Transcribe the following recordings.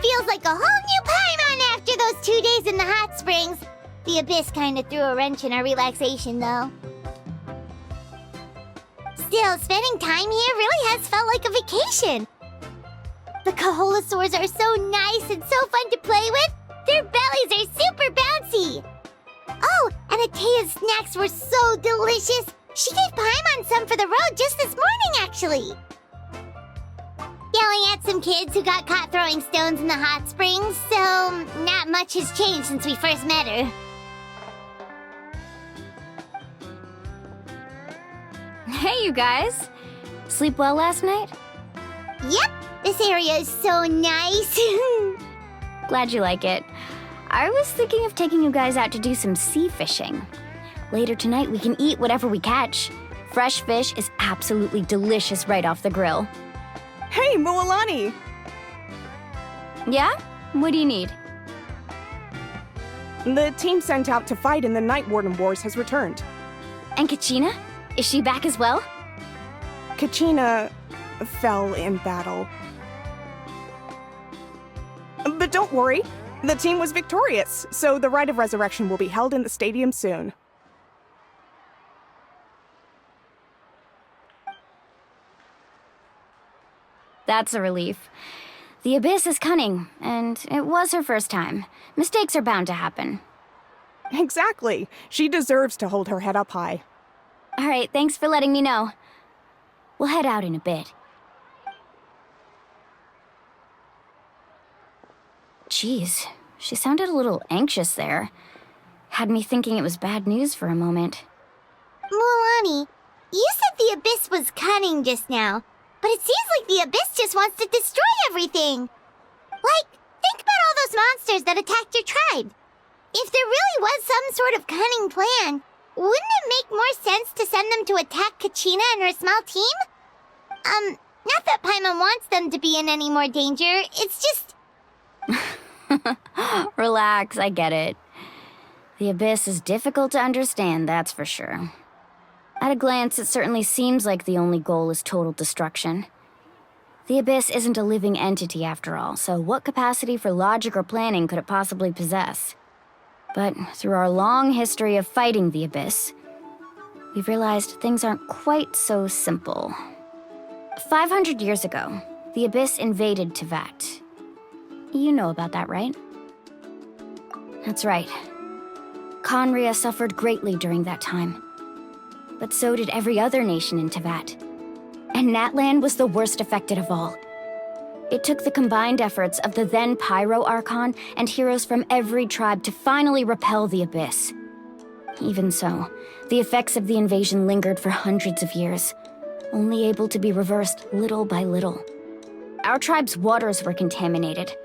feels like a whole new Paimon after those 2 days in the hot springs. The Abyss kinda threw a wrench in our relaxation, though. Still, spending time here really has felt like a vacation. The Kaholosaurs are so nice and so fun to play with. Their bellies are super bouncy. Oh, and Atea's snacks were so delicious. She gave Paimon some for the road just this morning, actually. Yelling at some kids who got caught throwing stones in the hot springs, so not much has changed since we first met her. Hey, you guys. Sleep well last night? Yep, this area is so nice. Glad you like it. I was thinking of taking you guys out to do some sea fishing. Later tonight, we can eat whatever we catch. Fresh fish is absolutely delicious right off the grill. Hey, Mualani! Yeah? What do you need? The team sent out to fight in the Night Warden Wars has returned. And Kachina? Is she back as well? Kachina fell in battle. But don't worry, the team was victorious, so the Rite of Resurrection will be held in the stadium soon. That's a relief. The Abyss is cunning, and it was her first time. Mistakes are bound to happen. Exactly. She deserves to hold her head up high. All right, thanks for letting me know. We'll head out in a bit. Jeez, she sounded a little anxious there. Had me thinking it was bad news for a moment. Mualani, you said the Abyss was cunning just now, but it seems like the Abyss just wants to destroy everything. Like, think about all those monsters that attacked your tribe. If there really was some sort of cunning plan, wouldn't it make more sense to send them to attack Kachina and her small team? Not that Paimon wants them to be in any more danger, it's just... Relax, I get it. The Abyss is difficult to understand, that's for sure. At a glance, it certainly seems like the only goal is total destruction. The Abyss isn't a living entity after all, so what capacity for logic or planning could it possibly possess? But through our long history of fighting the Abyss, we've realized things aren't quite so simple. 500 years ago, the Abyss invaded Teyvat. You know about that, right? That's right. Conria suffered greatly during that time. But so did every other nation in Teyvat. And Natlan was the worst affected of all. It took the combined efforts of the then Pyro Archon and heroes from every tribe to finally repel the Abyss. Even so, the effects of the invasion lingered for hundreds of years, only able to be reversed little by little. Our tribe's waters were contaminated.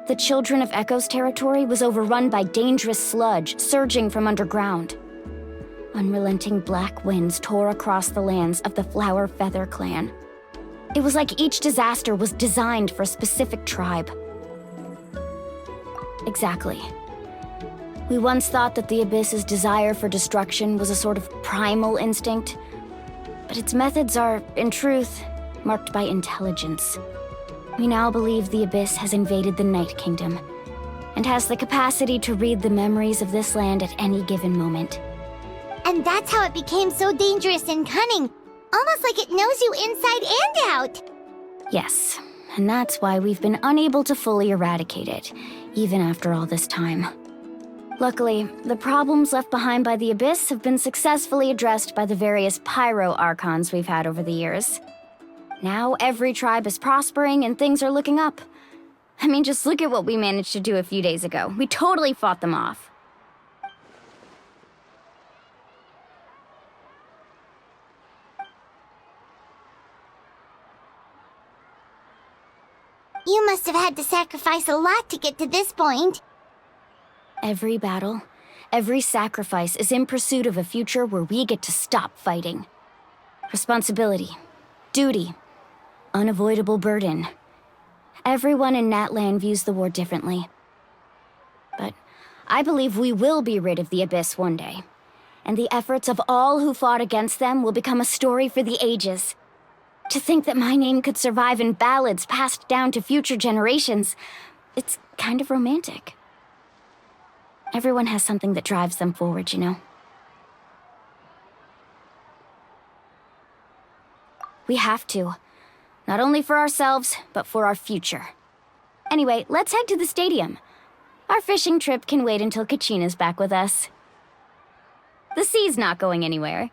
The Children of Echo's territory was overrun by dangerous sludge surging from underground. Unrelenting black winds tore across the lands of the Flower Feather clan. It was like each disaster was designed for a specific tribe. Exactly. We once thought that the Abyss's desire for destruction was a sort of primal instinct, but its methods are, in truth, marked by intelligence. We now believe the Abyss has invaded the Night Kingdom, and has the capacity to read the memories of this land at any given moment. And that's how it became so dangerous and cunning. Almost like it knows you inside and out. Yes, and that's why we've been unable to fully eradicate it, even after all this time. Luckily, the problems left behind by the Abyss have been successfully addressed by the various Pyro Archons we've had over the years. Now every tribe is prospering and things are looking up. I mean, just look at what we managed to do a few days ago. We totally fought them off. You must have had to sacrifice a lot to get to this point. Every battle, every sacrifice is in pursuit of a future where we get to stop fighting. Responsibility, duty, unavoidable burden. Everyone in Natlan views the war differently. But I believe we will be rid of the Abyss one day, and the efforts of all who fought against them will become a story for the ages. To think that my name could survive in ballads passed down to future generations, it's kind of romantic. Everyone has something that drives them forward, you know? We have to. Not only for ourselves, but for our future. Anyway, let's head to the stadium. Our fishing trip can wait until Kachina's back with us. The sea's not going anywhere.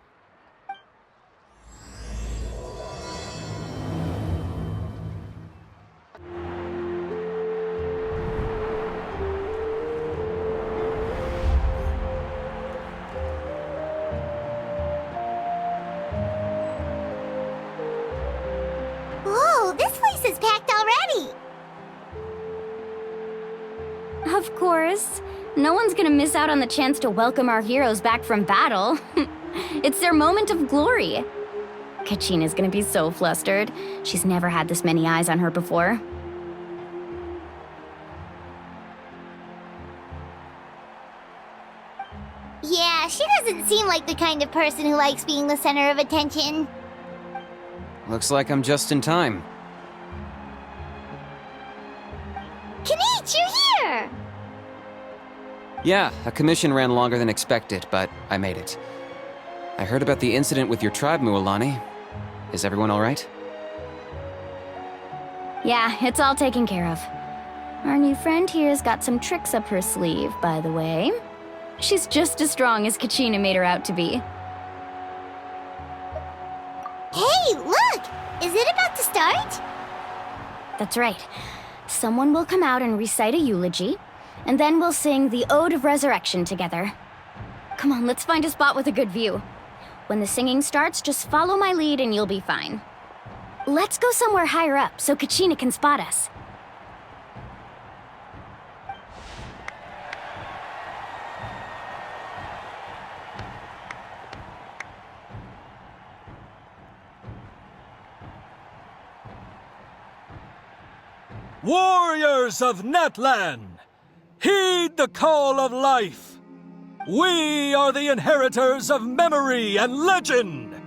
Whoa, this place is packed already! Of course. No one's gonna miss out on the chance to welcome our heroes back from battle. It's their moment of glory. Kachina's gonna be so flustered. She's never had this many eyes on her before. Yeah, she doesn't seem like the kind of person who likes being the center of attention. Looks like I'm just in time. Kanich, you're here! Yeah, a commission ran longer than expected, but I made it. I heard about the incident with your tribe, Mualani. Is everyone all right? Yeah, it's all taken care of. Our new friend here's got some tricks up her sleeve, by the way. She's just as strong as Kachina made her out to be. Hey, look! Is it about to start? That's right. Someone will come out and recite a eulogy, and then we'll sing the Ode of Resurrection together. Come on, let's find a spot with a good view. When the singing starts, just follow my lead and you'll be fine. Let's go somewhere higher up so Kachina can spot us. Warriors of Natlan, heed the call of life. We are the inheritors of memory and legend.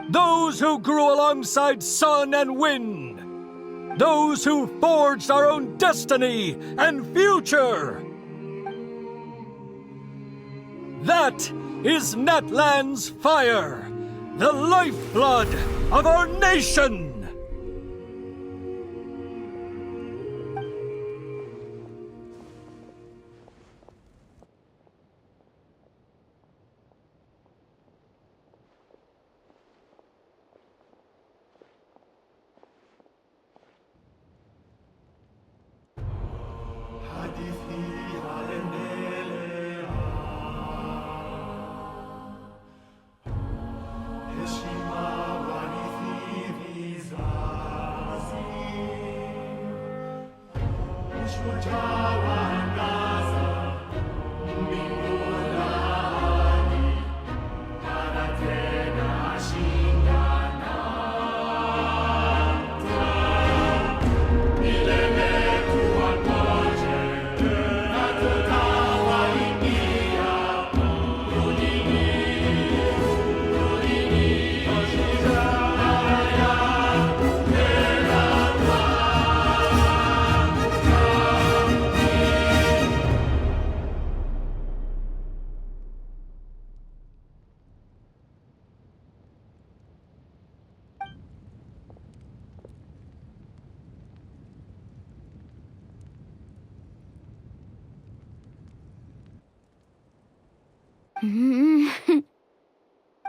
Those who grew alongside sun and wind. Those who forged our own destiny and future. That is Natlan's fire, the lifeblood of our nation.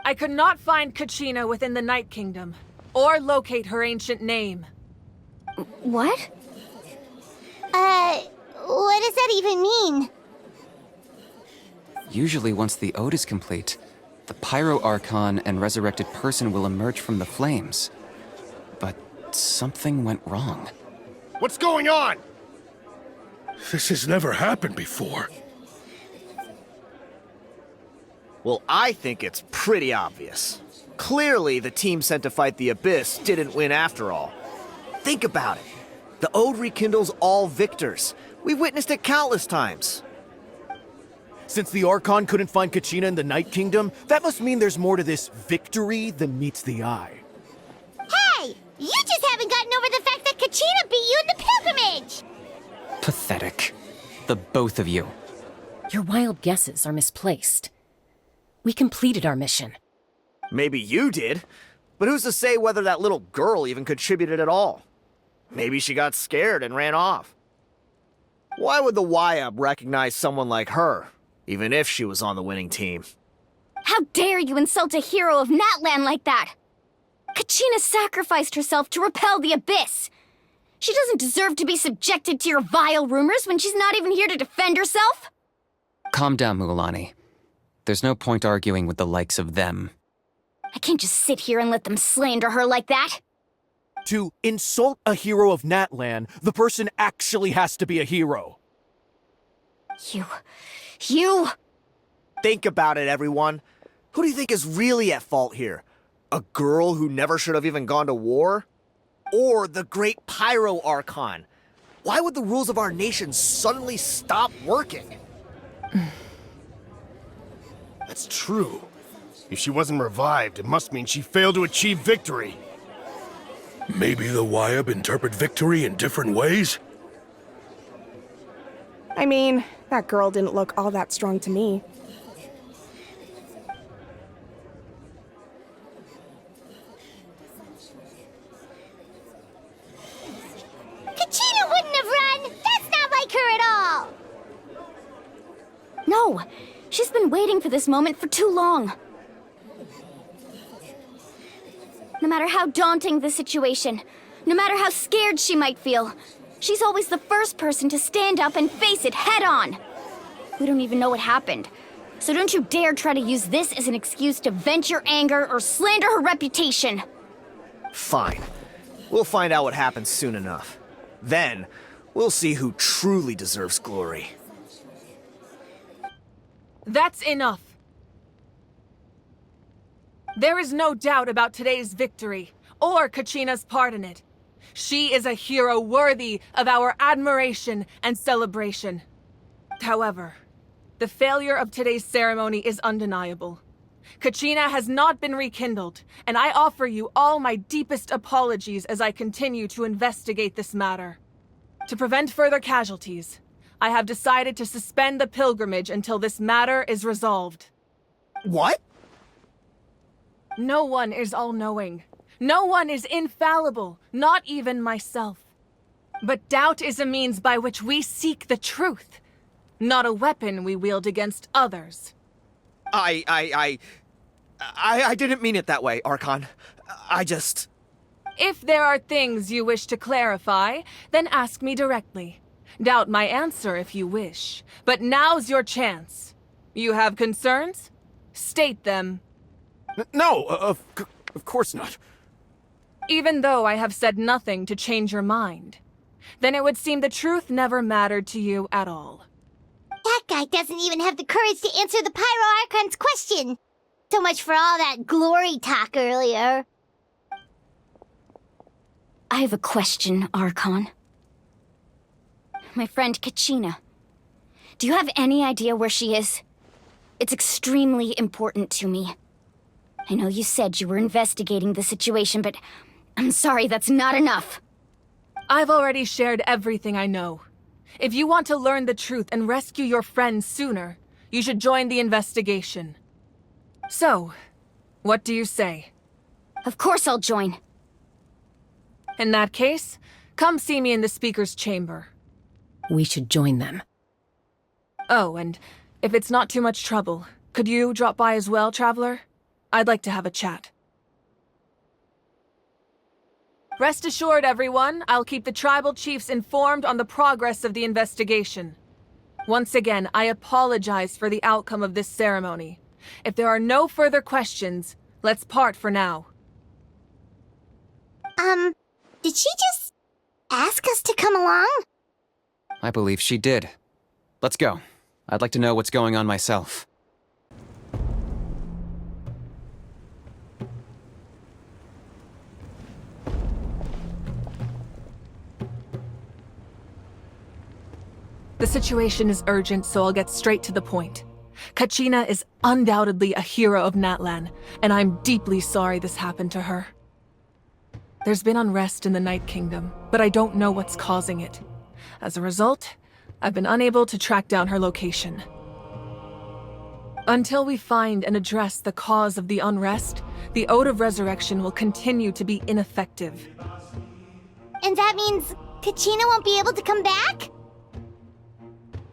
I could not find Kachina within the Night Kingdom, or locate her ancient name. What? What does that even mean? Usually once the ode is complete, the Pyro Archon and resurrected person will emerge from the flames. But something went wrong. What's going on? This has never happened before. Well, I think it's pretty obvious. Clearly, the team sent to fight the Abyss didn't win after all. Think about it. The Ode rekindles all victors. We've witnessed it countless times. Since the Archon couldn't find Kachina in the Night Kingdom, that must mean there's more to this victory than meets the eye. Hey! The both of you. Your wild guesses are misplaced. We completed our mission. Maybe you did, but who's to say whether that little girl even contributed at all? Maybe she got scared and ran off. Why would the YUB recognize someone like her, even if she was on the winning team? How dare you insult a hero of Natlan like that? Kachina sacrificed herself to repel the Abyss. She doesn't deserve to be subjected to your vile rumors when she's not even here to defend herself. Calm down, Mualani. There's no point arguing with the likes of them. I can't just sit here and let them slander her like that. To insult a hero of Natlan, the person actually has to be a hero. You... Think about it, everyone. Who do you think is really at fault here? A girl who never should have even gone to war? Or the great Pyro Archon? Why would the rules of our nation suddenly stop working? That's true. If she wasn't revived, it must mean she failed to achieve victory. Maybe the YUB interpret victory in different ways? I mean, that girl didn't look all that strong to me. Kachina wouldn't have run! That's not like her at all! No, she's been waiting for this moment for too long. No matter how daunting the situation, no matter how scared she might feel, she's always the first person to stand up and face it head on. We don't even know what happened, so don't you dare try to use this as an excuse to vent your anger or slander her reputation. Fine. We'll find out what happens soon enough. Then, we'll see who truly deserves glory. That's enough. There is no doubt about today's victory, or Kachina's part in it. She is a hero worthy of our admiration and celebration. However, the failure of today's ceremony is undeniable. Kachina has not been rekindled, and I offer you all my deepest apologies as I continue to investigate this matter. To prevent further casualties, I have decided to suspend the pilgrimage until this matter is resolved. What? No one is all-knowing. No one is infallible, not even myself. But doubt is a means by which we seek the truth, not a weapon we wield against others. I didn't mean it that way, Archon. I just... If there are things you wish to clarify, then ask me directly. Doubt my answer if you wish, but now's your chance. You have concerns? State them. No, of course not. Even though I have said nothing to change your mind, then it would seem the truth never mattered to you at all. That guy doesn't even have the courage to answer the Pyro Archon's question. So much for all that glory talk earlier. I have a question, Archon. My friend Kachina. Do you have any idea where she is? It's extremely important to me. I know you said you were investigating the situation, but I'm sorry, that's not enough. I've already shared everything I know. If you want to learn the truth and rescue your friend sooner, you should join the investigation. So, what do you say? Of course I'll join. In that case, come see me in the speaker's chamber. We should join them. Oh, and if it's not too much trouble, could you drop by as well, Traveler? I'd like to have a chat. Rest assured, everyone, I'll keep the tribal chiefs informed on the progress of the investigation. Once again, I apologize for the outcome of this ceremony. If there are no further questions, let's part for now. Did she just ask us to come along? I believe she did. Let's go. I'd like to know what's going on myself. The situation is urgent, so I'll get straight to the point. Kachina is undoubtedly a hero of Natlan, and I'm deeply sorry this happened to her. There's been unrest in the Night Kingdom, but I don't know what's causing it. As a result, I've been unable to track down her location. Until we find and address the cause of the unrest, the Ode of Resurrection will continue to be ineffective. And that means Kachina won't be able to come back?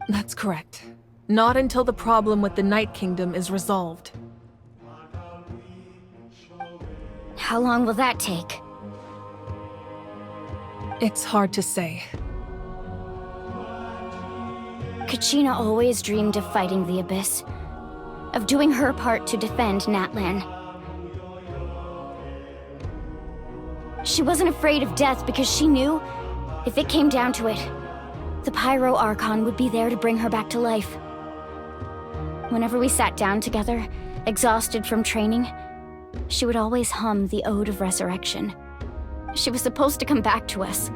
That's correct. Not until the problem with the Night Kingdom is resolved. How long will that take? It's hard to say. Kachina always dreamed of fighting the Abyss, of doing her part to defend Natlan. She wasn't afraid of death because she knew, if it came down to it, the Pyro Archon would be there to bring her back to life. Whenever we sat down together, exhausted from training, she would always hum the Ode of Resurrection. She was supposed to come back to us.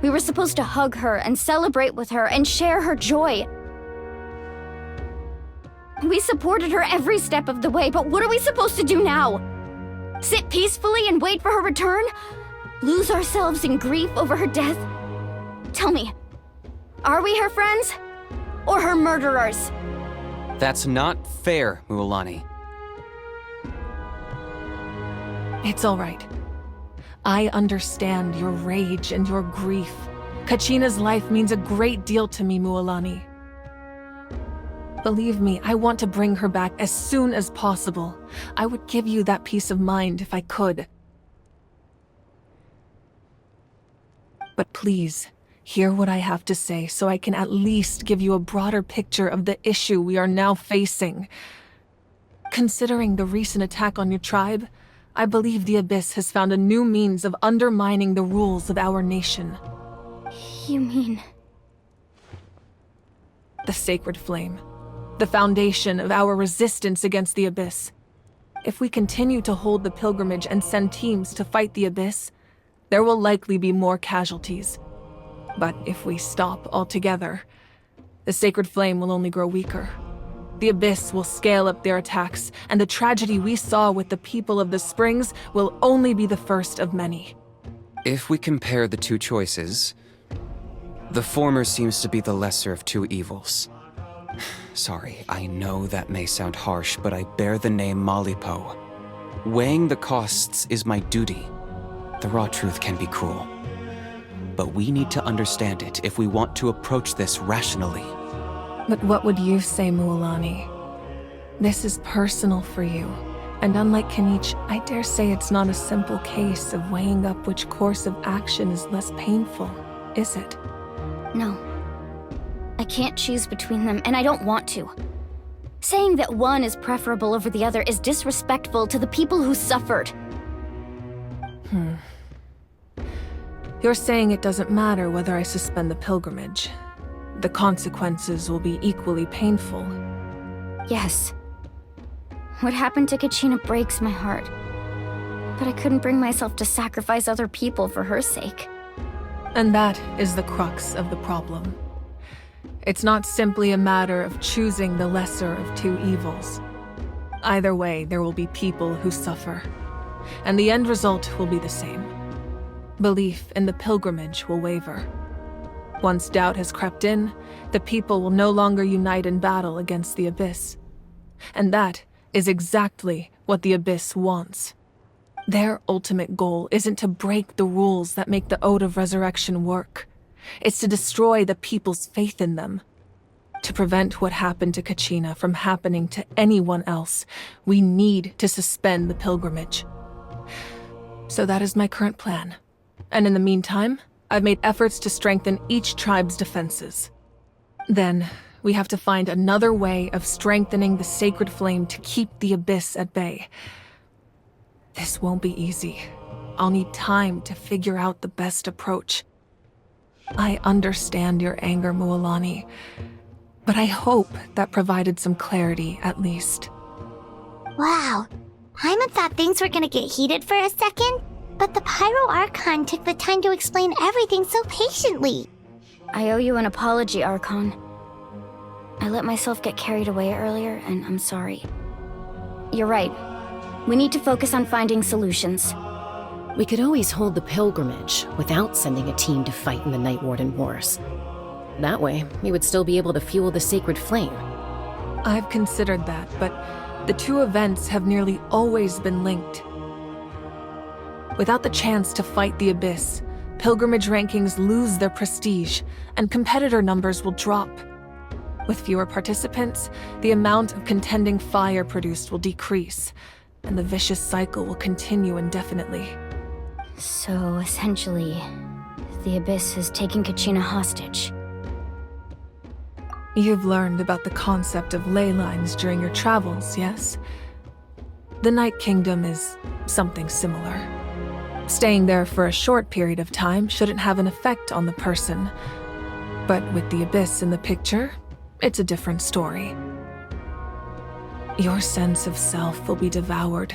We were supposed to hug her and celebrate with her and share her joy. We supported her every step of the way, but what are we supposed to do now? Sit peacefully and wait for her return? Lose ourselves in grief over her death? Tell me, are we her friends? Or her murderers? That's not fair, Mualani. It's all right. I understand your rage and your grief. Kachina's life means a great deal to me, Mualani. Believe me, I want to bring her back as soon as possible. I would give you that peace of mind if I could. But please, hear what I have to say so I can at least give you a broader picture of the issue we are now facing. Considering the recent attack on your tribe, I believe the Abyss has found a new means of undermining the rules of our nation. You mean... The Sacred Flame. The foundation of our resistance against the Abyss. If we continue to hold the pilgrimage and send teams to fight the Abyss, there will likely be more casualties. But if we stop altogether, the Sacred Flame will only grow weaker. The Abyss will scale up their attacks, and the tragedy we saw with the people of the Springs will only be the first of many. If we compare the two choices, the former seems to be the lesser of two evils. Sorry, I know that may sound harsh, but I bear the name Malipo. Weighing the costs is my duty. The raw truth can be cruel. But we need to understand it if we want to approach this rationally. But what would you say, Mualani? This is personal for you. And unlike Kenichi, I dare say it's not a simple case of weighing up which course of action is less painful, is it? No. I can't choose between them, and I don't want to. Saying that one is preferable over the other is disrespectful to the people who suffered. You're saying it doesn't matter whether I suspend the pilgrimage. The consequences will be equally painful. Yes. What happened to Kachina breaks my heart. But I couldn't bring myself to sacrifice other people for her sake. And that is the crux of the problem. It's not simply a matter of choosing the lesser of two evils. Either way, there will be people who suffer. And the end result will be the same. Belief in the pilgrimage will waver. Once doubt has crept in, the people will no longer unite in battle against the Abyss. And that is exactly what the Abyss wants. Their ultimate goal isn't to break the rules that make the Ode of Resurrection work. It's to destroy the people's faith in them. To prevent what happened to Kachina from happening to anyone else, we need to suspend the pilgrimage. So that is my current plan. And in the meantime, I've made efforts to strengthen each tribe's defenses. Then, we have to find another way of strengthening the Sacred Flame to keep the Abyss at bay. This won't be easy. I'll need time to figure out the best approach. I understand your anger, Mualani, but I hope that provided some clarity at least. Wow. Paimon thought things were gonna get heated for a second, but the Pyro Archon took the time to explain everything so patiently. I owe you an apology, Archon. I let myself get carried away earlier, and I'm sorry. You're right. We need to focus on finding solutions. We could always hold the pilgrimage without sending a team to fight in the Night Warden Wars. That way, we would still be able to fuel the sacred flame. I've considered that, but the two events have nearly always been linked. Without the chance to fight the Abyss, pilgrimage rankings lose their prestige, and competitor numbers will drop. With fewer participants, the amount of contending fire produced will decrease, and the vicious cycle will continue indefinitely. So, essentially, the Abyss has taken Kachina hostage. You've learned about the concept of ley lines during your travels, yes? The Night Kingdom is something similar. Staying there for a short period of time shouldn't have an effect on the person. But with the Abyss in the picture, it's a different story. Your sense of self will be devoured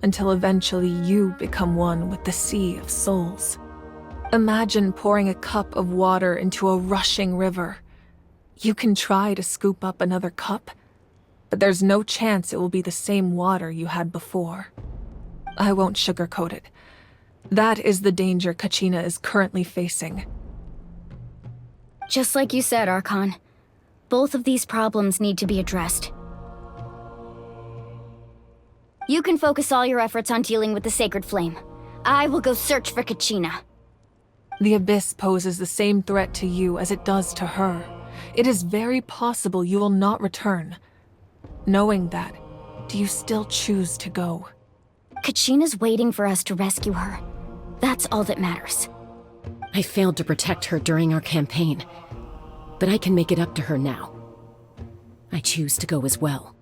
until eventually you become one with the sea of souls. Imagine pouring a cup of water into a rushing river. You can try to scoop up another cup, but there's no chance it will be the same water you had before. I won't sugarcoat it. That is the danger Kachina is currently facing. Just like you said, Archon. Both of these problems need to be addressed. You can focus all your efforts on dealing with the Sacred Flame. I will go search for Kachina. The Abyss poses the same threat to you as it does to her. It is very possible you will not return. Knowing that, do you still choose to go? Kachina's waiting for us to rescue her. That's all that matters. I failed to protect her during our campaign, but I can make it up to her now. I choose to go as well.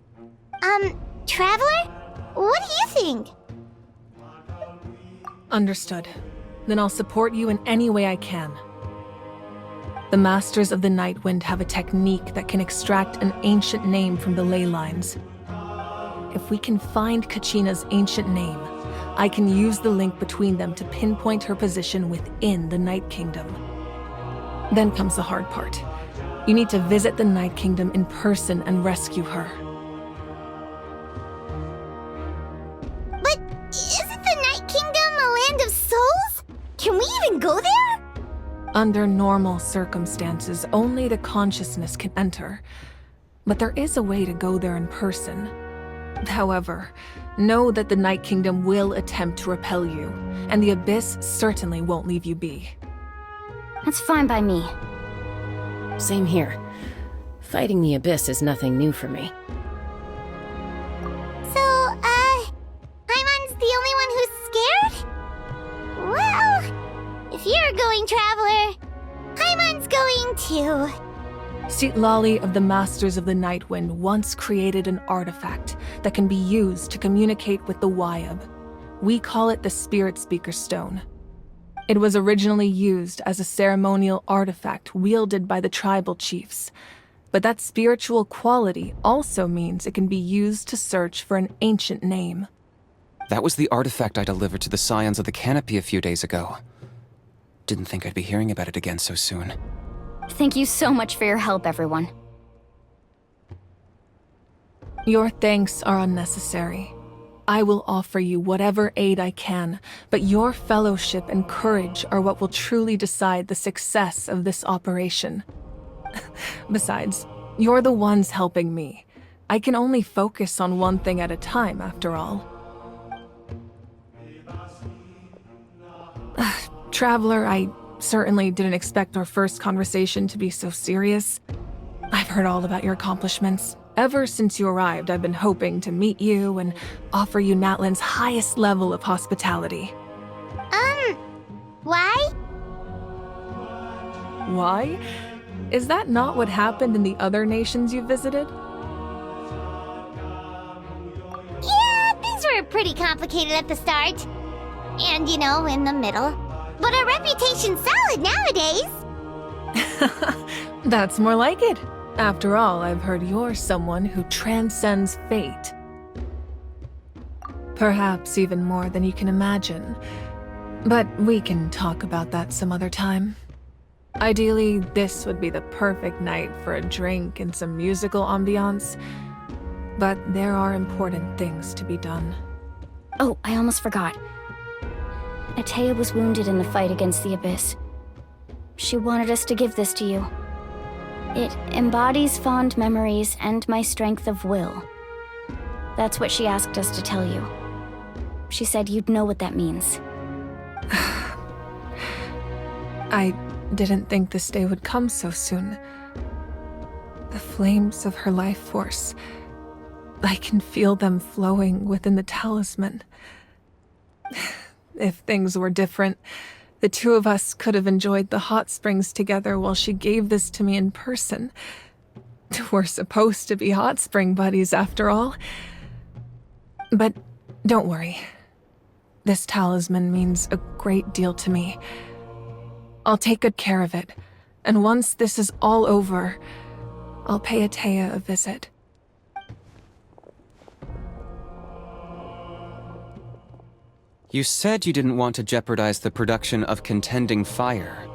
Traveler? What do you think? Understood. Then I'll support you in any way I can. The Masters of the Night Wind have a technique that can extract an ancient name from the ley lines. If we can find Kachina's ancient name, I can use the link between them to pinpoint her position within the Night Kingdom. Then comes the hard part. You need to visit the Night Kingdom in person and rescue her. But isn't the Night Kingdom a land of souls? Can we even go there? Under normal circumstances, only the consciousness can enter. But there is a way to go there in person. However, know that the Night Kingdom will attempt to repel you, and the Abyss certainly won't leave you be. That's fine by me. Same here. Fighting the Abyss is nothing new for me. So, Paimon's the only one who's scared? Well, if you're going, Traveler, Paimon's going too. Citlali of the Masters of the Night Wind once created an artifact that can be used to communicate with the Wayab. We call it the Spirit Speaker Stone. It was originally used as a ceremonial artifact wielded by the tribal chiefs, but that spiritual quality also means it can be used to search for an ancient name. That was the artifact I delivered to the Scions of the Canopy a few days ago. Didn't think I'd be hearing about it again so soon. Thank you so much for your help, everyone. Your thanks are unnecessary. I will offer you whatever aid I can, but your fellowship and courage are what will truly decide the success of this operation. Besides, you're the ones helping me. I can only focus on one thing at a time, after all. Traveler, I certainly didn't expect our first conversation to be so serious. I've heard all about your accomplishments. Ever since you arrived, I've been hoping to meet you and offer you Natlan's highest level of hospitality. Why? Why? Is that not what happened in the other nations you visited? Yeah, things were pretty complicated at the start. And, you know, in the middle. But our reputation's solid nowadays. That's more like it. After all, I've heard you're someone who transcends fate. Perhaps even more than you can imagine. But we can talk about that some other time. Ideally, this would be the perfect night for a drink and some musical ambiance. But there are important things to be done. Oh, I almost forgot. Atea was wounded in the fight against the Abyss. She wanted us to give this to you. It embodies fond memories and my strength of will. That's what she asked us to tell you. She said you'd know what that means. I didn't think this day would come so soon. The flames of her life force. I can feel them flowing within the talisman. If things were different, the two of us could have enjoyed the hot springs together while she gave this to me in person. We're supposed to be hot spring buddies after all. But don't worry. This talisman means a great deal to me. I'll take good care of it, and once this is all over, I'll pay Atea a visit. You said you didn't want to jeopardize the production of Contending Fire.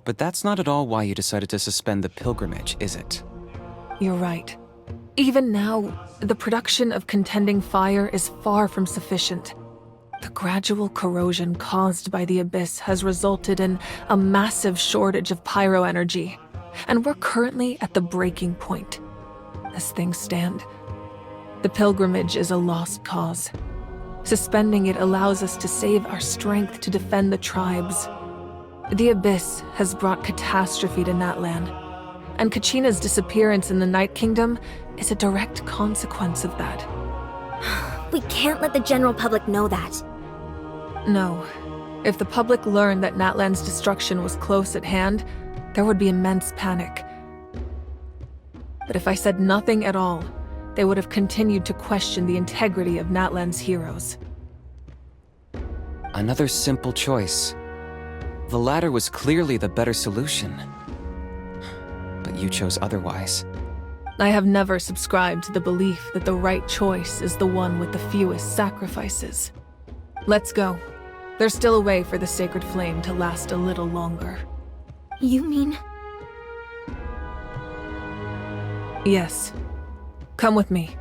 But that's not at all why you decided to suspend the pilgrimage, is it? You're right. Even now, the production of Contending Fire is far from sufficient. The gradual corrosion caused by the Abyss has resulted in a massive shortage of pyro energy, and we're currently at the breaking point. As things stand, the pilgrimage is a lost cause. Suspending it allows us to save our strength to defend the tribes. The Abyss has brought catastrophe to Natlan, and Kachina's disappearance in the Night Kingdom is a direct consequence of that. We can't let the general public know that. No. If the public learned that Natlan's destruction was close at hand, there would be immense panic. But if I said nothing at all, they would have continued to question the integrity of Natlan's heroes. Another simple choice. The latter was clearly the better solution. But you chose otherwise. I have never subscribed to the belief that the right choice is the one with the fewest sacrifices. Let's go. There's still a way for the sacred flame to last a little longer. You mean? Yes. Come with me.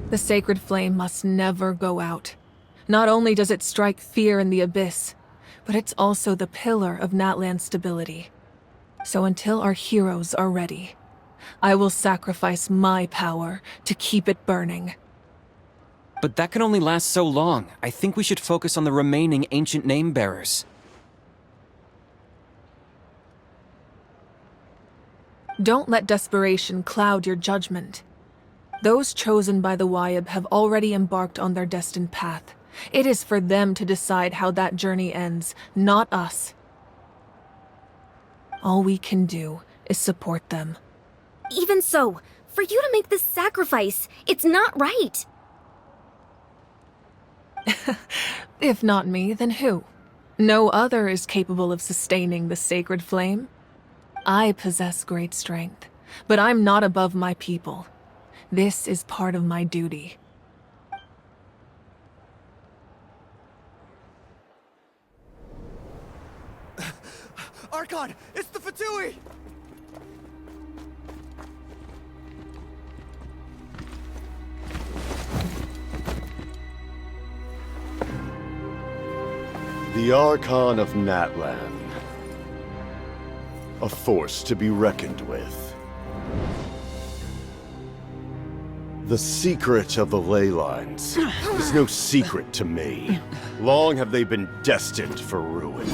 The sacred flame must never go out. Not only does it strike fear in the Abyss, but it's also the pillar of Natlan's stability. So until our heroes are ready, I will sacrifice my power to keep it burning. But that can only last so long. I think we should focus on the remaining ancient name-bearers. Don't let desperation cloud your judgment. Those chosen by the Wayab have already embarked on their destined path. It is for them to decide how that journey ends, not us. All we can do is support them. Even so, for you to make this sacrifice, it's not right. If not me, then who? No other is capable of sustaining the sacred flame. I possess great strength, but I'm not above my people. This is part of my duty. Archon, it's the Fatui! The Archon of Natlan. A force to be reckoned with. The secret of the ley lines is no secret to me. Long have they been destined for ruin.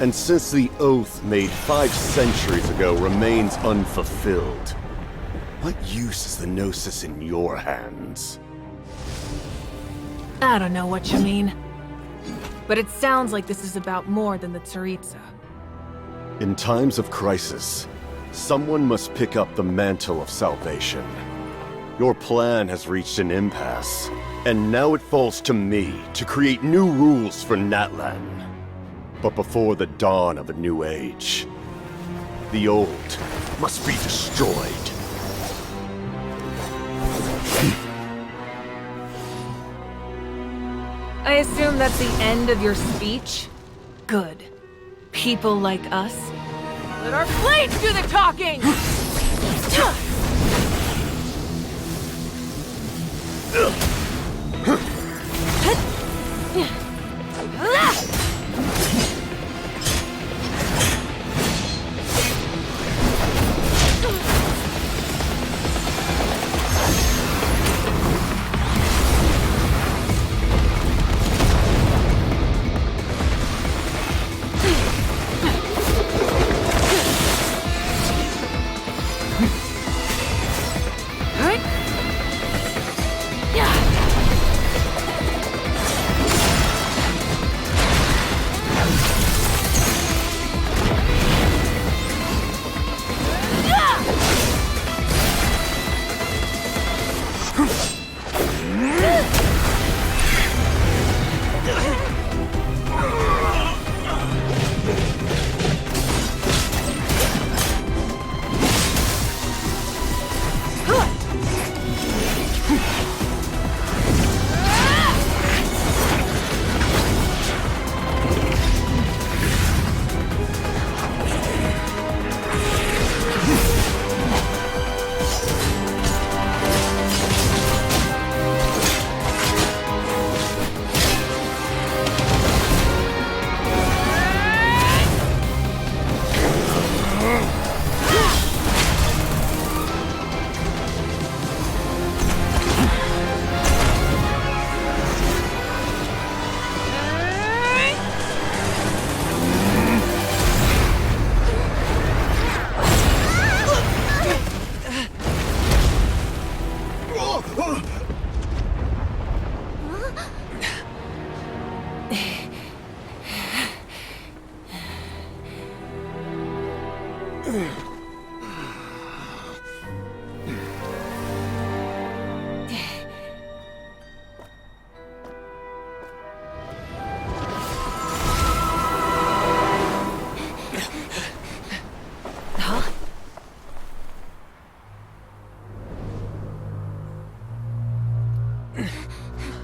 And since the oath made 5 centuries ago remains unfulfilled, what use is the Gnosis in your hands? I don't know what you mean. But it sounds like this is about more than the Tsaritsa. In times of crisis, someone must pick up the mantle of salvation. Your plan has reached an impasse, and now it falls to me to create new rules for Natlan. But before the dawn of a new age, the old must be destroyed. I assume that's the end of your speech? Good. People like us. Let our blades do the talking!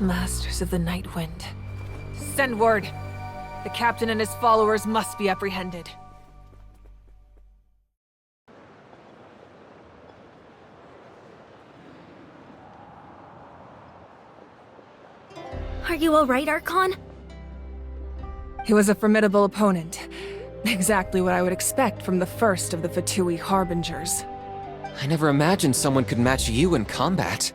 Masters of the Night Wind. Send word. The captain and his followers must be apprehended. Are you alright, Archon? He was a formidable opponent. Exactly what I would expect from the first of the Fatui Harbingers. I never imagined someone could match you in combat.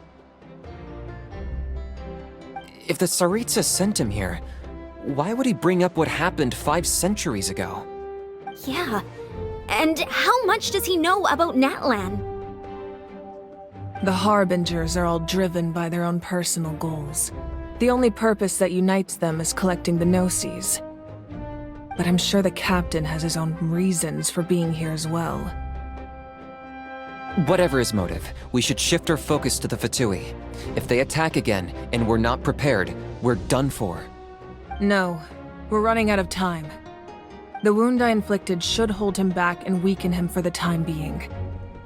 If the Tsaritsa sent him here, why would he bring up what happened 5 centuries ago? Yeah. And how much does he know about Natlan? The Harbingers are all driven by their own personal goals. The only purpose that unites them is collecting the Gnosis. But I'm sure the captain has his own reasons for being here as well. Whatever his motive, we should shift our focus to the Fatui. If they attack again, and we're not prepared, we're done for. No, we're running out of time. The wound I inflicted should hold him back and weaken him for the time being.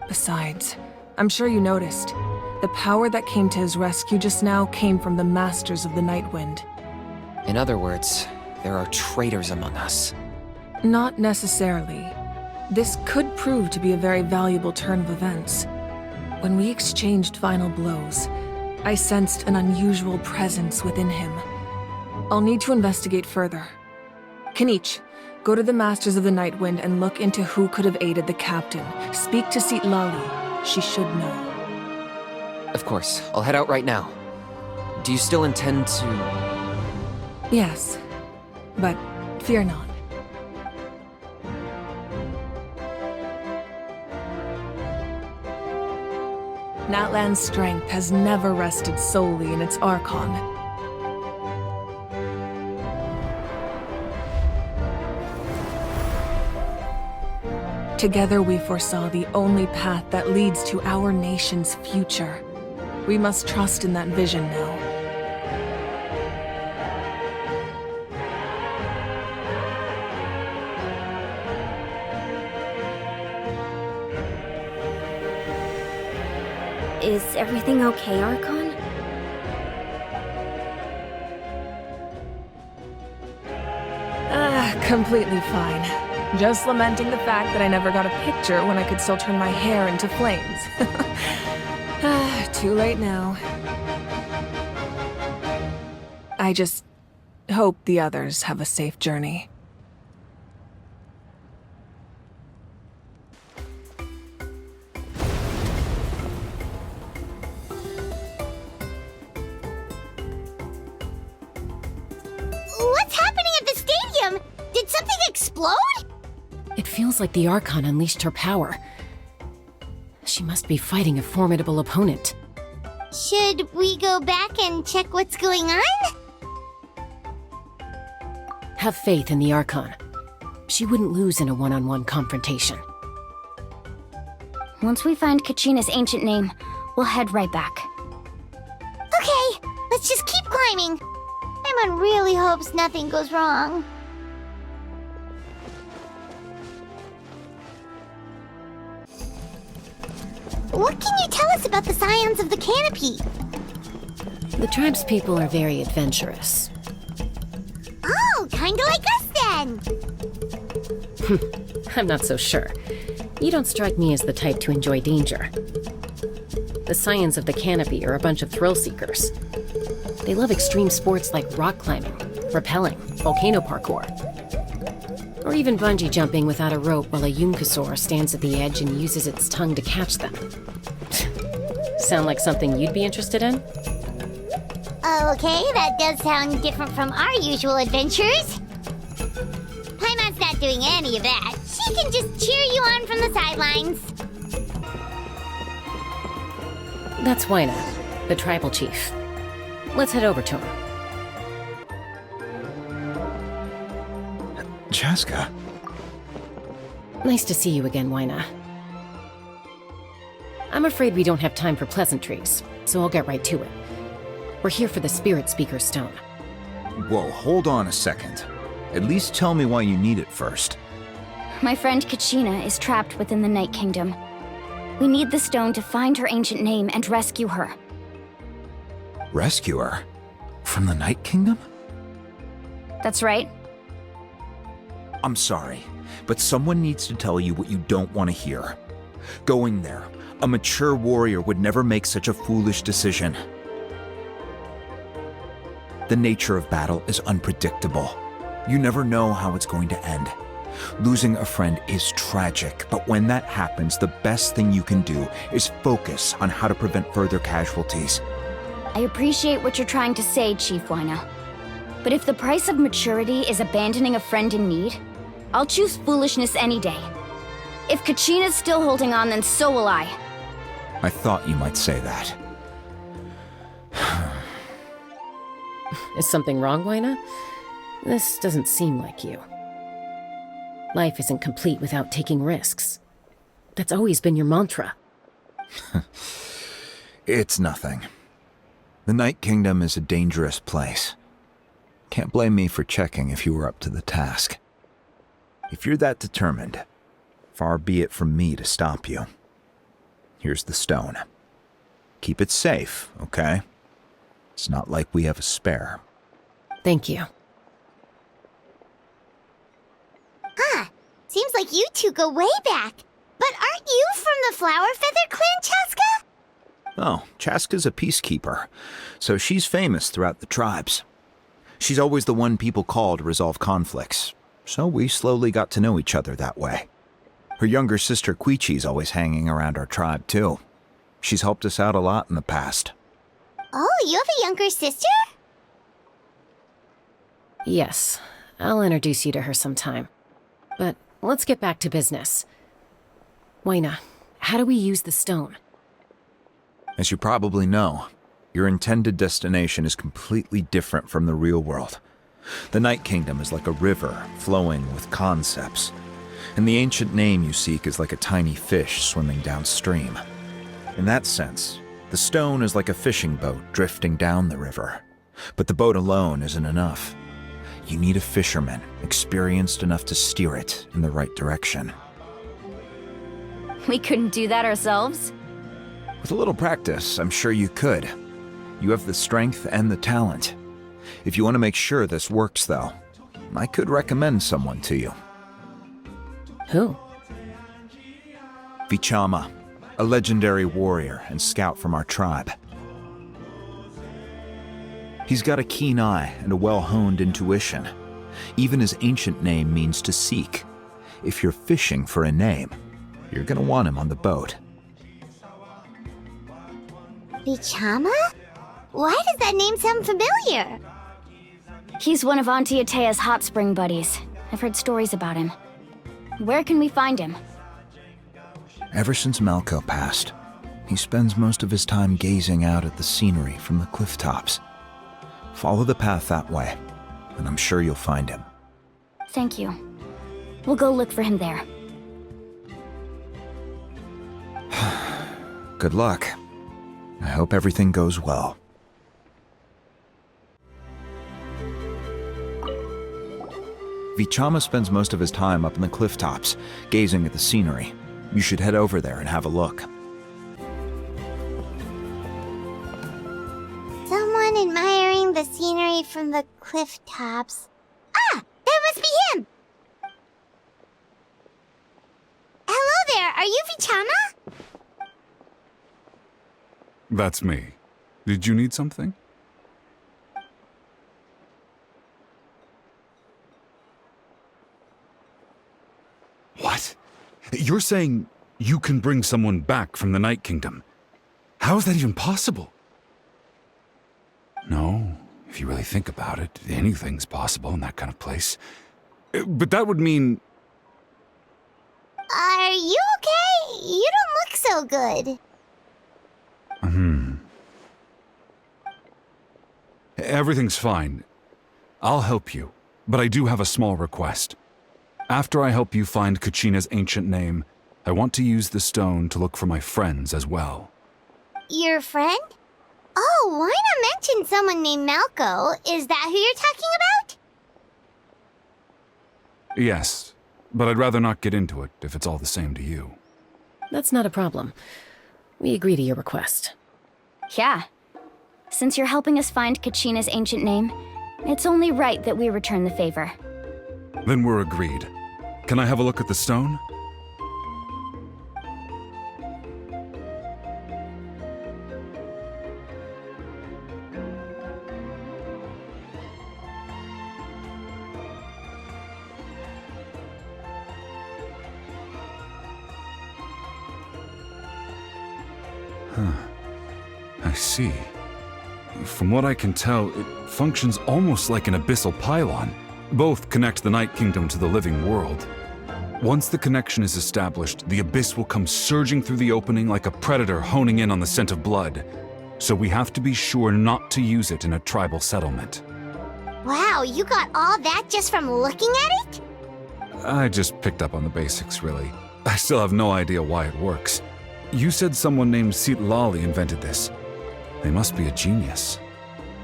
Besides, I'm sure you noticed, the power that came to his rescue just now came from the Masters of the Night Wind. In other words, there are traitors among us. Not necessarily. This could prove to be a very valuable turn of events. When we exchanged final blows, I sensed an unusual presence within him. I'll need to investigate further. Kanich, go to the Masters of the Night Wind and look into who could have aided the captain. Speak to Sitlali. She should know. Of course, I'll head out right now. Do you still intend to... Yes, but fear not. Natlan's strength has never rested solely in its Archon. Together we foresaw the only path that leads to our nation's future. We must trust in that vision now. Is everything okay, Archon? Completely fine. Just lamenting the fact that I never got a picture when I could still turn my hair into flames. Too late now. I just hope the others have a safe journey. What's happening at the stadium? Did something explode? It feels like the Archon unleashed her power. She must be fighting a formidable opponent. Should we go back and check what's going on? Have faith in the Archon. She wouldn't lose in a one-on-one confrontation. Once we find Kachina's ancient name, we'll head right back. Okay, let's just keep climbing. Paimon really hopes nothing goes wrong. What can you tell us about the Scions of the Canopy? The tribe's people are very adventurous. Oh, kinda like us then! I'm not so sure. You don't strike me as the type to enjoy danger. The Scions of the Canopy are a bunch of thrill-seekers. They love extreme sports like rock climbing, rappelling, volcano parkour, or even bungee jumping without a rope while a Yunkasaur stands at the edge and uses its tongue to catch them. Sound like something you'd be interested in? Okay, that does sound different from our usual adventures. Paimon's not doing any of that. She can just cheer you on from the sidelines. That's why not. the tribal chief. Let's head over to him. Chaska. Nice to see you again, Waina. I'm afraid we don't have time for pleasantries, so I'll get right to it. We're here for the Spirit Speaker Stone. Whoa, hold on a second. At least tell me why you need it first. My friend Kachina is trapped within the Night Kingdom. We need the stone to find her ancient name and rescue her. Rescue her? From the Night Kingdom? That's right. I'm sorry, but someone needs to tell you what you don't want to hear. Going there, a mature warrior would never make such a foolish decision. The nature of battle is unpredictable. You never know how it's going to end. Losing a friend is tragic, but when that happens, the best thing you can do is focus on how to prevent further casualties. I appreciate what you're trying to say, Chief Waina. But if the price of maturity is abandoning a friend in need, I'll choose foolishness any day. If Kachina's still holding on, then so will I. I thought you might say that. Is something wrong, Waina? This doesn't seem like you. Life isn't complete without taking risks. That's always been your mantra. It's nothing. The Night Kingdom is a dangerous place. Can't blame me for checking if you were up to the task. If you're that determined, far be it from me to stop you. Here's the stone. Keep it safe, okay? It's not like we have a spare. Thank you. Seems like you two go way back. But aren't you from the Flower Feather Clan, Chaska? Oh, Chaska's a peacekeeper, so she's famous throughout the tribes. She's always the one people call to resolve conflicts, so we slowly got to know each other that way. Her younger sister Quichi's always hanging around our tribe, too. She's helped us out a lot in the past. Oh, you have a younger sister? Yes, I'll introduce you to her sometime. But let's get back to business. Waina, how do we use the stone? As you probably know, your intended destination is completely different from the real world. The Night Kingdom is like a river flowing with concepts, and the ancient name you seek is like a tiny fish swimming downstream. In that sense, the stone is like a fishing boat drifting down the river, but the boat alone isn't enough. You need a fisherman experienced enough to steer it in the right direction. We couldn't do that ourselves? With a little practice, I'm sure you could. You have the strength and the talent. If you want to make sure this works, though, I could recommend someone to you. Who? Vichama, a legendary warrior and scout from our tribe. He's got a keen eye and a well-honed intuition. Even his ancient name means to seek. If you're fishing for a name, you're gonna want him on the boat. Vichama? Why does that name sound familiar? He's one of Auntie Atea's hot spring buddies. I've heard stories about him. Where can we find him? Ever since Malco passed, he spends most of his time gazing out at the scenery from the cliff tops. Follow the path that way, and I'm sure you'll find him. Thank you. We'll go look for him there. Good luck. I hope everything goes well. Vichama spends most of his time up in the cliff tops, gazing at the scenery. You should head over there and have a look. Someone admiring the scenery from the cliff tops. Ah! That must be him! Hello there, are you Vichama? That's me. Did you need something? What? You're saying you can bring someone back from the Night Kingdom? How is that even possible? No, if you really think about it, anything's possible in that kind of place. But that would mean... Are you okay? You don't look so good. Everything's fine. I'll help you, but I do have a small request. After I help you find Kachina's ancient name, I want to use the stone to look for my friends as well. Your friend? Oh, why not mention someone named Malco? Is that who you're talking about? Yes, but I'd rather not get into it if it's all the same to you. That's not a problem. We agree to your request. Yeah. Since you're helping us find Kachina's ancient name, it's only right that we return the favor. Then we're agreed. Can I have a look at the stone? I see. From what I can tell, it functions almost like an abyssal pylon. Both connect the Night Kingdom to the living world. Once the connection is established, the abyss will come surging through the opening like a predator honing in on the scent of blood. So we have to be sure not to use it in a tribal settlement. Wow, you got all that just from looking at it? I just picked up on the basics, really. I still have no idea why it works. You said someone named Lali invented this. They must be a genius.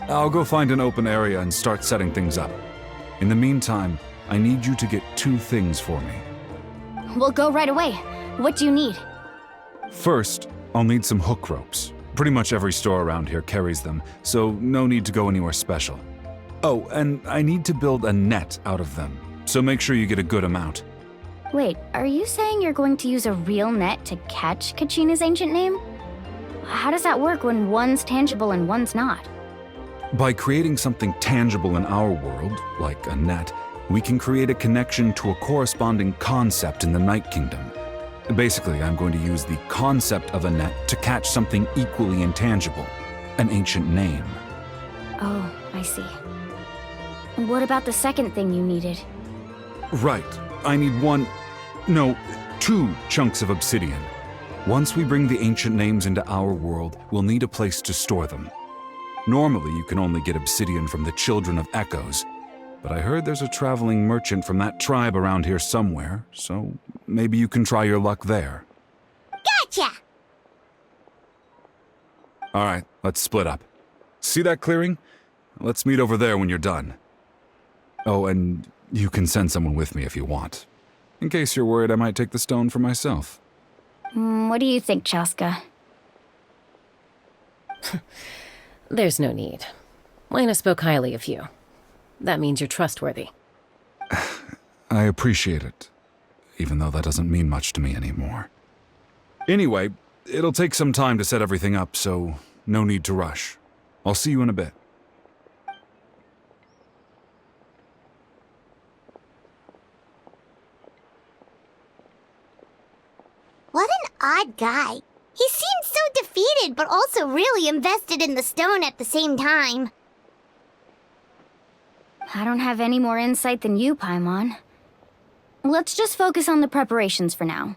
I'll go find an open area and start setting things up. In the meantime, I need you to get 2 things for me. We'll go right away. What do you need? First, I'll need some hook ropes. Pretty much every store around here carries them, so no need to go anywhere special. Oh, and I need to build a net out of them, so make sure you get a good amount. Wait, are you saying you're going to use a real net to catch Kachina's ancient name? How does that work when one's tangible and one's not? By creating something tangible in our world, like a net, we can create a connection to a corresponding concept in the Night Kingdom. Basically, I'm going to use the concept of a net to catch something equally intangible, an ancient name. Oh, I see. What about the second thing you needed? Right. I need 2 chunks of obsidian. Once we bring the ancient names into our world, we'll need a place to store them. Normally, you can only get obsidian from the Children of Echoes, but I heard there's a traveling merchant from that tribe around here somewhere, so maybe you can try your luck there. Gotcha! Alright, let's split up. See that clearing? Let's meet over there when you're done. Oh, and you can send someone with me if you want. In case you're worried I might take the stone for myself. What do you think, Chaska? There's no need. Lena spoke highly of you. That means you're trustworthy. I appreciate it, even though that doesn't mean much to me anymore. Anyway, it'll take some time to set everything up, so no need to rush. I'll see you in a bit. What an odd guy. He seemed so defeated, but also really invested in the stone at the same time. I don't have any more insight than you, Paimon. Let's just focus on the preparations for now.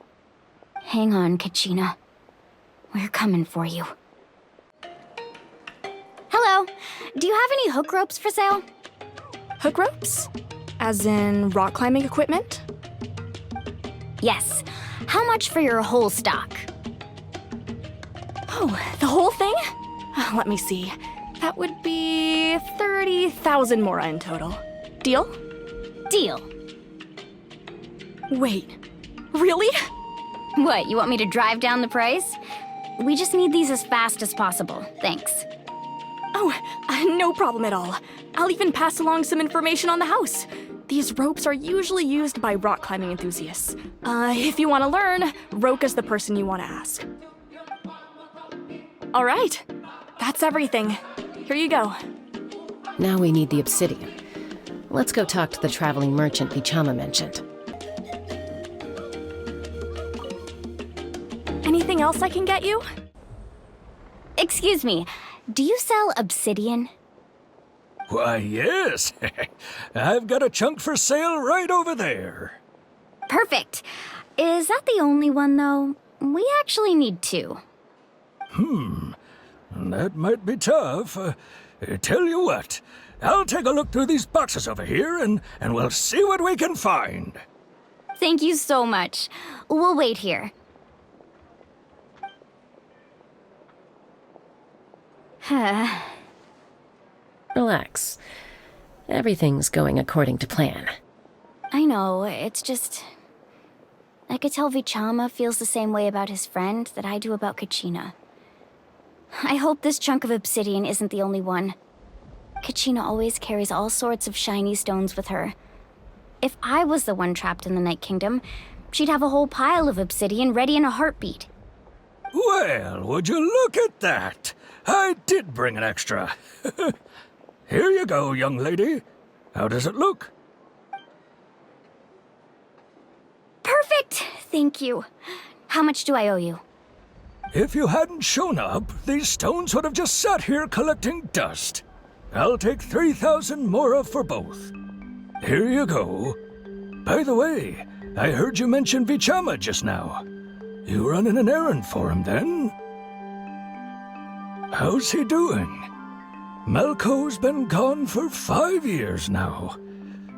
Hang on, Kachina. We're coming for you. Hello. Do you have any hook ropes for sale? Hook ropes? As in rock climbing equipment? Yes. How much for your whole stock? Oh, the whole thing? Let me see. That would be 30,000 mora in total. Deal? Deal. Wait, really? What, you want me to drive down the price? We just need these as fast as possible. Thanks. Oh, no problem at all. I'll even pass along some information on the house. These ropes are usually used by rock climbing enthusiasts. If you want to learn, Roka's the person you want to ask. All right, that's everything. Here you go. Now we need the obsidian. Let's go talk to the traveling merchant Bichama mentioned. Anything else I can get you? Excuse me, do you sell obsidian? Why, yes. I've got a chunk for sale right over there. Perfect. Is that the only one, though? We actually need 2. That might be tough. Tell you what, I'll take a look through these boxes over here and we'll see what we can find. Thank you so much. We'll wait here. Relax. Everything's going according to plan. I know, it's just... I could tell Vichama feels the same way about his friend that I do about Kachina. I hope this chunk of obsidian isn't the only one. Kachina always carries all sorts of shiny stones with her. If I was the one trapped in the Night Kingdom, she'd have a whole pile of obsidian ready in a heartbeat. Well, would you look at that? I did bring an extra. Here you go, young lady. How does it look? Perfect! Thank you. How much do I owe you? If you hadn't shown up, these stones would have just sat here collecting dust. I'll take 3,000 mora for both. Here you go. By the way, I heard you mention Vichama just now. You running an errand for him, then? How's he doing? Malco's been gone for 5 years now.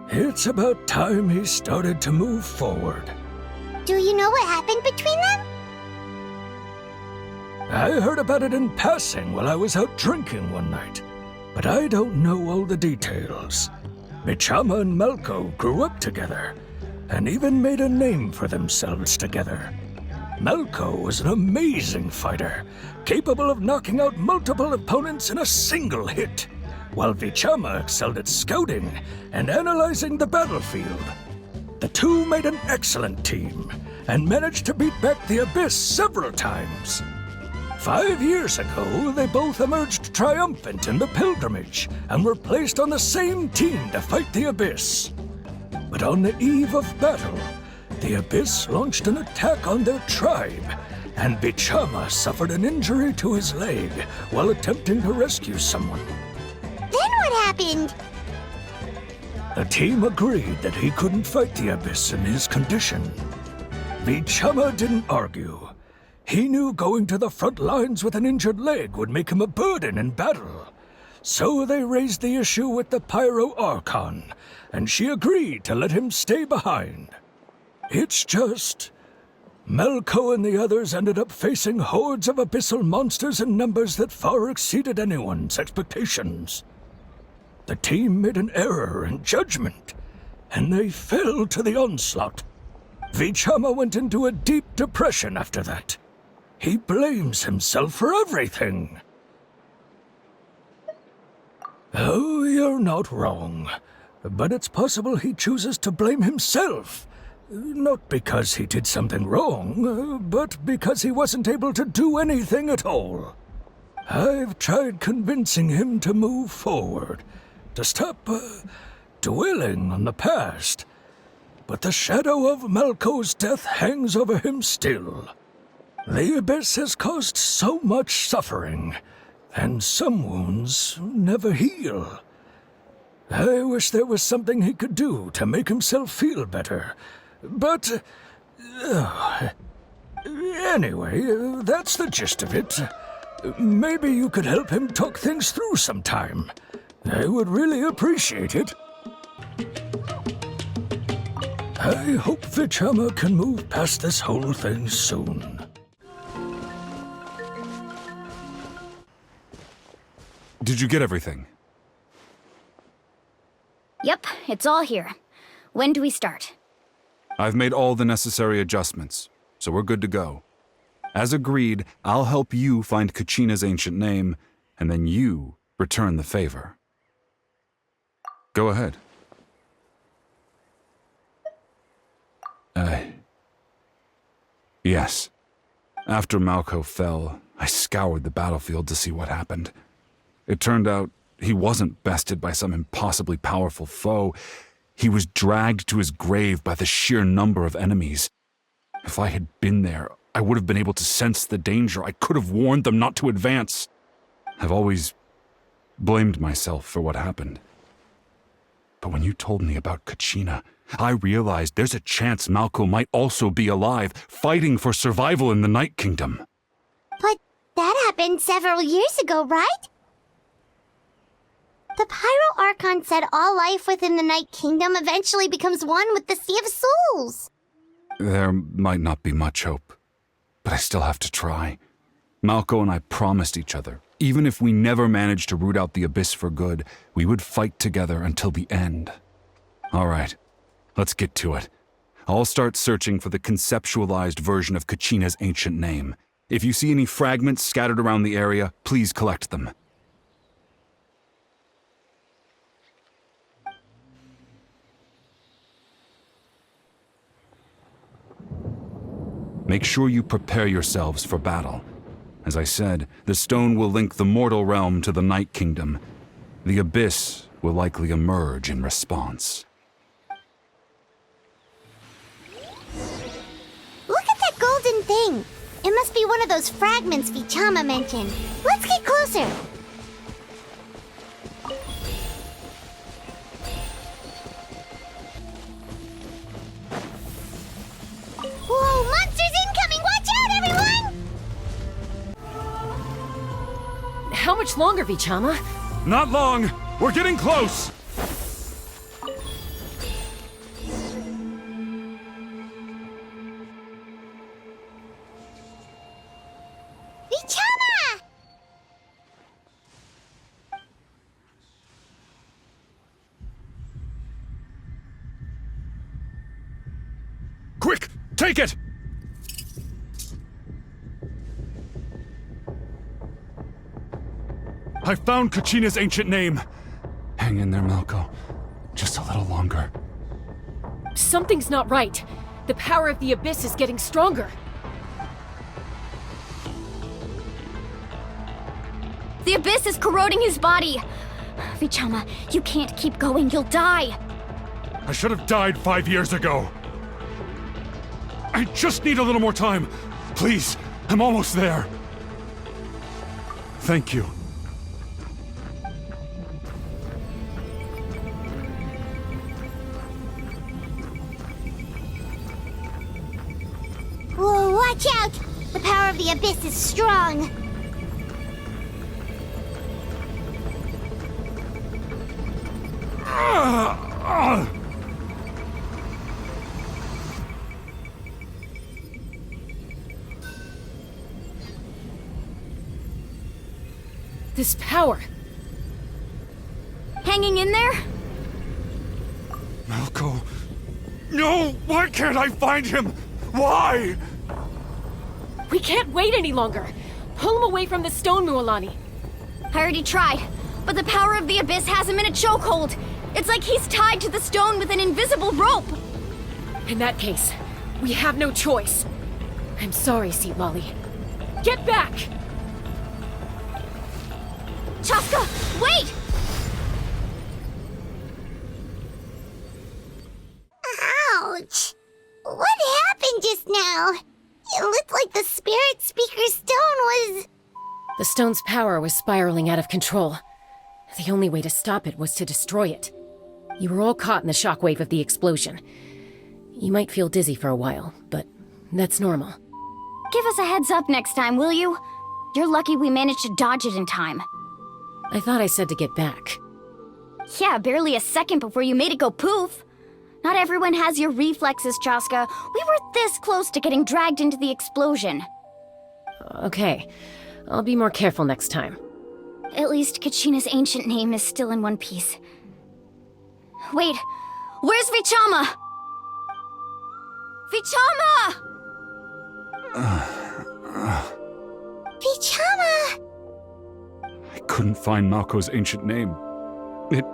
It's about time he started to move forward. Do you know what happened between them? I heard about it in passing while I was out drinking one night, but I don't know all the details. Vichama and Malco grew up together, and even made a name for themselves together. Malco was an amazing fighter, capable of knocking out multiple opponents in a single hit, while Vichama excelled at scouting and analyzing the battlefield. The two made an excellent team, and managed to beat back the Abyss several times. 5 years ago, they both emerged triumphant in the pilgrimage, and were placed on the same team to fight the Abyss. But on the eve of battle, the Abyss launched an attack on their tribe, and Vichama suffered an injury to his leg while attempting to rescue someone. Then what happened? The team agreed that he couldn't fight the Abyss in his condition. Vichama didn't argue. He knew going to the front lines with an injured leg would make him a burden in battle. So they raised the issue with the Pyro Archon, and she agreed to let him stay behind. It's just... Malco and the others ended up facing hordes of abyssal monsters in numbers that far exceeded anyone's expectations. The team made an error in judgment, and they fell to the onslaught. Vichama went into a deep depression after that. He blames himself for everything. Oh, you're not wrong. But it's possible he chooses to blame himself. Not because he did something wrong, but because he wasn't able to do anything at all. I've tried convincing him to move forward, to stop dwelling on the past. But the shadow of Malco's death hangs over him still. The Abyss has caused so much suffering, and some wounds never heal. I wish there was something he could do to make himself feel better, but... anyway, that's the gist of it. Maybe you could help him talk things through sometime. I would really appreciate it. I hope Vichama can move past this whole thing soon. Did you get everything? Yep, it's all here. When do we start? I've made all the necessary adjustments, so we're good to go. As agreed, I'll help you find Kachina's ancient name, and then you return the favor. Go ahead. Yes. After Malco fell, I scoured the battlefield to see what happened. It turned out he wasn't bested by some impossibly powerful foe. He was dragged to his grave by the sheer number of enemies. If I had been there, I would have been able to sense the danger. I could have warned them not to advance. I've always blamed myself for what happened. But when you told me about Kachina, I realized there's a chance Malco might also be alive, fighting for survival in the Night Kingdom. But that happened several years ago, right? The Pyro Archon said all life within the Night Kingdom eventually becomes one with the Sea of Souls. There might not be much hope, but I still have to try. Malco and I promised each other, even if we never managed to root out the Abyss for good, we would fight together until the end. All right, let's get to it. I'll start searching for the conceptualized version of Kachina's ancient name. If you see any fragments scattered around the area, please collect them. Make sure you prepare yourselves for battle. As I said, the stone will link the mortal realm to the Night Kingdom. The Abyss will likely emerge in response. Look at that golden thing! It must be one of those fragments Vichama mentioned. Let's get closer! Whoa, monsters incoming! Watch out, everyone! How much longer, Vichama? Not long! We're getting close! Vichama! Quick! Take it! I found Kachina's ancient name. Hang in there, Malco. Just a little longer. Something's not right. The power of the Abyss is getting stronger. The Abyss is corroding his body. Vichama, you can't keep going. You'll die. I should have died 5 years ago. I just need a little more time. Please, I'm almost there. Thank you. Whoa, watch out! The power of the Abyss is strong. This power. Hanging in there? Malco. No! Why can't I find him? Why? We can't wait any longer. Pull him away from the stone, Mualani. I already tried, but the power of the Abyss has him in a chokehold. It's like he's tied to the stone with an invisible rope. In that case, we have no choice. I'm sorry, Sea Lolly. Get back! Chaska, wait! Ouch! What happened just now? It looked like the Spirit Speaker's stone was... The stone's power was spiraling out of control. The only way to stop it was to destroy it. You were all caught in the shockwave of the explosion. You might feel dizzy for a while, but that's normal. Give us a heads up next time, will you? You're lucky we managed to dodge it in time. I thought I said to get back. Yeah, barely a second before you made it go poof. Not everyone has your reflexes, Chaska. We were this close to getting dragged into the explosion. Okay, I'll be more careful next time. At least Kachina's ancient name is still in one piece. Wait, where's Vichama? Vichama! Vichama! I couldn't find Malco's ancient name. It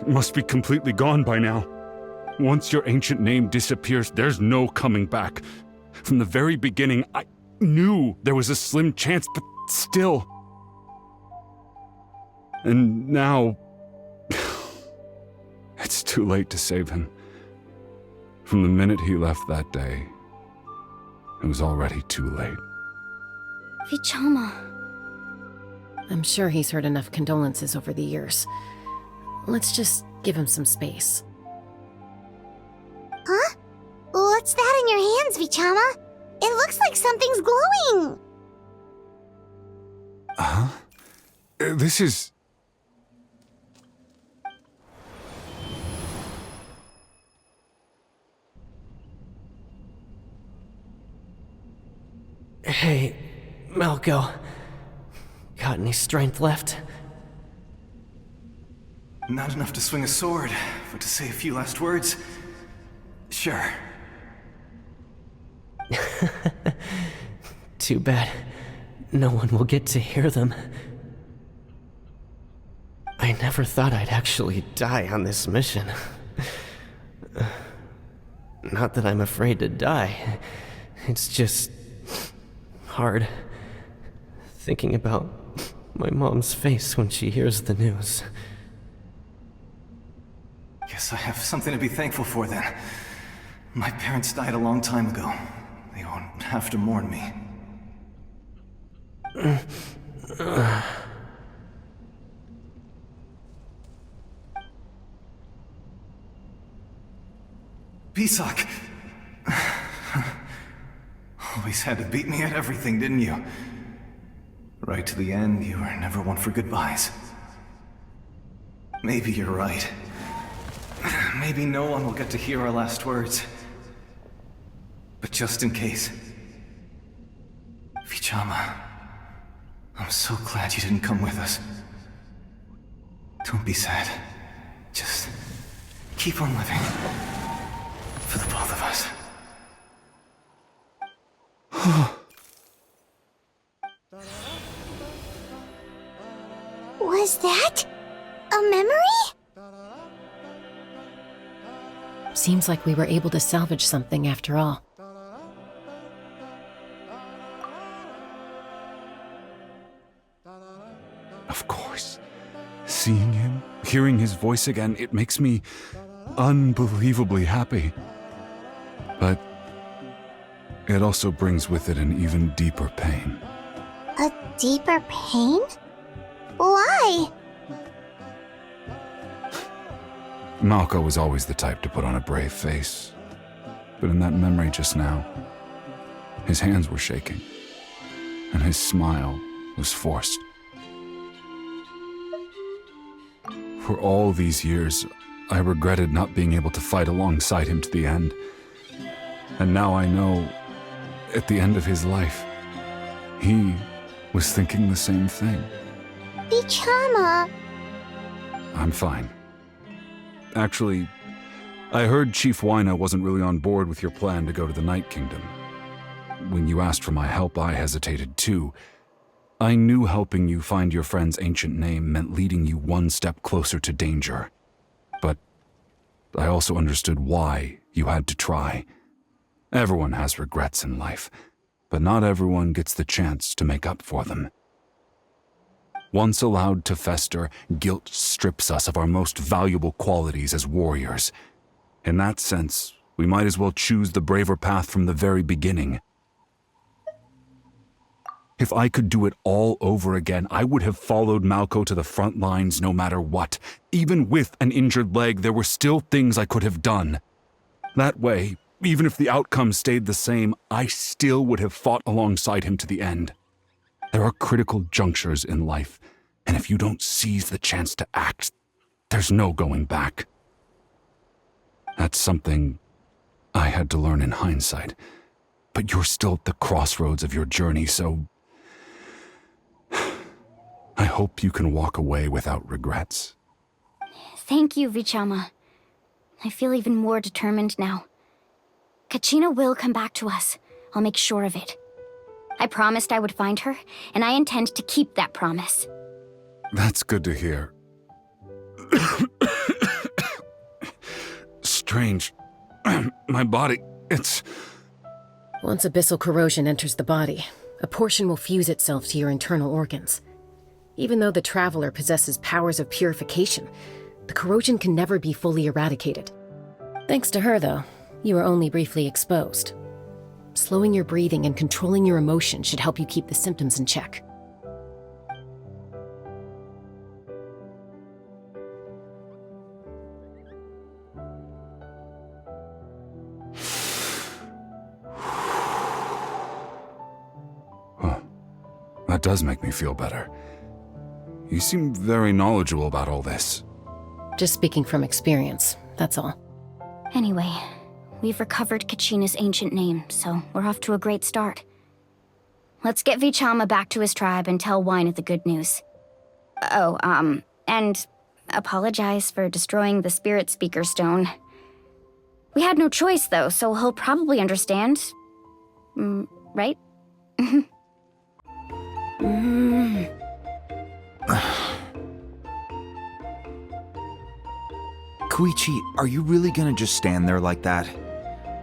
must be completely gone by now. Once your ancient name disappears, there's no coming back. From the very beginning, I knew there was a slim chance, but still. And now... it's too late to save him. From the minute he left that day, it was already too late. Vichama. I'm sure he's heard enough condolences over the years. Let's just give him some space. Huh? What's that in your hands, Vichama? It looks like something's glowing! This is... Hey, Malco. Got any strength left? Not enough to swing a sword, but to say a few last words? Sure. Too bad. No one will get to hear them. I never thought I'd actually die on this mission. Not that I'm afraid to die. It's just... hard. Thinking about my mom's face when she hears the news. Guess I have something to be thankful for then. My parents died a long time ago. They won't have to mourn me. Pisak! Always had to beat me at everything, didn't you? Right to the end, you were never one for goodbyes. Maybe you're right. Maybe no one will get to hear our last words. But just in case... Vichama, I'm so glad you didn't come with us. Don't be sad. Just keep on living. For the both of us. Was that a memory? Seems like we were able to salvage something after all. Of course. Seeing him, hearing his voice again, it makes me unbelievably happy. But it also brings with it an even deeper pain. A deeper pain? Why? Malco was always the type to put on a brave face. But in that memory just now, his hands were shaking, and his smile was forced. For all these years, I regretted not being able to fight alongside him to the end. And now I know, at the end of his life, he was thinking the same thing. Vichama. I'm fine. Actually, I heard Chief Wyna wasn't really on board with your plan to go to the Night Kingdom. When you asked for my help, I hesitated too. I knew helping you find your friend's ancient name meant leading you one step closer to danger. But I also understood why you had to try. Everyone has regrets in life, but not everyone gets the chance to make up for them. Once allowed to fester, guilt strips us of our most valuable qualities as warriors. In that sense, we might as well choose the braver path from the very beginning. If I could do it all over again, I would have followed Malco to the front lines no matter what. Even with an injured leg, there were still things I could have done. That way, even if the outcome stayed the same, I still would have fought alongside him to the end. There are critical junctures in life, and if you don't seize the chance to act, there's no going back. That's something I had to learn in hindsight, but you're still at the crossroads of your journey, so I hope you can walk away without regrets. Thank you, Vichama. I feel even more determined now. Kachina will come back to us. I'll make sure of it. I promised I would find her, and I intend to keep that promise. That's good to hear. Strange. My body, it's... Once abyssal corrosion enters the body, a portion will fuse itself to your internal organs. Even though the Traveler possesses powers of purification, the corrosion can never be fully eradicated. Thanks to her, though, you are only briefly exposed. Slowing your breathing and controlling your emotions should help you keep the symptoms in check. That does make me feel better. You seem very knowledgeable about all this. Just speaking from experience, that's all. Anyway, we've recovered Kachina's ancient name, so we're off to a great start. Let's get Vichama back to his tribe and tell Wyneth the good news. Oh, and apologize for destroying the Spirit Speaker Stone. We had no choice, though, so he'll probably understand. Right? Koichi, are you really gonna just stand there like that?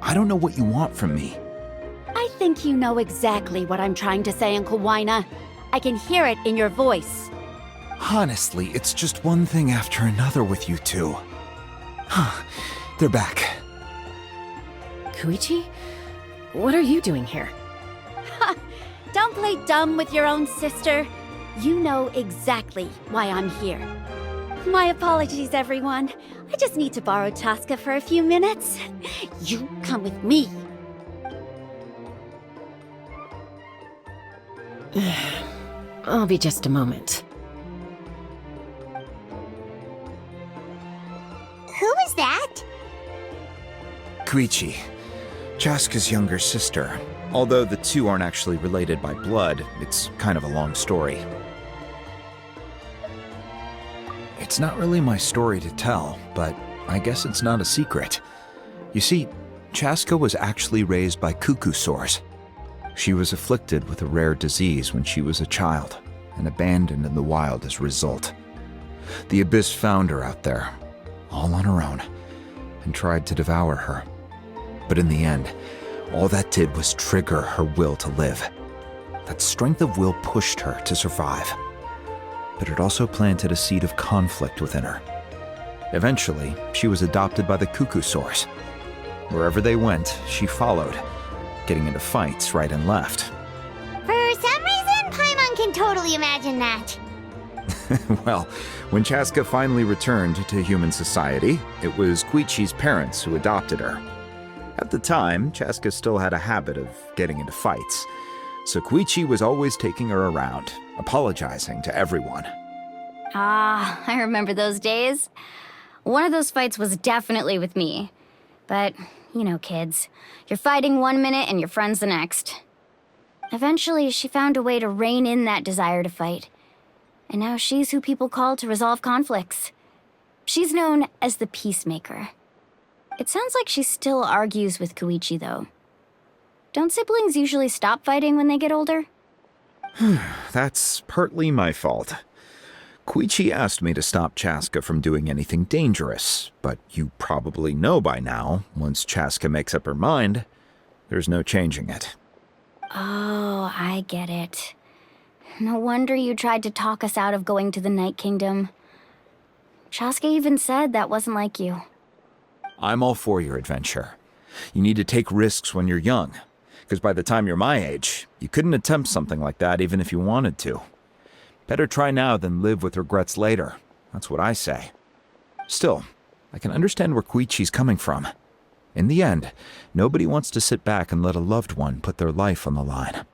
I don't know what you want from me. I think you know exactly what I'm trying to say, Uncle Wina. I can hear it in your voice. Honestly, it's just one thing after another with you two. They're back. Koichi? What are you doing here? Don't play dumb with your own sister. You know exactly why I'm here. My apologies, everyone. I just need to borrow Chaska for a few minutes. You come with me. I'll be just a moment. Who is that? Koichi, Chaska's younger sister. Although the two aren't actually related by blood, it's kind of a long story. It's not really my story to tell, but I guess it's not a secret. You see, Chaska was actually raised by cuckoo sores. She was afflicted with a rare disease when she was a child, and abandoned in the wild as a result. The Abyss found her out there, all on her own, and tried to devour her. But in the end, all that did was trigger her will to live. That strength of will pushed her to survive. But it also planted a seed of conflict within her. Eventually, she was adopted by the cuckoo sores. Wherever they went, she followed, getting into fights right and left. For some reason, Paimon can totally imagine that. Well, when Chaska finally returned to human society, it was Koichi's parents who adopted her. At the time, Chaska still had a habit of getting into fights, so Koichi was always taking her around, apologizing to everyone. Ah, I remember those days. One of those fights was definitely with me. But, you know, kids. You're fighting one minute and your friend's the next. Eventually, she found a way to rein in that desire to fight. And now she's who people call to resolve conflicts. She's known as the Peacemaker. It sounds like she still argues with Koichi, though. Don't siblings usually stop fighting when they get older? That's partly my fault. Koichi asked me to stop Chaska from doing anything dangerous, but you probably know by now, once Chaska makes up her mind, there's no changing it. Oh, I get it. No wonder you tried to talk us out of going to the Night Kingdom. Chaska even said that wasn't like you. I'm all for your adventure. You need to take risks when you're young, because by the time you're my age, you couldn't attempt something like that even if you wanted to. Better try now than live with regrets later. That's what I say. Still, I can understand where Koichi's coming from. In the end, nobody wants to sit back and let a loved one put their life on the line.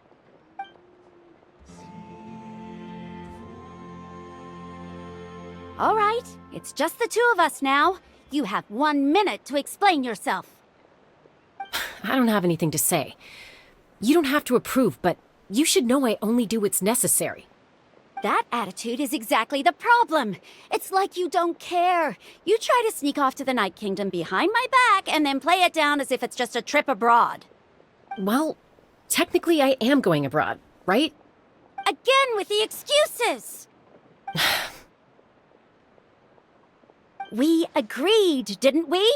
All right, it's just the two of us now. You have 1 minute to explain yourself. I don't have anything to say. You don't have to approve, but you should know I only do what's necessary. That attitude is exactly the problem. It's like you don't care. You try to sneak off to the Night Kingdom behind my back and then play it down as if it's just a trip abroad. Well, technically I am going abroad, right? Again with the excuses! We agreed, didn't we?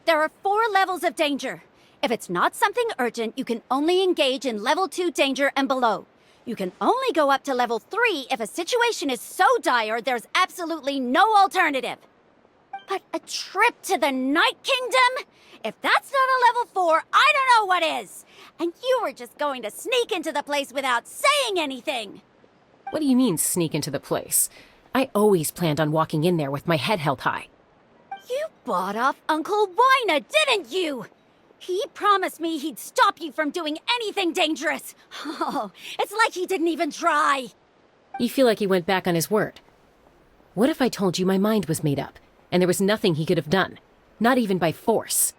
There are 4 levels of danger. If it's not something urgent, you can only engage in level 2 danger and below. You can only go up to level 3 if a situation is so dire there's absolutely no alternative. But a trip to the Night Kingdom? If that's not a level 4, I don't know what is. And you were just going to sneak into the place without saying anything. What do you mean, sneak into the place? I always planned on walking in there with my head held high. You bought off Uncle Wina, didn't you? He promised me he'd stop you from doing anything dangerous. Oh, it's like he didn't even try. You feel like he went back on his word. What if I told you my mind was made up, and there was nothing he could have done? Not even by force.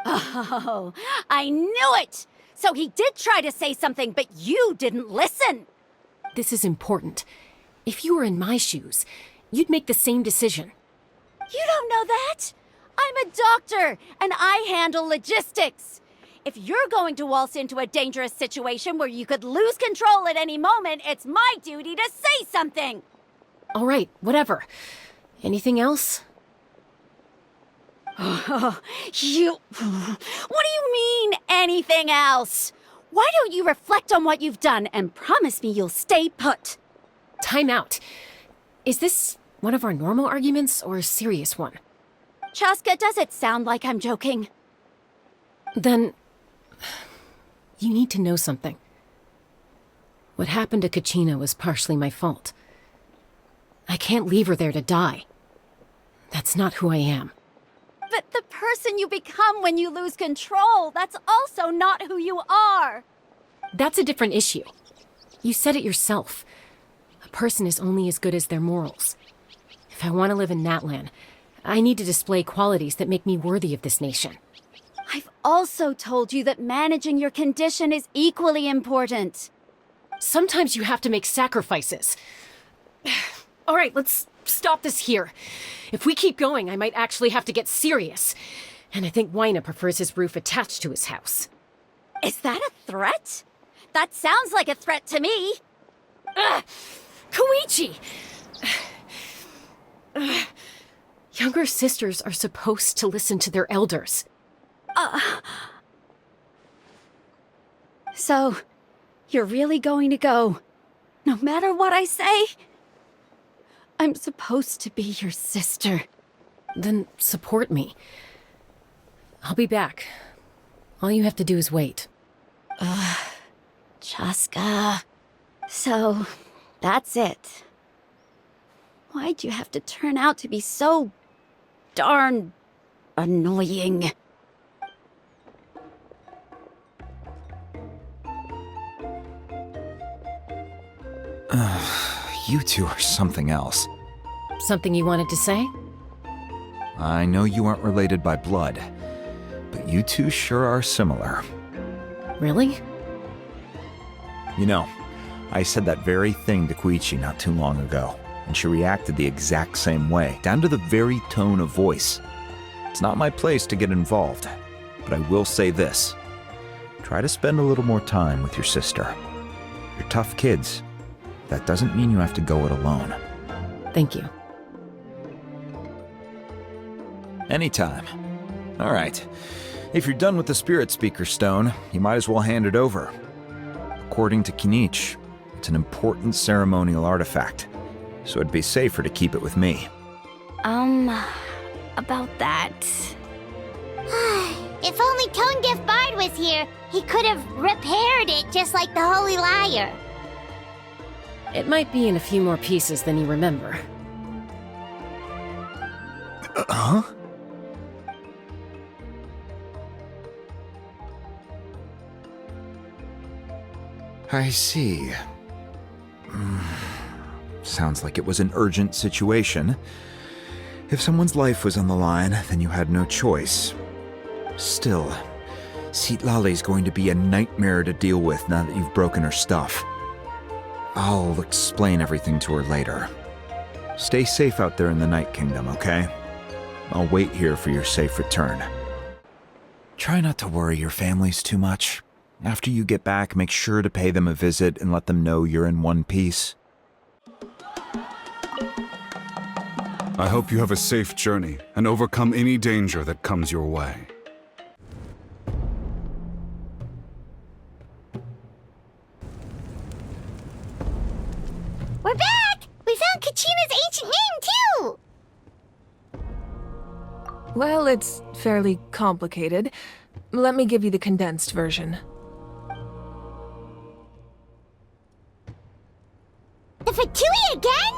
Oh, I knew it! So he did try to say something, but you didn't listen. This is important. If you were in my shoes, you'd make the same decision. You don't know that? I'm a doctor, and I handle logistics. If you're going to waltz into a dangerous situation where you could lose control at any moment, it's my duty to say something. All right, whatever. Anything else? What do you mean, anything else? Why don't you reflect on what you've done and promise me you'll stay put? Time out. Is this one of our normal arguments or a serious one? Chaska, does it sound like I'm joking? Then... you need to know something. What happened to Kachina was partially my fault. I can't leave her there to die. That's not who I am. But the person you become when you lose control, that's also not who you are. That's a different issue. You said it yourself. A person is only as good as their morals. If I want to live in Natlan, I need to display qualities that make me worthy of this nation. I've also told you that managing your condition is equally important. Sometimes you have to make sacrifices. All right, let's stop this here. If we keep going, I might actually have to get serious. And I think Waina prefers his roof attached to his house. Is that a threat? That sounds like a threat to me. Koichi! Younger sisters are supposed to listen to their elders. So, you're really going to go, no matter what I say? I'm supposed to be your sister. Then support me. I'll be back. All you have to do is wait. Chaska. So, that's it. Why'd you have to turn out to be so darn annoying? You two are something else. Something you wanted to say? I know you aren't related by blood, but you two sure are similar. Really? You know, I said that very thing to Koichi not too long ago, and she reacted the exact same way, down to the very tone of voice. It's not my place to get involved, but I will say this. Try to spend a little more time with your sister. You're tough kids. That doesn't mean you have to go it alone. Thank you. Anytime. All right. If you're done with the Spirit Speaker Stone, you might as well hand it over. According to Kinich, it's an important ceremonial artifact, so it'd be safer to keep it with me. About that... If only Tone-Deaf Bard was here, he could have repaired it just like the Holy Liar. It might be in a few more pieces than you remember. Huh? I see. Sounds like it was an urgent situation. If someone's life was on the line, then you had no choice. Still, Citlali's going to be a nightmare to deal with now that you've broken her stuff. I'll explain everything to her later. Stay safe out there in the Night Kingdom, okay? I'll wait here for your safe return. Try not to worry your families too much. After you get back, make sure to pay them a visit and let them know you're in one piece. I hope you have a safe journey and overcome any danger that comes your way. We're back! We found Kachina's ancient name, too! Well, it's fairly complicated. Let me give you the condensed version. The Fatui again?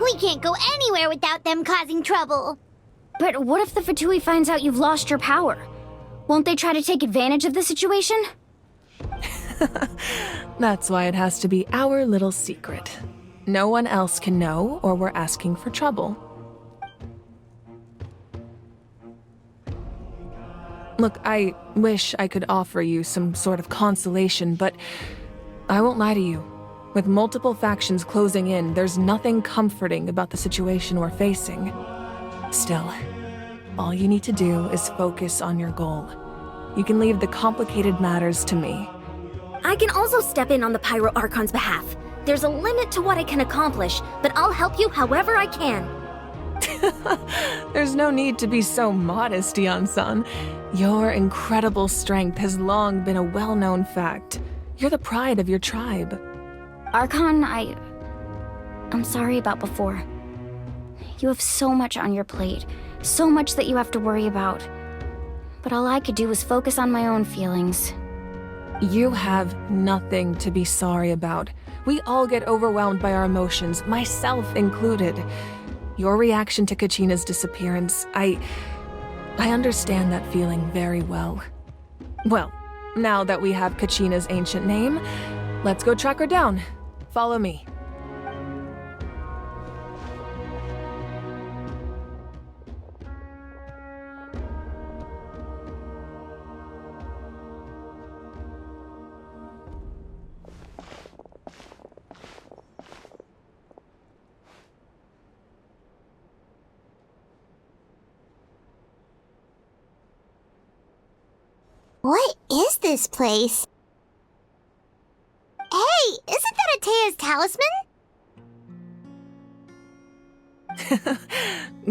We can't go anywhere without them causing trouble. But what if the Fatui finds out you've lost your power? Won't they try to take advantage of the situation? That's why it has to be our little secret. No one else can know, or we're asking for trouble. Look, I wish I could offer you some sort of consolation, but I won't lie to you. With multiple factions closing in, there's nothing comforting about the situation we're facing. Still, all you need to do is focus on your goal. You can leave the complicated matters to me. I can also step in on the Pyro Archon's behalf. There's a limit to what I can accomplish, but I'll help you however I can. There's no need to be so modest, Yeon-san. Your incredible strength has long been a well-known fact. You're the pride of your tribe. Archon, I'm sorry about before. You have so much on your plate, so much that you have to worry about. But all I could do was focus on my own feelings. You have nothing to be sorry about. We all get overwhelmed by our emotions, myself included. Your reaction to Kachina's disappearance, I understand that feeling very well. Well, now that we have Kachina's ancient name, let's go track her down. Follow me. What is this place? Hey, isn't that Atea's talisman?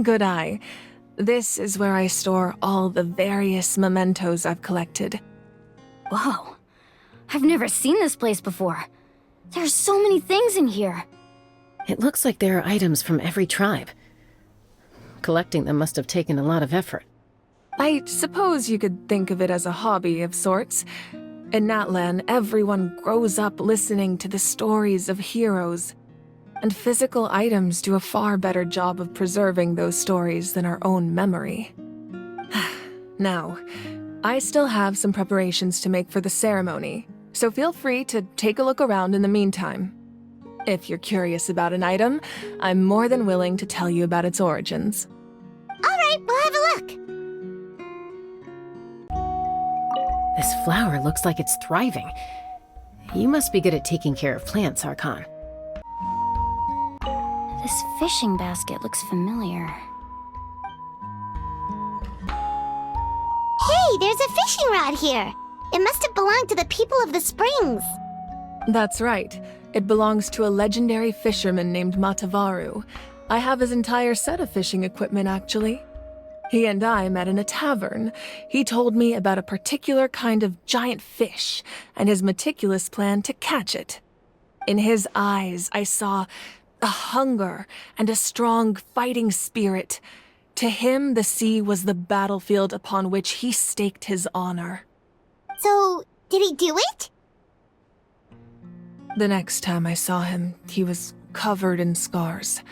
Good eye. This is where I store all the various mementos I've collected. Whoa. I've never seen this place before. There's so many things in here. It looks like there are items from every tribe. Collecting them must have taken a lot of effort. I suppose you could think of it as a hobby of sorts. In Natlan, everyone grows up listening to the stories of heroes, and physical items do a far better job of preserving those stories than our own memory. Now, I still have some preparations to make for the ceremony, so feel free to take a look around in the meantime. If you're curious about an item, I'm more than willing to tell you about its origins. All right, we'll have a look. This flower looks like it's thriving. You must be good at taking care of plants, Archon. This fishing basket looks familiar. Hey, there's a fishing rod here. It must have belonged to the people of the springs. That's right. It belongs to a legendary fisherman named Matavaru. I have his entire set of fishing equipment, actually. He and I met in a tavern. He told me about a particular kind of giant fish and his meticulous plan to catch it. In his eyes, I saw a hunger and a strong fighting spirit. To him, the sea was the battlefield upon which he staked his honor. So, did he do it? The next time I saw him, he was covered in scars.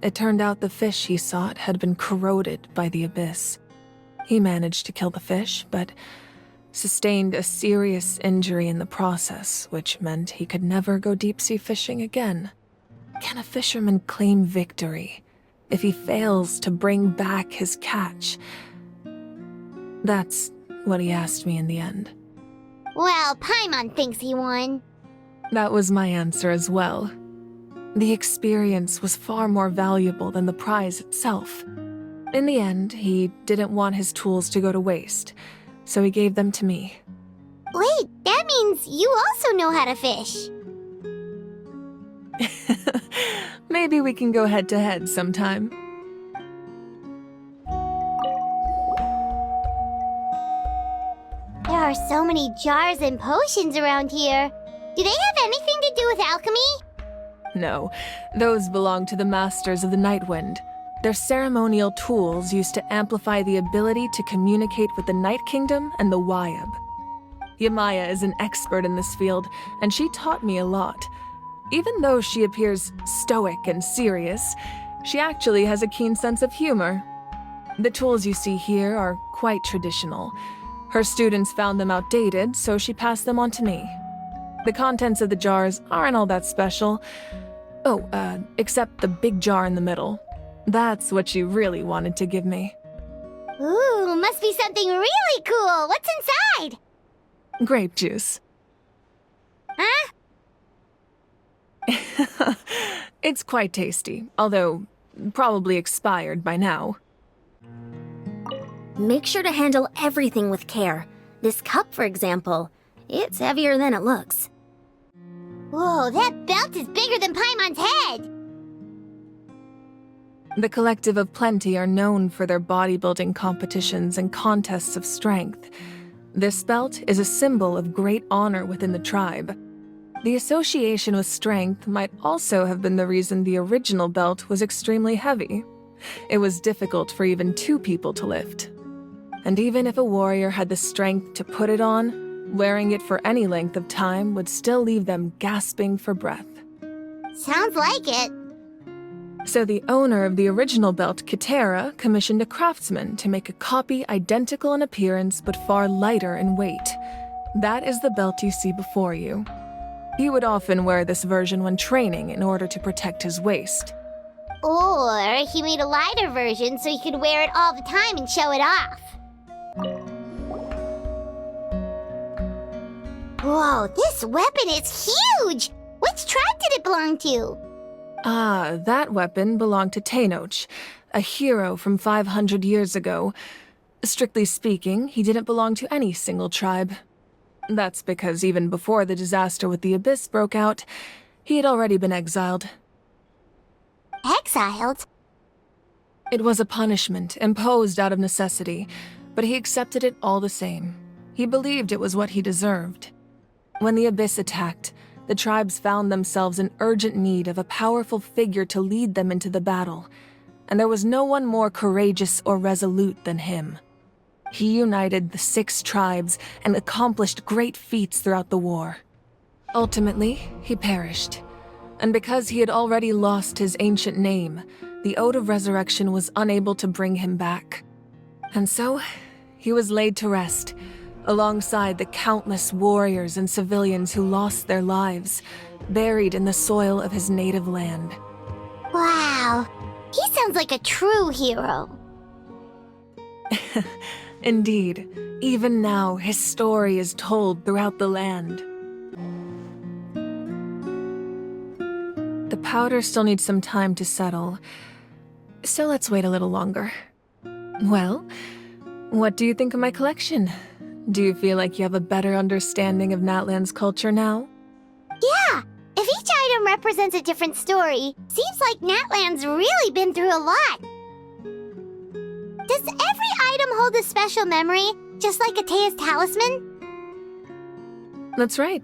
It turned out the fish he sought had been corroded by the abyss. He managed to kill the fish, but sustained a serious injury in the process, which meant he could never go deep-sea fishing again. Can a fisherman claim victory if he fails to bring back his catch? That's what he asked me in the end. Well, Paimon thinks he won. That was my answer as well. The experience was far more valuable than the prize itself. In the end, he didn't want his tools to go to waste, so he gave them to me. Wait, that means you also know how to fish. Maybe we can go head-to-head sometime. There are so many jars and potions around here. Do they have anything to do with alchemy? No, those belong to the Masters of the Nightwind. They're ceremonial tools used to amplify the ability to communicate with the Night Kingdom and the Wayab. Yamaya is an expert in this field, and she taught me a lot. Even though she appears stoic and serious, she actually has a keen sense of humor. The tools you see here are quite traditional. Her students found them outdated, so she passed them on to me. The contents of the jars aren't all that special. Oh, except the big jar in the middle. That's what she really wanted to give me. Ooh, must be something really cool. What's inside? Grape juice. Huh? It's quite tasty, although probably expired by now. Make sure to handle everything with care. This cup, for example, it's heavier than it looks. Whoa, that belt is bigger than Paimon's head! The Collective of Plenty are known for their bodybuilding competitions and contests of strength. This belt is a symbol of great honor within the tribe. The association with strength might also have been the reason the original belt was extremely heavy. It was difficult for even 2 people to lift. And even if a warrior had the strength to put it on, wearing it for any length of time would still leave them gasping for breath. Sounds like it. So the owner of the original belt, Kitera, commissioned a craftsman to make a copy identical in appearance but far lighter in weight. That is the belt you see before you. He would often wear this version when training in order to protect his waist. Or he made a lighter version so he could wear it all the time and show it off. Whoa, this weapon is huge! Which tribe did it belong to? Ah, that weapon belonged to Tenoch, a hero from 500 years ago. Strictly speaking, he didn't belong to any single tribe. That's because even before the disaster with the Abyss broke out, he had already been exiled. Exiled? It was a punishment imposed out of necessity, but he accepted it all the same. He believed it was what he deserved. When the Abyss attacked, the tribes found themselves in urgent need of a powerful figure to lead them into the battle, and there was no one more courageous or resolute than him. He united the 6 tribes and accomplished great feats throughout the war. Ultimately, he perished, and because he had already lost his ancient name, the Ode of Resurrection was unable to bring him back. And so, he was laid to rest, alongside the countless warriors and civilians who lost their lives, buried in the soil of his native land. Wow, he sounds like a true hero. Indeed, even now his story is told throughout the land. The powder still needs some time to settle, so let's wait a little longer. Well, what do you think of my collection? Do you feel like you have a better understanding of Natlan's culture now? Yeah, if each item represents a different story, seems like Natlan's really been through a lot. Does every item hold a special memory, just like Atea's talisman? That's right.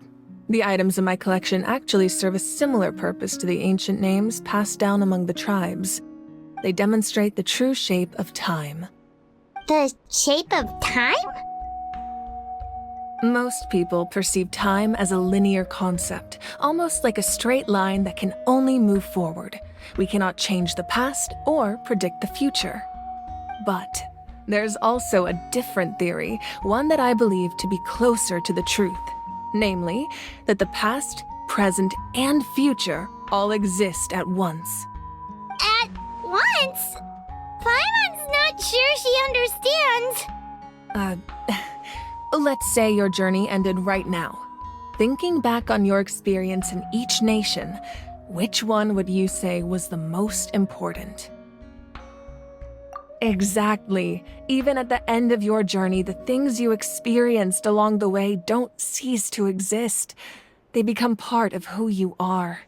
The items in my collection actually serve a similar purpose to the ancient names passed down among the tribes. They demonstrate the true shape of time. The shape of time? Most people perceive time as a linear concept, almost like a straight line that can only move forward. We cannot change the past or predict the future. But there's also a different theory, one that I believe to be closer to the truth. Namely, that the past, present, and future all exist at once. At once? Paimon's not sure she understands. Let's say your journey ended right now. Thinking back on your experience in each nation, which one would you say was the most important? Exactly. Even at the end of your journey, the things you experienced along the way don't cease to exist. They become part of who you are.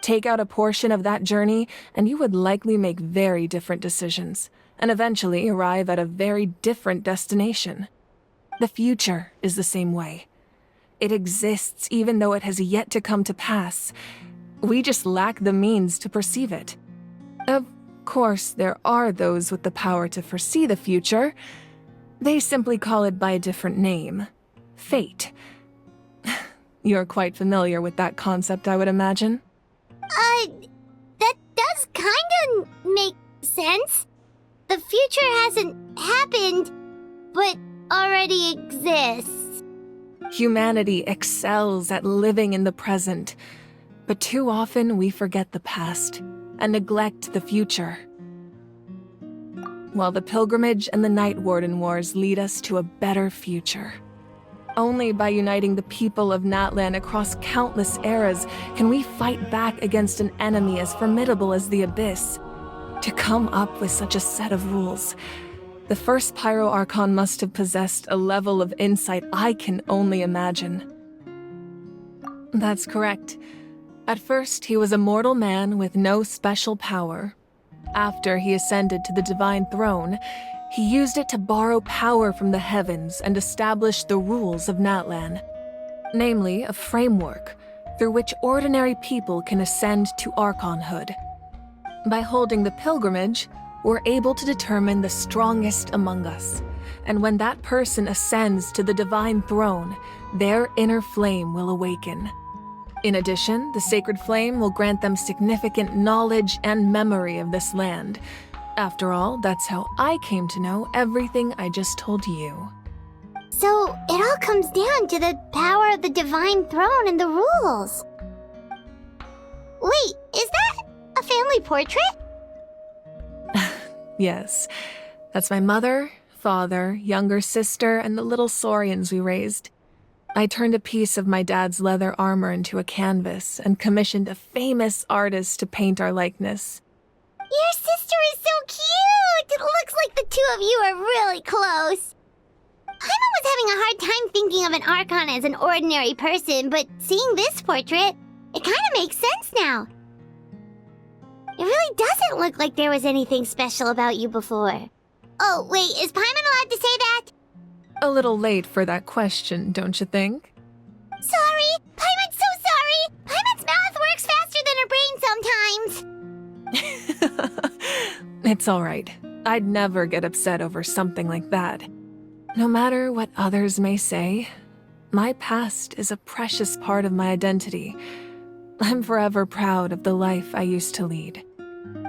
Take out a portion of that journey, and you would likely make very different decisions, and eventually arrive at a very different destination. The future is the same way. It exists even though it has yet to come to pass. We just lack the means to perceive it. Of course, there are those with the power to foresee the future. They simply call it by a different name. Fate. You're quite familiar with that concept, I would imagine. That does kinda make sense. The future future hasn't happened, but already exists. Humanity excels at living in the present, but too often we forget the past and neglect the future. While the Pilgrimage and the Night Warden Wars lead us to a better future. Only by uniting the people of Natlan across countless eras can we fight back against an enemy as formidable as the Abyss. To come up with such a set of rules, the first Pyro Archon must have possessed a level of insight I can only imagine. That's correct. At first, he was a mortal man with no special power. After he ascended to the Divine Throne, he used it to borrow power from the heavens and establish the rules of Natlan. Namely, a framework through which ordinary people can ascend to Archonhood. By holding the pilgrimage, we're able to determine the strongest among us, and when that person ascends to the Divine Throne, their inner flame will awaken. In addition, the sacred flame will grant them significant knowledge and memory of this land. After all, that's how I came to know everything I just told you. So, it all comes down to the power of the Divine Throne and the rules. Wait, is that a family portrait? Yes, that's my mother, father, younger sister, and the little saurians we raised. I turned a piece of my dad's leather armor into a canvas and commissioned a famous artist to paint our likeness. Your sister is so cute! It looks like the two of you are really close. Paimon was having a hard time thinking of an Archon as an ordinary person, but seeing this portrait, it kind of makes sense now. It really doesn't look like there was anything special about you before. Oh, wait, is Paimon allowed to say that? A little late for that question, don't you think? Sorry! Paimon's so sorry! Paimon's mouth works faster than her brain sometimes. It's all right. I'd never get upset over something like that. No matter what others may say, my past is a precious part of my identity. I'm forever proud of the life I used to lead.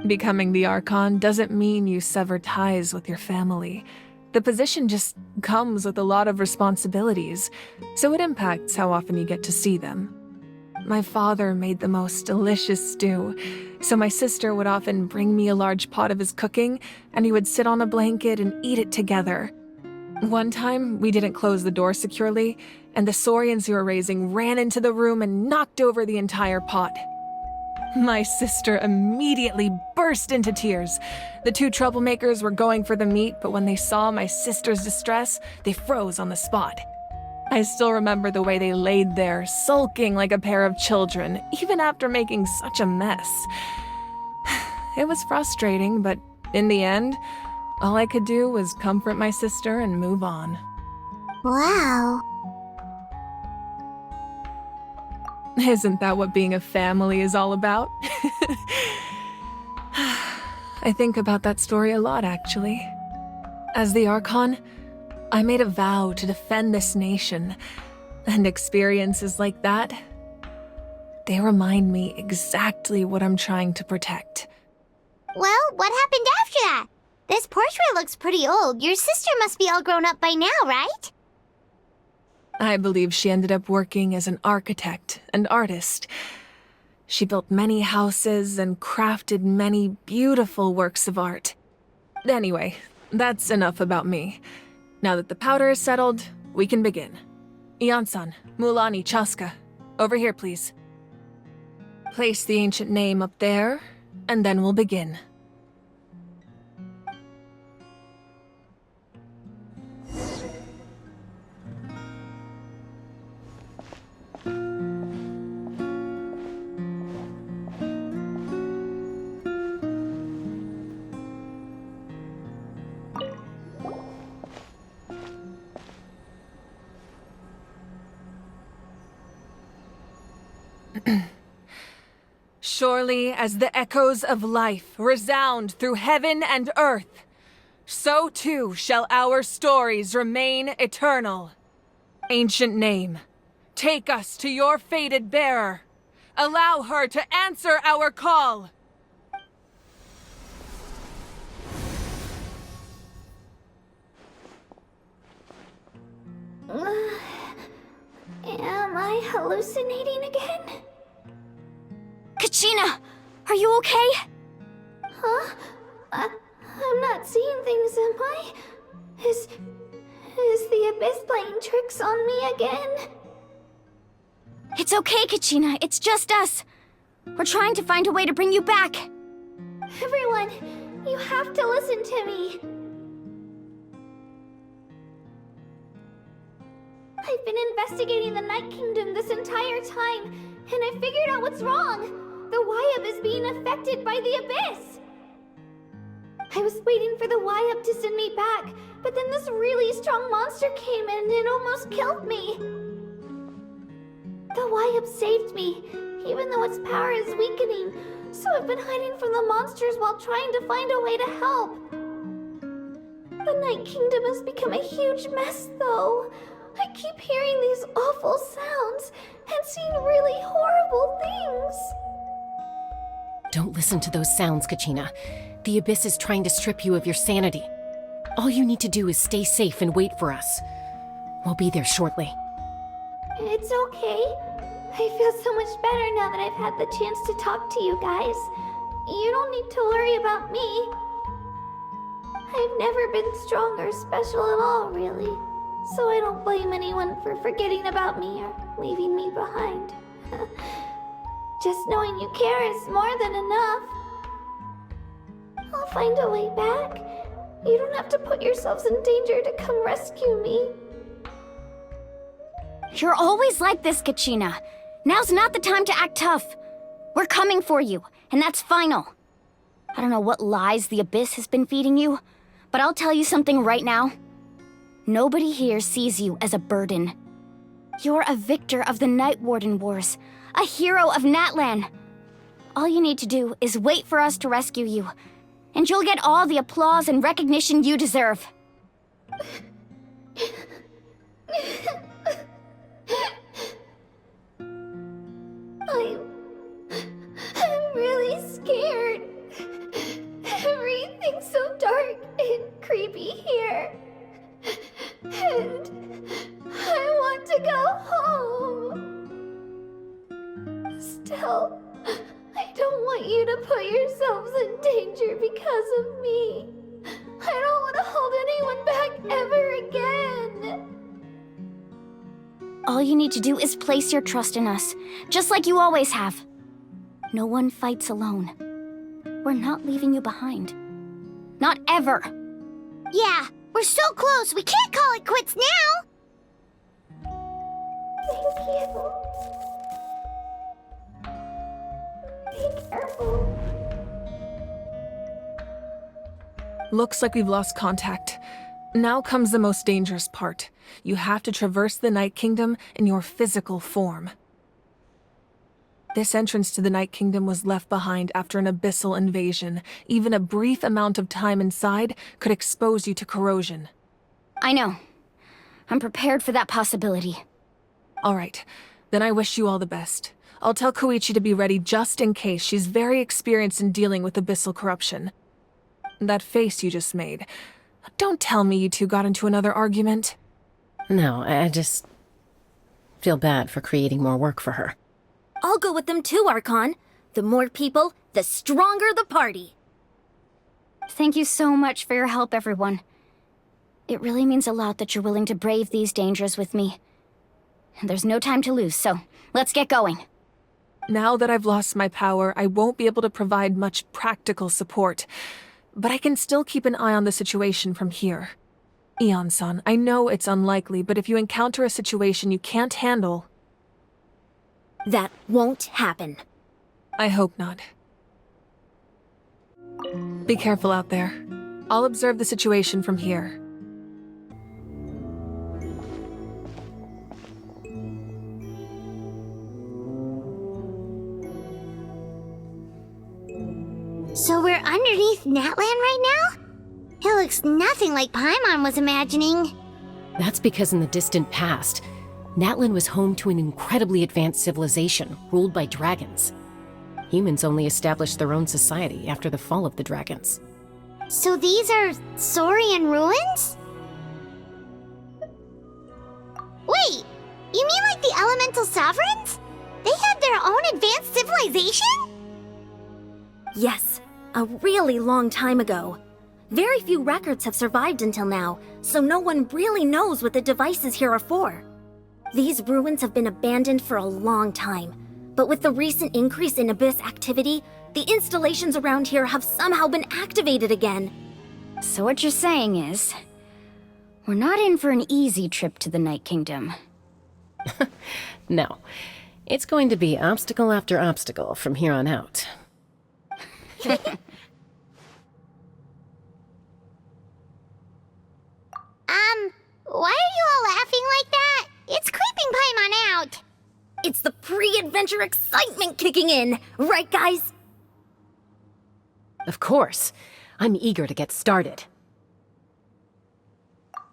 Becoming the Archon doesn't mean you sever ties with your family. The position just comes with a lot of responsibilities, so it impacts how often you get to see them. My father made the most delicious stew, so my sister would often bring me a large pot of his cooking, and he would sit on a blanket and eat it together. One time, we didn't close the door securely, and the saurians we were raising ran into the room and knocked over the entire pot. My sister immediately burst into tears. The two troublemakers were going for the meat, but when they saw my sister's distress, they froze on the spot. I still remember the way they laid there, sulking like a pair of children, even after making such a mess. It was frustrating, but in the end, all I could do was comfort my sister and move on. Wow. Isn't that what being a family is all about? I think about that story a lot, actually. As the Archon, I made a vow to defend this nation, and experiences like that, they remind me exactly what I'm trying to protect. Well, what happened after that? This portrait looks pretty old. Your sister must be all grown up by now, right? I believe she ended up working as an architect and artist. She built many houses and crafted many beautiful works of art. Anyway, that's enough about me. Now that the powder is settled, we can begin. Ian-san, Mulani, Chaska, over here, please. Place the ancient name up there, and then we'll begin. Surely as the echoes of life resound through heaven and earth, so too shall our stories remain eternal. Ancient name, take us to your fated bearer. Allow her to answer our call. hallucinating again? Kachina! Are you okay? Huh? I'm not seeing things, am I? Is the Abyss playing tricks on me again? It's okay, Kachina. It's just us. We're trying to find a way to bring you back. Everyone, you have to listen to me. I've been investigating the Night Kingdom this entire time, and I figured out what's wrong. The Wyab is being affected by the Abyss. I was waiting for the Wyab to send me back, but then this really strong monster came in and it almost killed me. The Wyab saved me, even though its power is weakening, so I've been hiding from the monsters while trying to find a way to help. The Night Kingdom has become a huge mess, though. I keep hearing these awful sounds and seeing really horrible things. Don't listen to those sounds, Kachina. The Abyss is trying to strip you of your sanity. All you need to do is stay safe and wait for us. We'll be there shortly. It's okay. I feel so much better now that I've had the chance to talk to you guys. You don't need to worry about me. I've never been strong or special at all, really. So I don't blame anyone for forgetting about me or leaving me behind. Just knowing you care is more than enough. I'll find a way back. You don't have to put yourselves in danger to come rescue me. You're always like this, Kachina. Now's not the time to act tough. We're coming for you, and that's final. I don't know what lies the Abyss has been feeding you, but I'll tell you something right now. Nobody here sees you as a burden. You're a victor of the Night Warden Wars, a hero of Natlan. All you need to do is wait for us to rescue you, and you'll get all the applause and recognition you deserve. I'm really scared. Everything's so dark and creepy here. And I want to go home. Still, I don't want you to put yourselves in danger because of me. I don't want to hold anyone back ever again. All you need to do is place your trust in us, just like you always have. No one fights alone. We're not leaving you behind. Not ever. Yeah, we're so close, we can't call it quits now! Thank you. Be careful. Looks like we've lost contact. Now comes the most dangerous part. You have to traverse the Night Kingdom in your physical form. This entrance to the Night Kingdom was left behind after an abyssal invasion. Even a brief amount of time inside could expose you to corrosion. I know. I'm prepared for that possibility. All right, then I wish you all the best. I'll tell Koichi to be ready just in case. She's very experienced in dealing with abyssal corruption. That face you just made. Don't tell me you two got into another argument. No, I just feel bad for creating more work for her. I'll go with them too, Archon. The more people, the stronger the party. Thank you so much for your help, everyone. It really means a lot that you're willing to brave these dangers with me. And there's no time to lose, so let's get going. Now that I've lost my power, I won't be able to provide much practical support. But I can still keep an eye on the situation from here. Eon-san, I know it's unlikely, but if you encounter a situation you can't handle... That won't happen. I hope not. Be careful out there. I'll observe the situation from here. So we're underneath Natlan right now? It looks nothing like Paimon was imagining. That's because in the distant past, Natlan was home to an incredibly advanced civilization ruled by dragons. Humans only established their own society after the fall of the dragons. So these are Saurian ruins? Wait, you mean like the elemental sovereigns? They had their own advanced civilization? Yes, a really long time ago. Very few records have survived until now, so no one really knows what the devices here are for. These ruins have been abandoned for a long time, but with the recent increase in Abyss activity, the installations around here have somehow been activated again. So what you're saying is, we're not in for an easy trip to the Night Kingdom. No. It's going to be obstacle after obstacle from here on out. Why are you all laughing like that? It's creeping Paimon out. It's the pre-adventure excitement kicking in, right guys? Of course. I'm eager to get started.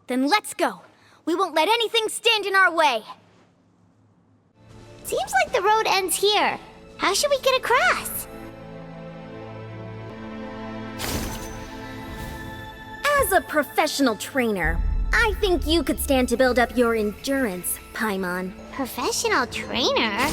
Then let's go. We won't let anything stand in our way. Seems like the road ends here. How should we get across? As a professional trainer, I think you could stand to build up your endurance, Paimon. Professional trainer?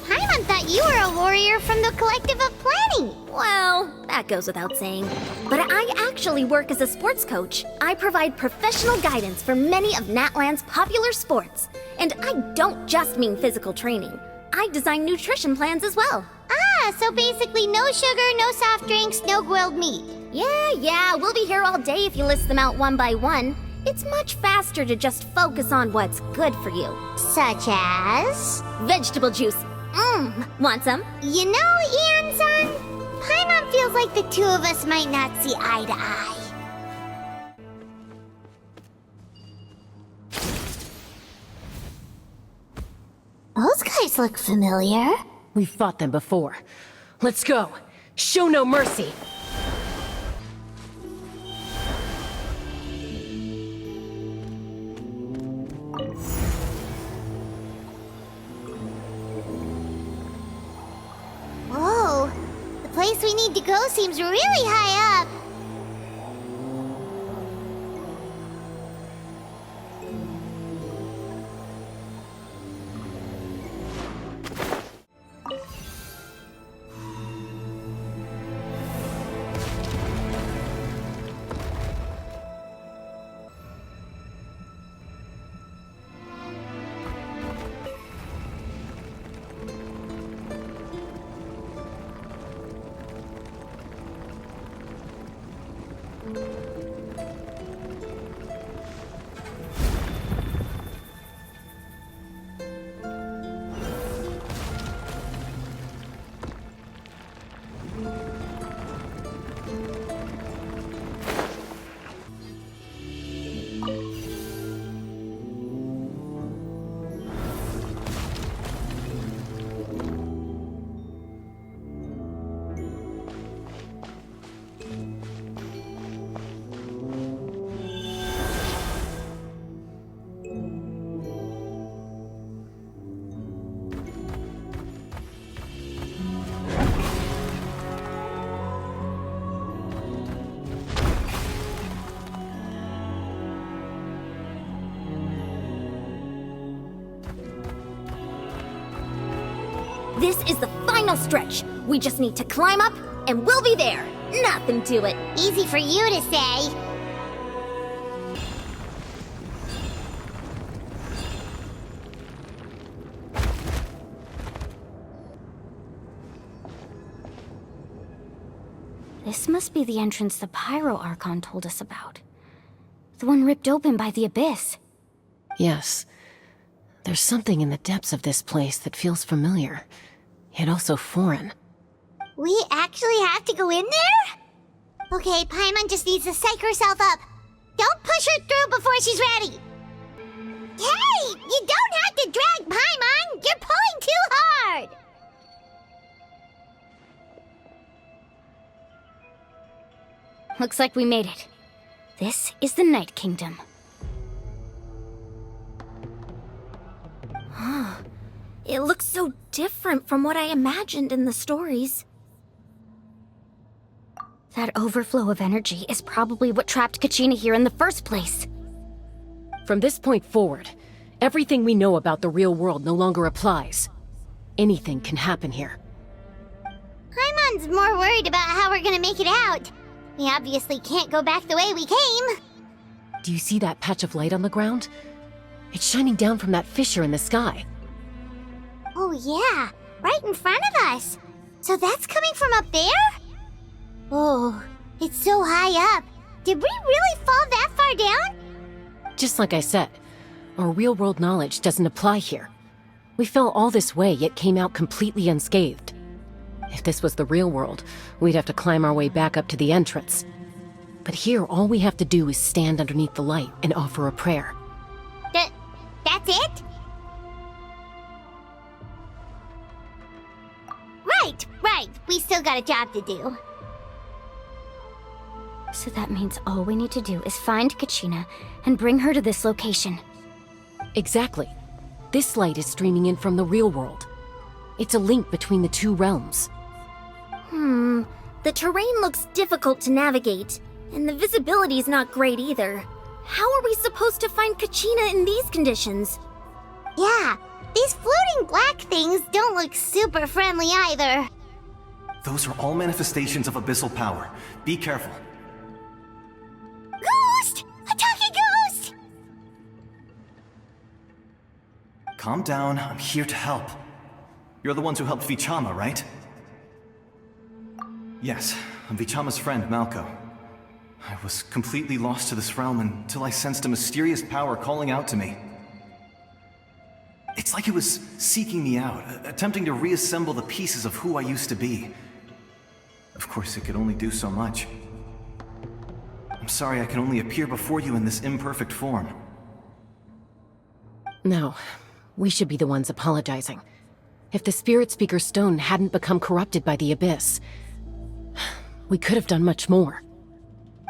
Paimon thought you were a warrior from the Collective of Planning. Well, that goes without saying. But I actually work as a sports coach. I provide professional guidance for many of Natlan's popular sports. And I don't just mean physical training. I design nutrition plans as well. Ah, so basically no sugar, no soft drinks, no grilled meat. Yeah, we'll be here all day if you list them out one by one. It's much faster to just focus on what's good for you. Such as? Vegetable juice. Want some? You know, Ian-san, Paimon feels like the two of us might not see eye to eye. Those guys look familiar. We've fought them before. Let's go. Show no mercy. Whoa, the place we need to go seems really high up. This is the final stretch. We just need to climb up, and we'll be there. Nothing to it. Easy for you to say. This must be the entrance the Pyro Archon told us about. The one ripped open by the Abyss. Yes. There's something in the depths of this place that feels familiar, yet also foreign. We actually have to go in there? Okay, Paimon just needs to psych herself up. Don't push her through before she's ready. Hey! You don't have to drag Paimon! You're pulling too hard! Looks like we made it. This is the Night Kingdom. It looks so different from what I imagined in the stories. That overflow of energy is probably what trapped Kachina here in the first place. From this point forward, Everything we know about the real world no longer applies. Anything can happen here. Paimon's more worried about how we're gonna make it out. We obviously can't go back the way we came. Do you see that patch of light on the ground? It's shining down from that fissure in the sky. Oh yeah, right in front of us. So that's coming from up there? Oh, it's so high up. Did we really fall that far down? Just like I said, our real-world knowledge doesn't apply here. We fell all this way, yet came out completely unscathed. If this was the real world, we'd have to climb our way back up to the entrance. But here, all we have to do is stand underneath the light and offer a prayer. That's it? Right. We still got a job to do. So that means all we need to do is find Kachina and bring her to this location. Exactly. This light is streaming in from the real world. It's a link between the two realms. The terrain looks difficult to navigate, and the visibility is not great either. How are we supposed to find Kachina in these conditions? Yeah, these floating black things don't look super friendly either. Those are all manifestations of abyssal power. Be careful. Ghost! A talking ghost! Calm down, I'm here to help. You're the ones who helped Vichama, right? Yes, I'm Vichama's friend, Malko. I was completely lost to this realm until I sensed a mysterious power calling out to me. It's like it was seeking me out, attempting to reassemble the pieces of who I used to be. Of course, it could only do so much. I'm sorry I can only appear before you in this imperfect form. No, we should be the ones apologizing. If the Spirit Speaker Stone hadn't become corrupted by the Abyss, we could have done much more.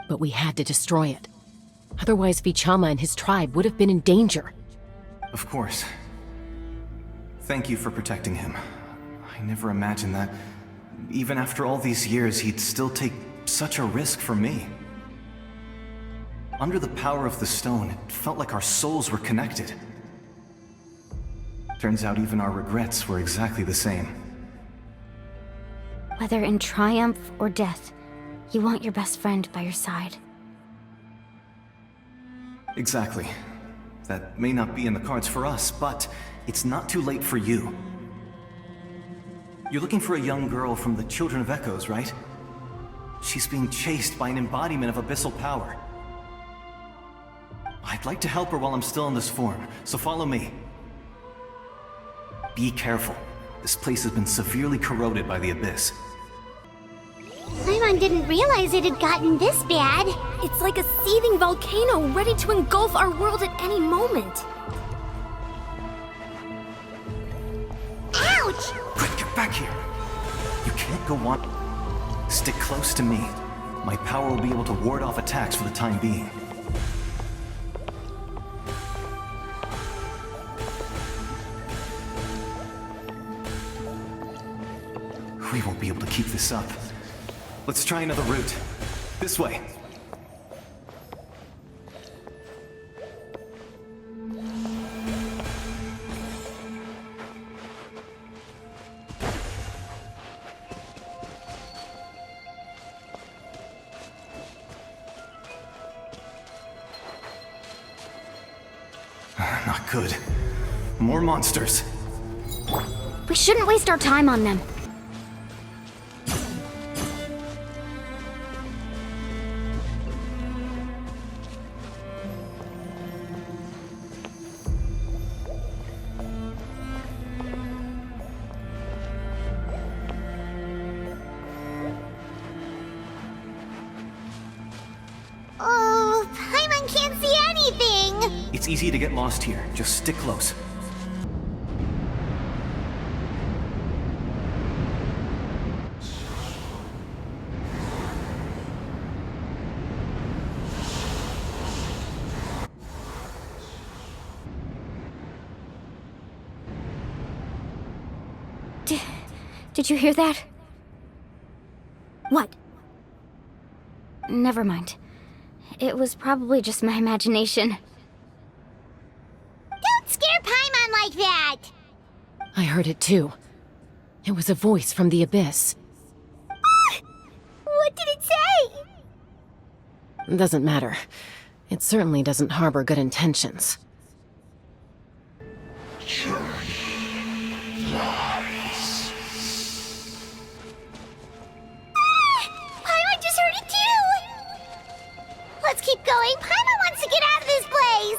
But we had to destroy it. Otherwise, Vichama and his tribe would have been in danger. Of course. Thank you for protecting him. I never imagined that, even after all these years, he'd still take such a risk for me. Under the power of the stone, it felt like our souls were connected. Turns out even our regrets were exactly the same. Whether in triumph or death, you want your best friend by your side. Exactly. That may not be in the cards for us, but it's not too late for you. You're looking for a young girl from the Children of Echoes, right? She's being chased by an embodiment of abyssal power. I'd like to help her while I'm still in this form, so follow me. Be careful. This place has been severely corroded by the Abyss. Paimon didn't realize it had gotten this bad. It's like a seething volcano ready to engulf our world at any moment. Ouch! Quick, get back here! You can't go on. Stick close to me. My power will be able to ward off attacks for the time being. We won't be able to keep this up. Let's try another route. This way. Not good. More monsters. We shouldn't waste our time on them. Oh, Paimon can't see anything! It's easy to get lost here. Just stick close. Did you hear that? What? Never mind. It was probably just my imagination. Don't scare I heard it too. It was a voice from the abyss. What did it say? Doesn't matter. It certainly doesn't harbor good intentions. Paimon just heard it too! Let's keep going. Paimon wants to get out of this place!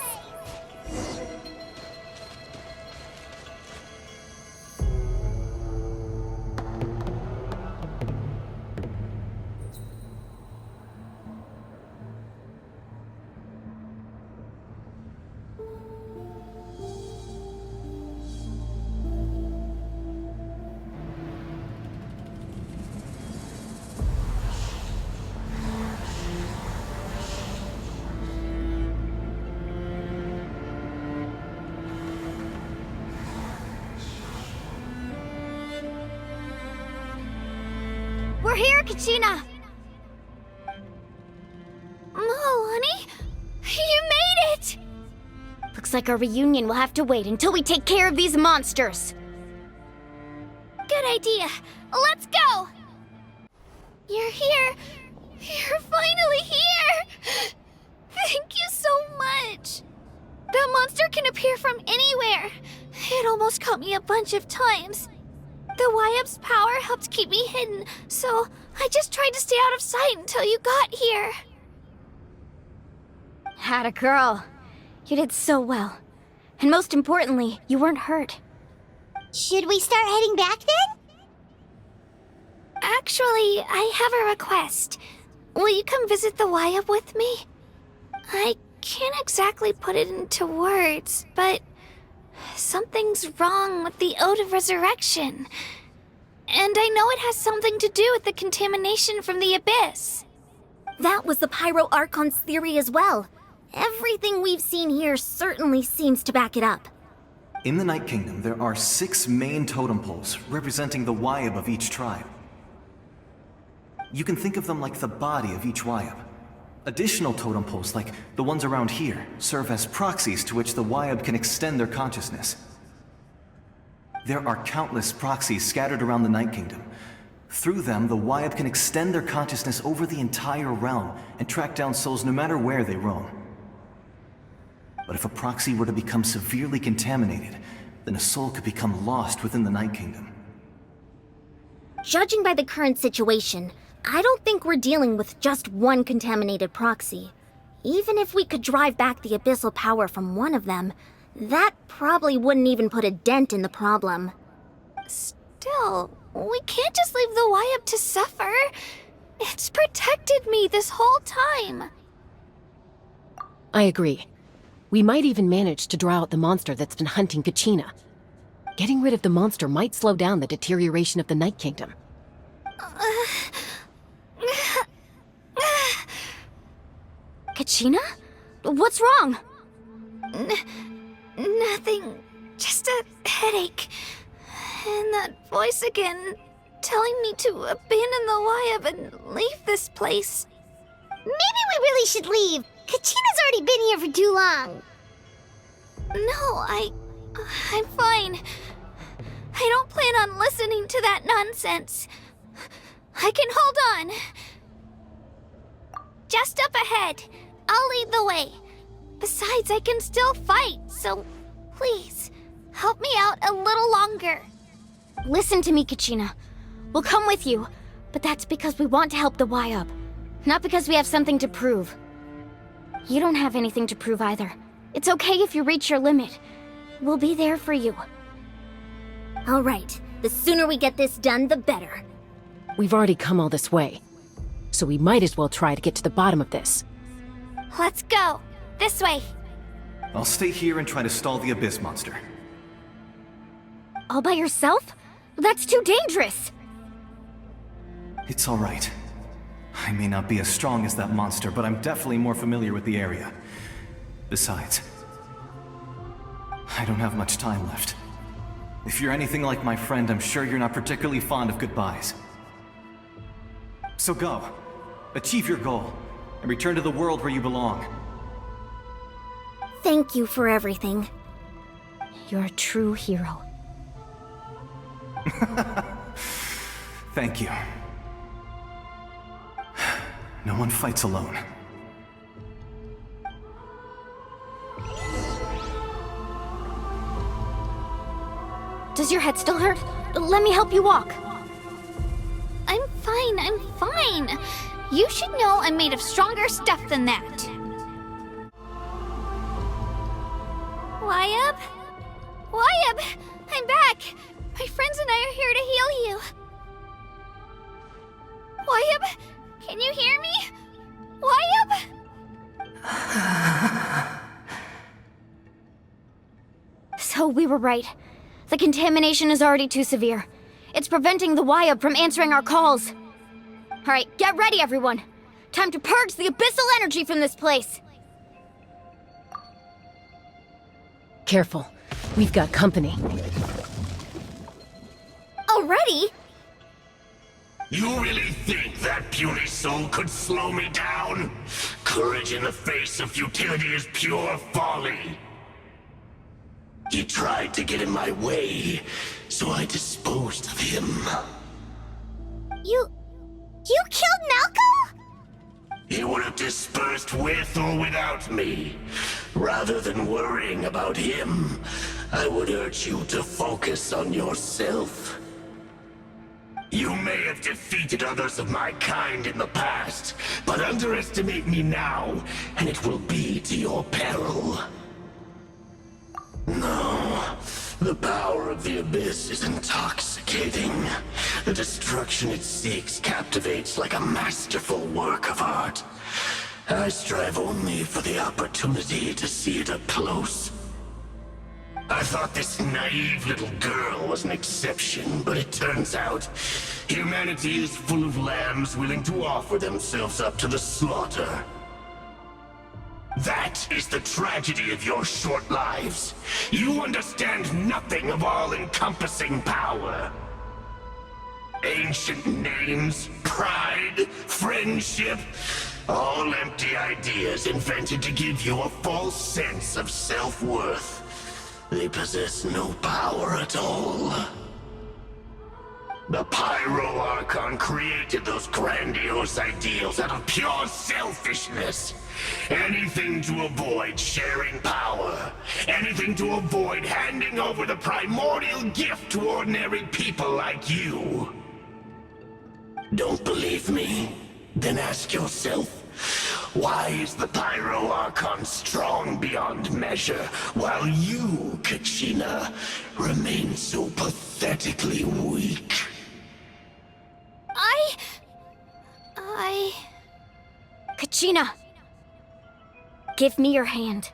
We're here, Kachina! Milani? You made it! Looks like our reunion will have to wait until we take care of these monsters. Good idea. Let's go! You're here. You're finally here! Thank you so much! That monster can appear from anywhere. It almost caught me a bunch of times. The Wyab's power helped keep me hidden, so I just tried to stay out of sight until you got here. Atta girl. You did so well. And most importantly, you weren't hurt. Should we start heading back then? Actually, I have a request. Will you come visit the Wyab with me? I can't exactly put it into words, but something's wrong with the Ode of Resurrection. And I know it has something to do with the contamination from the Abyss. That was the Pyro Archon's theory as well. Everything we've seen here certainly seems to back it up. In the Night Kingdom, there are 6 main totem poles representing the Wyab of each tribe. You can think of them like the body of each Wyab. Additional totem poles, like the ones around here, serve as proxies to which the Wyab can extend their consciousness. There are countless proxies scattered around the Night Kingdom. Through them, the Wyab can extend their consciousness over the entire realm and track down souls no matter where they roam. But if a proxy were to become severely contaminated, then a soul could become lost within the Night Kingdom. Judging by the current situation, I don't think we're dealing with just one contaminated proxy. Even if we could drive back the abyssal power from one of them, that probably wouldn't even put a dent in the problem. Still, we can't just leave the Wyab to suffer. It's protected me this whole time. I agree. We might even manage to draw out the monster that's been hunting Kachina. Getting rid of the monster might slow down the deterioration of the Night Kingdom. Kachina? What's wrong? Nothing. Just a headache. And that voice again, telling me to abandon the Wyab and leave this place. Maybe we really should leave. Kachina's already been here for too long. No, I'm fine. I don't plan on listening to that nonsense. I can hold on. Just up ahead. I'll lead the way. Besides, I can still fight, so please, help me out a little longer. Listen to me, Kachina. We'll come with you, but that's because we want to help the Wyab, not because we have something to prove. You don't have anything to prove either. It's okay if you reach your limit. We'll be there for you. All right. The sooner we get this done, the better. We've already come all this way, so we might as well try to get to the bottom of this. Let's go. This way. I'll stay here and try to stall the Abyss monster. All by yourself? That's too dangerous! It's all right. I may not be as strong as that monster, but I'm definitely more familiar with the area. Besides, I don't have much time left. If you're anything like my friend, I'm sure you're not particularly fond of goodbyes. So go. Achieve your goal, and return to the world where you belong. Thank you for everything. You're a true hero. Thank you. No one fights alone. Does your head still hurt? Let me help you walk. I'm fine. You should know I'm made of stronger stuff than that. Liyue? I'm back! My friends and I are here to heal you. Liyue? Can you hear me? Liyue? So we were right. The contamination is already too severe. It's preventing the Liyue from answering our calls. Alright, get ready everyone. Time to purge the abyssal energy from this place. Careful. We've got company. Already? You really think that puny soul could slow me down? Courage in the face of futility is pure folly. He tried to get in my way, so I disposed of him. You killed Malcolm? He would have dispersed with or without me. Rather than worrying about him, I would urge you to focus on yourself. You may have defeated others of my kind in the past, but underestimate me now, and it will be to your peril. No, the power of the Abyss is intoxicating. The destruction it seeks captivates like a masterful work of art. I strive only for the opportunity to see it up close. I thought this naive little girl was an exception, but it turns out humanity is full of lambs willing to offer themselves up to the slaughter. That is the tragedy of your short lives. You understand nothing of all-encompassing power. Ancient names, pride, friendship, all empty ideas invented to give you a false sense of self-worth. They possess no power at all. The Pyro Archon created those grandiose ideals out of pure selfishness. Anything to avoid sharing power. Anything to avoid handing over the primordial gift to ordinary people like you. Don't believe me? Then ask yourself, why is the Pyro Archon strong beyond measure, while you, Kachina, remain so pathetically weak? Kachina! Give me your hand.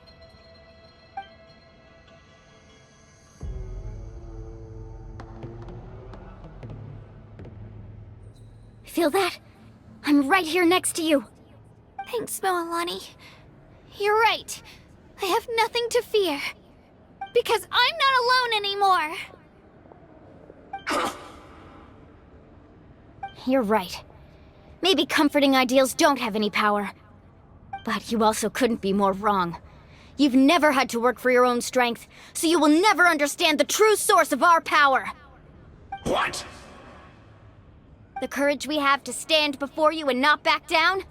Feel that? I'm right here next to you. Thanks, Moalani. You're right. I have nothing to fear. Because I'm not alone anymore. You're right. Maybe comforting ideals don't have any power. But you also couldn't be more wrong. You've never had to work for your own strength, so you will never understand the true source of our power. What? The courage we have to stand before you and not back down?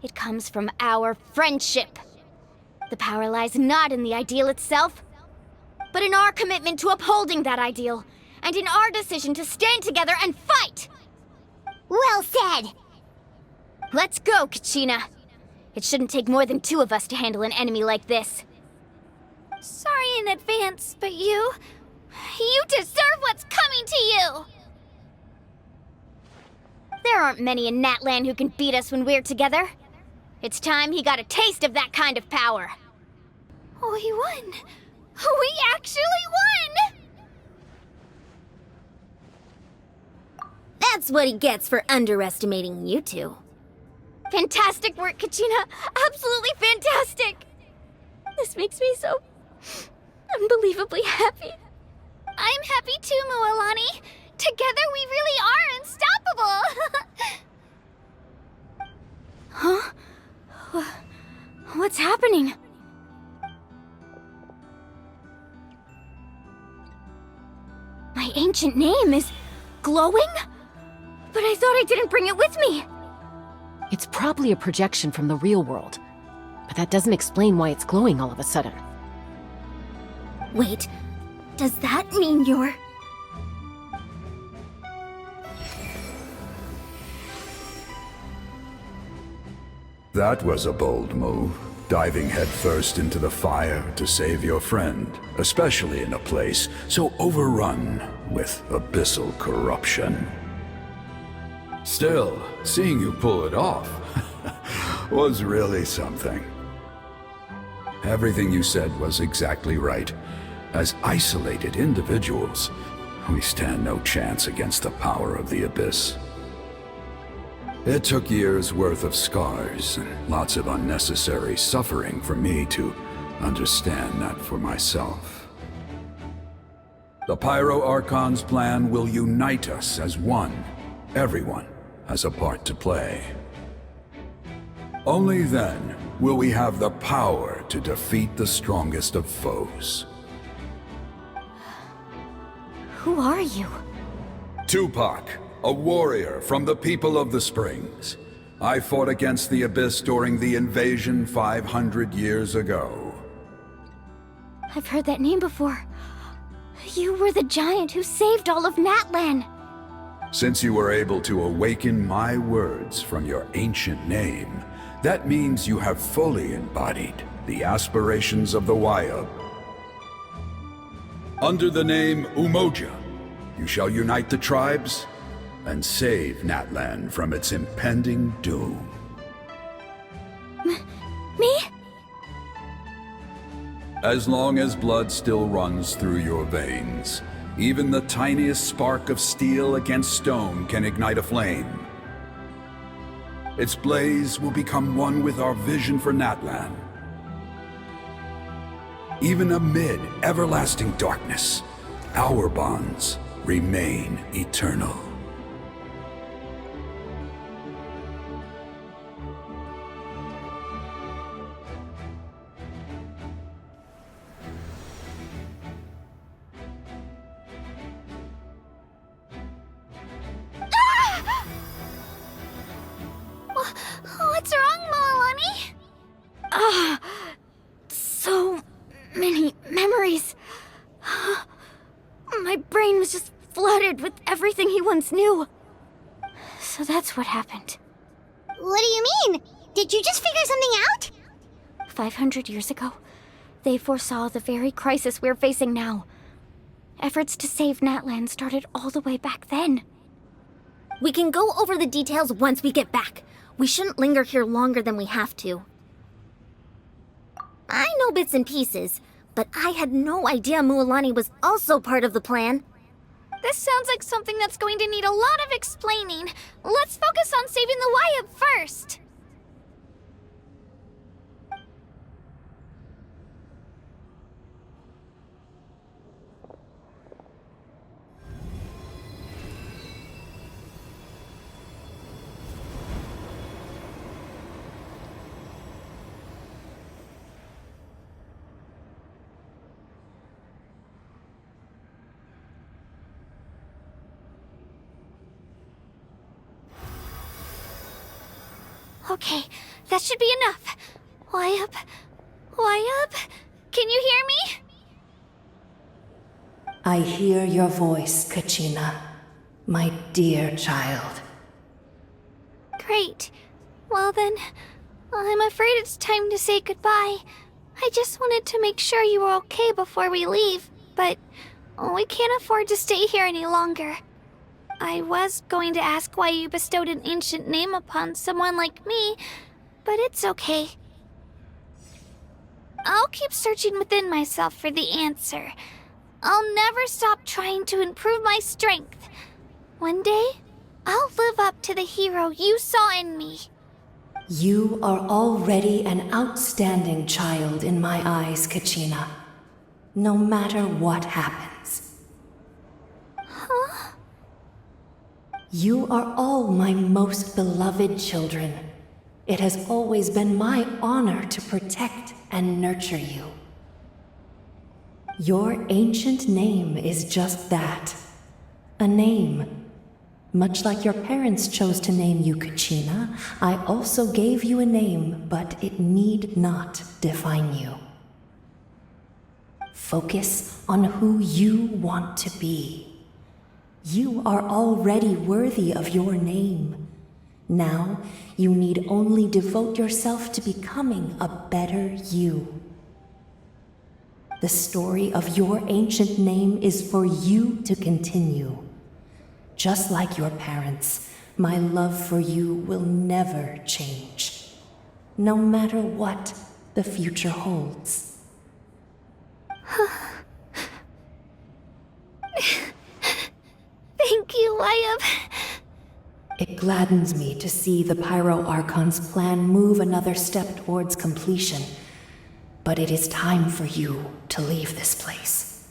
It comes from our friendship. The power lies not in the ideal itself, but in our commitment to upholding that ideal, and in our decision to stand together and fight! Well said! Let's go, Kachina. It shouldn't take more than two of us to handle an enemy like this. Sorry in advance, but you deserve what's coming to you! There aren't many in Natlan who can beat us when we're together. It's time he got a taste of that kind of power. We won! We actually won! That's what he gets for underestimating you two. Fantastic work, Kachina! Absolutely fantastic! This makes me so unbelievably happy. I'm happy too, Moalani. Together we really are unstoppable! Huh? What's happening? My My ancient name is glowing? But I thought I didn't bring it with me. It's probably a projection from the real world, but that doesn't explain why it's glowing all of a sudden. Wait, does that mean you're... That was a bold move, diving headfirst into the fire to save your friend, especially in a place so overrun with abyssal corruption. Still, seeing you pull it off was really something. Everything you said was exactly right. As isolated individuals, we stand no chance against the power of the Abyss. It took years' worth of scars and lots of unnecessary suffering for me to understand that for myself. The Pyro Archon's plan will unite us as one. Everyone has a part to play. Only then will we have the power to defeat the strongest of foes. Who are you? Tupac, a warrior from the people of the Springs. I fought against the Abyss during the invasion 500 years ago. I've heard that name before. You were the giant who saved all of Natlan. Since you were able to awaken my words from your ancient name, that means you have fully embodied the aspirations of the Wayub. Under the name Umoja, you shall unite the tribes and save Natlan from its impending doom. Me? As long as blood still runs through your veins, even the tiniest spark of steel against stone can ignite a flame. Its blaze will become one with our vision for Natlan. Even amid everlasting darkness, our bonds remain eternal. What's wrong, Malani? So many memories. My brain was just flooded with everything he once knew. So that's what happened. What do you mean? Did you just figure something out? 500 years ago, they foresaw the very crisis we're facing now. Efforts to save Natlan started all the way back then. We can go over the details once we get back. We shouldn't linger here longer than we have to. I know bits and pieces, but I had no idea Mualani was also part of the plan. This sounds like something that's going to need a lot of explaining. Let's focus on saving the Wayub first. Okay, that should be enough. Wayub? Wayub? Can you hear me? I hear your voice, Kachina, my dear child. Great. Well then, I'm afraid it's time to say goodbye. I just wanted to make sure you were okay before we leave, but we can't afford to stay here any longer. I was going to ask why you bestowed an ancient name upon someone like me, but it's okay. I'll keep searching within myself for the answer. I'll never stop trying to improve my strength. One day, I'll live up to the hero you saw in me. You are already an outstanding child in my eyes, Kachina. No matter what happens. Huh? You are all my most beloved children. It has always been my honor to protect and nurture you. Your ancient name is just that, a name. Much like your parents chose to name you Kachina, I also gave you a name, but it need not define you. Focus on who you want to be. You are already worthy of your name. Now, you need only devote yourself to becoming a better you. The story of your ancient name is for you to continue. Just like your parents, my love for you will never change, no matter what the future holds. Thank you, Liyue. It gladdens me to see the Pyro Archon's plan move another step towards completion, but it is time for you to leave this place.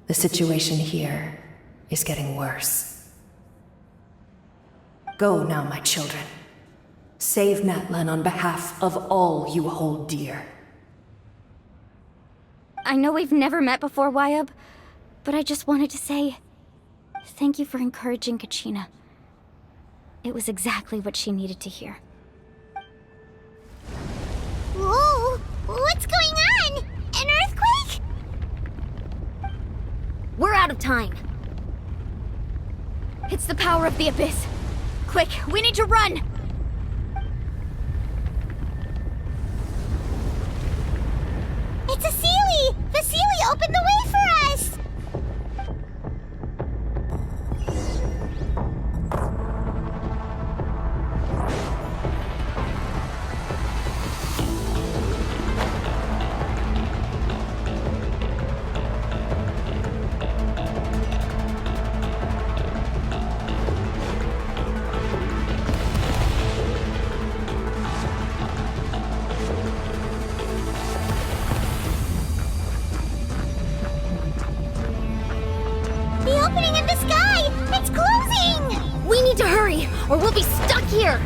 The situation here is getting worse. Go now, my children. Save Natlan on behalf of all you hold dear. I know we've never met before, Liyue, but I just wanted to say thank you for encouraging Kachina. It was exactly what she needed to hear. Whoa! What's going on? An earthquake? We're out of time. It's the power of the Abyss. Quick, we need to run! It's a Seelie! The Seelie opened the way for us! The opening in the sky! It's closing! We need to hurry, or we'll be stuck here!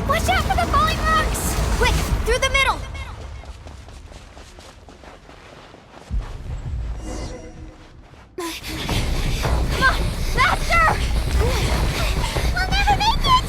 Watch out for the falling rocks! Quick, through the middle! Come on, faster! We'll never make it!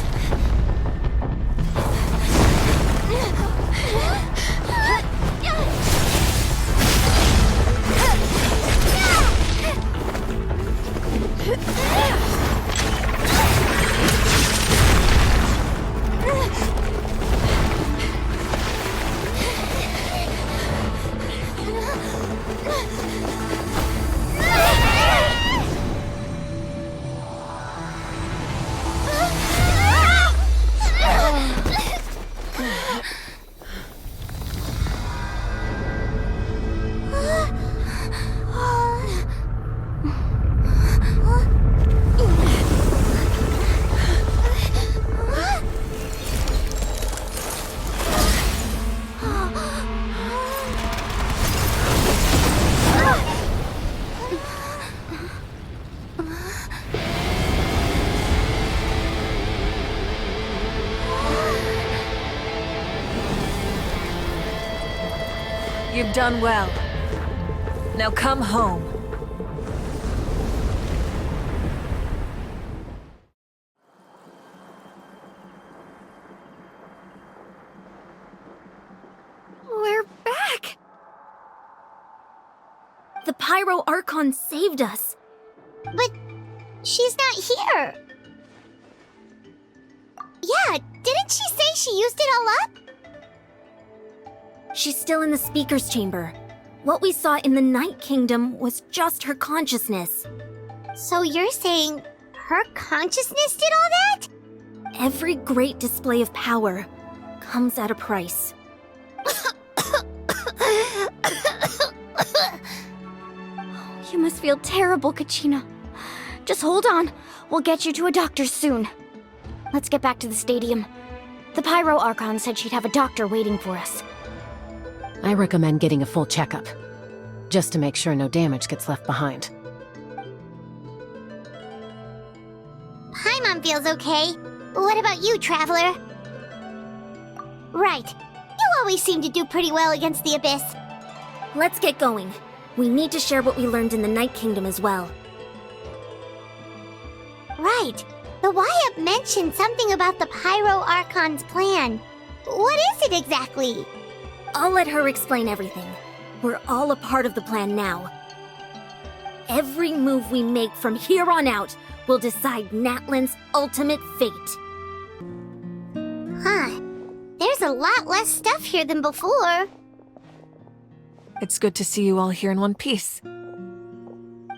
You've done well. Now come home. We're back! The Pyro Archon saved us. But she's not here. Yeah, didn't she say she used it all up? She's still in the speaker's chamber. What we saw in the Night Kingdom was just her consciousness. So you're saying her consciousness did all that? Every great display of power comes at a price. You must feel terrible, Kachina. Just hold on. We'll get you to a doctor soon. Let's get back to the stadium. The Pyro Archon said she'd have a doctor waiting for us. I recommend getting a full checkup, just to make sure no damage gets left behind. Paimon feels okay. What about you, Traveler? Right. You always seem to do pretty well against the Abyss. Let's get going. We need to share what we learned in the Night Kingdom as well. Right. The Wyatt mentioned something about the Pyro Archon's plan. What is it exactly? I'll let her explain everything. We're all a part of the plan now. Every move we make from here on out will decide Natlan's ultimate fate. Huh. There's a lot less stuff here than before. It's good to see you all here in one piece.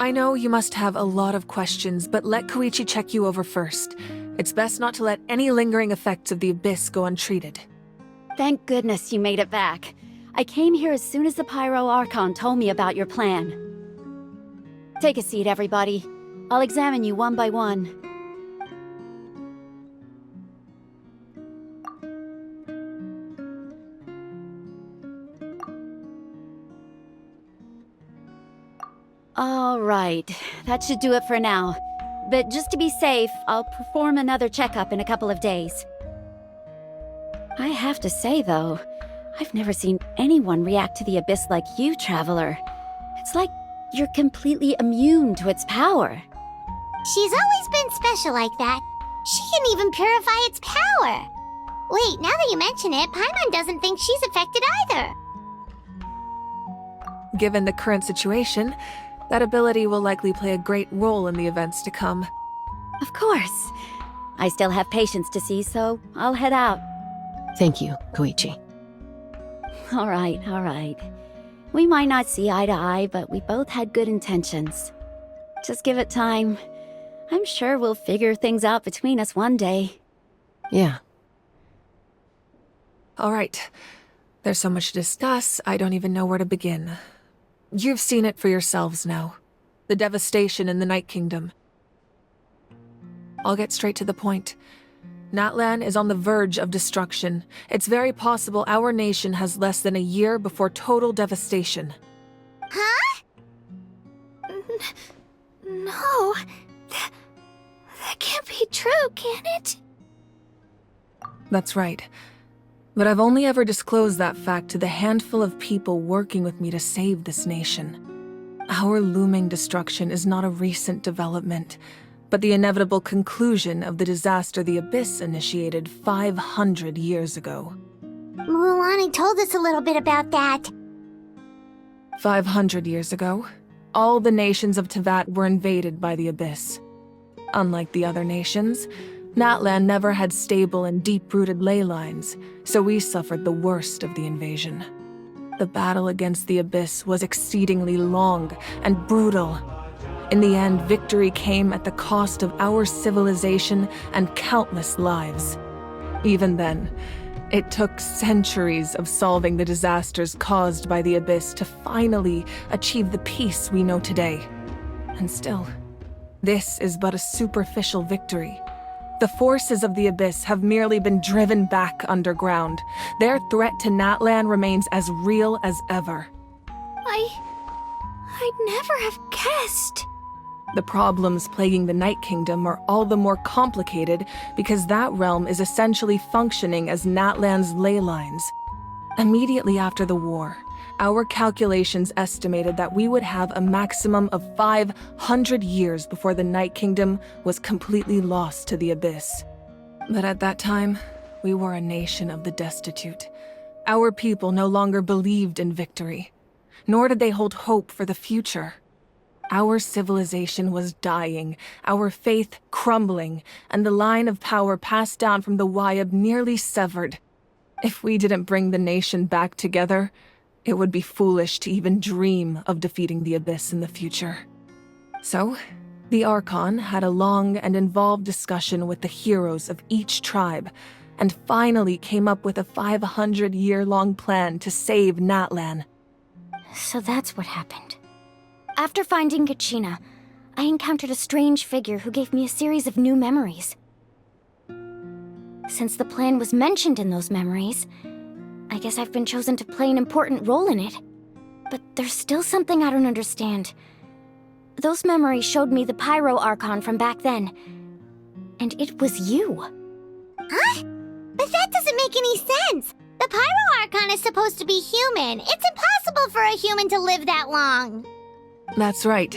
I know you must have a lot of questions, but let Koichi check you over first. It's best not to let any lingering effects of the Abyss go untreated. Thank goodness you made it back. I came here as soon as the Pyro Archon told me about your plan. Take a seat, everybody. I'll examine you one by one. All right, that should do it for now. But just to be safe, I'll perform another checkup in a couple of days. I have to say, though, I've never seen anyone react to the Abyss like you, Traveler. It's like you're completely immune to its power. She's always been special like that. She can even purify its power. Wait, now that you mention it, Paimon doesn't think she's affected either. Given the current situation, that ability will likely play a great role in the events to come. Of course. I still have patients to see, so I'll head out. Thank you, Koichi. All right. We might not see eye to eye, but we both had good intentions. Just give it time. I'm sure we'll figure things out between us one day. Yeah. All right. There's so much to discuss, I don't even know where to begin. You've seen it for yourselves now. The devastation in the Night Kingdom. I'll get straight to the point. Natlan is on the verge of destruction. It's very possible our nation has less than a year before total devastation. Huh? No. That can't be true, can it? That's right. But I've only ever disclosed that fact to the handful of people working with me to save this nation. Our looming destruction is not a recent development, but the inevitable conclusion of the disaster the Abyss initiated 500 years ago. Mulan told us a little bit about that. 500 years ago, all the nations of Teyvat were invaded by the Abyss. Unlike the other nations, Natlan never had stable and deep-rooted ley lines, so we suffered the worst of the invasion. The battle against the Abyss was exceedingly long and brutal. In the end, victory came at the cost of our civilization and countless lives. Even then, it took centuries of solving the disasters caused by the Abyss to finally achieve the peace we know today. And still, this is but a superficial victory. The forces of the Abyss have merely been driven back underground. Their threat to Natlan remains as real as ever. I'd never have guessed. The problems plaguing the Night Kingdom are all the more complicated because that realm is essentially functioning as Natlan's ley lines. Immediately after the war, our calculations estimated that we would have a maximum of 500 years before the Night Kingdom was completely lost to the Abyss. But at that time, we were a nation of the destitute. Our people no longer believed in victory, nor did they hold hope for the future. Our civilization was dying, our faith crumbling, and the line of power passed down from the Wyatt nearly severed. If we didn't bring the nation back together, it would be foolish to even dream of defeating the Abyss in the future. So, the Archon had a long and involved discussion with the heroes of each tribe, and finally came up with a 500-year-long plan to save Natlan. So that's what happened. After finding Kachina, I encountered a strange figure who gave me a series of new memories. Since the plan was mentioned in those memories, I guess I've been chosen to play an important role in it. But there's still something I don't understand. Those memories showed me the Pyro Archon from back then. And it was you. Huh? But that doesn't make any sense. The Pyro Archon is supposed to be human. It's impossible for a human to live that long. That's right.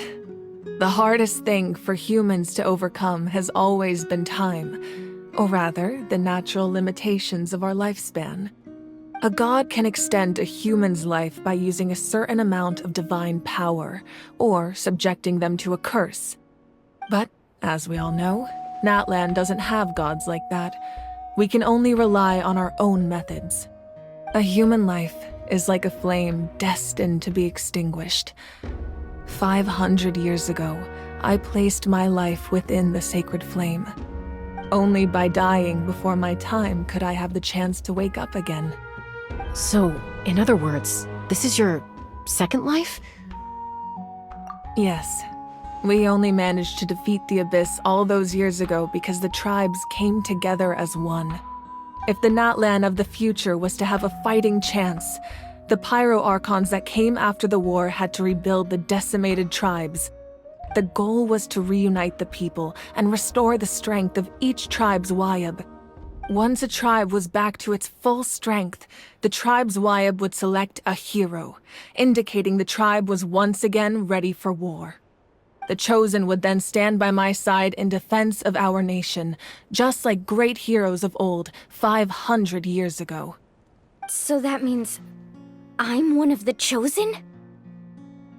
The hardest thing for humans to overcome has always been time, or rather, the natural limitations of our lifespan. A god can extend a human's life by using a certain amount of divine power, or subjecting them to a curse. But, as we all know, Natlan doesn't have gods like that. We can only rely on our own methods. A human life is like a flame destined to be extinguished. 500 years ago, I placed my life within the sacred flame. Only by dying before my time could I have the chance to wake up again. So, in other words, this is your second life? Yes. We only managed to defeat the Abyss all those years ago because the tribes came together as one. If the Natlan of the future was to have a fighting chance, the Pyro Archons that came after the war had to rebuild the decimated tribes. The goal was to reunite the people and restore the strength of each tribe's Wayab. Once a tribe was back to its full strength, the tribe's Wayab would select a hero, indicating the tribe was once again ready for war. The Chosen would then stand by my side in defense of our nation, just like great heroes of old 500 years ago. So that means I'm one of the Chosen?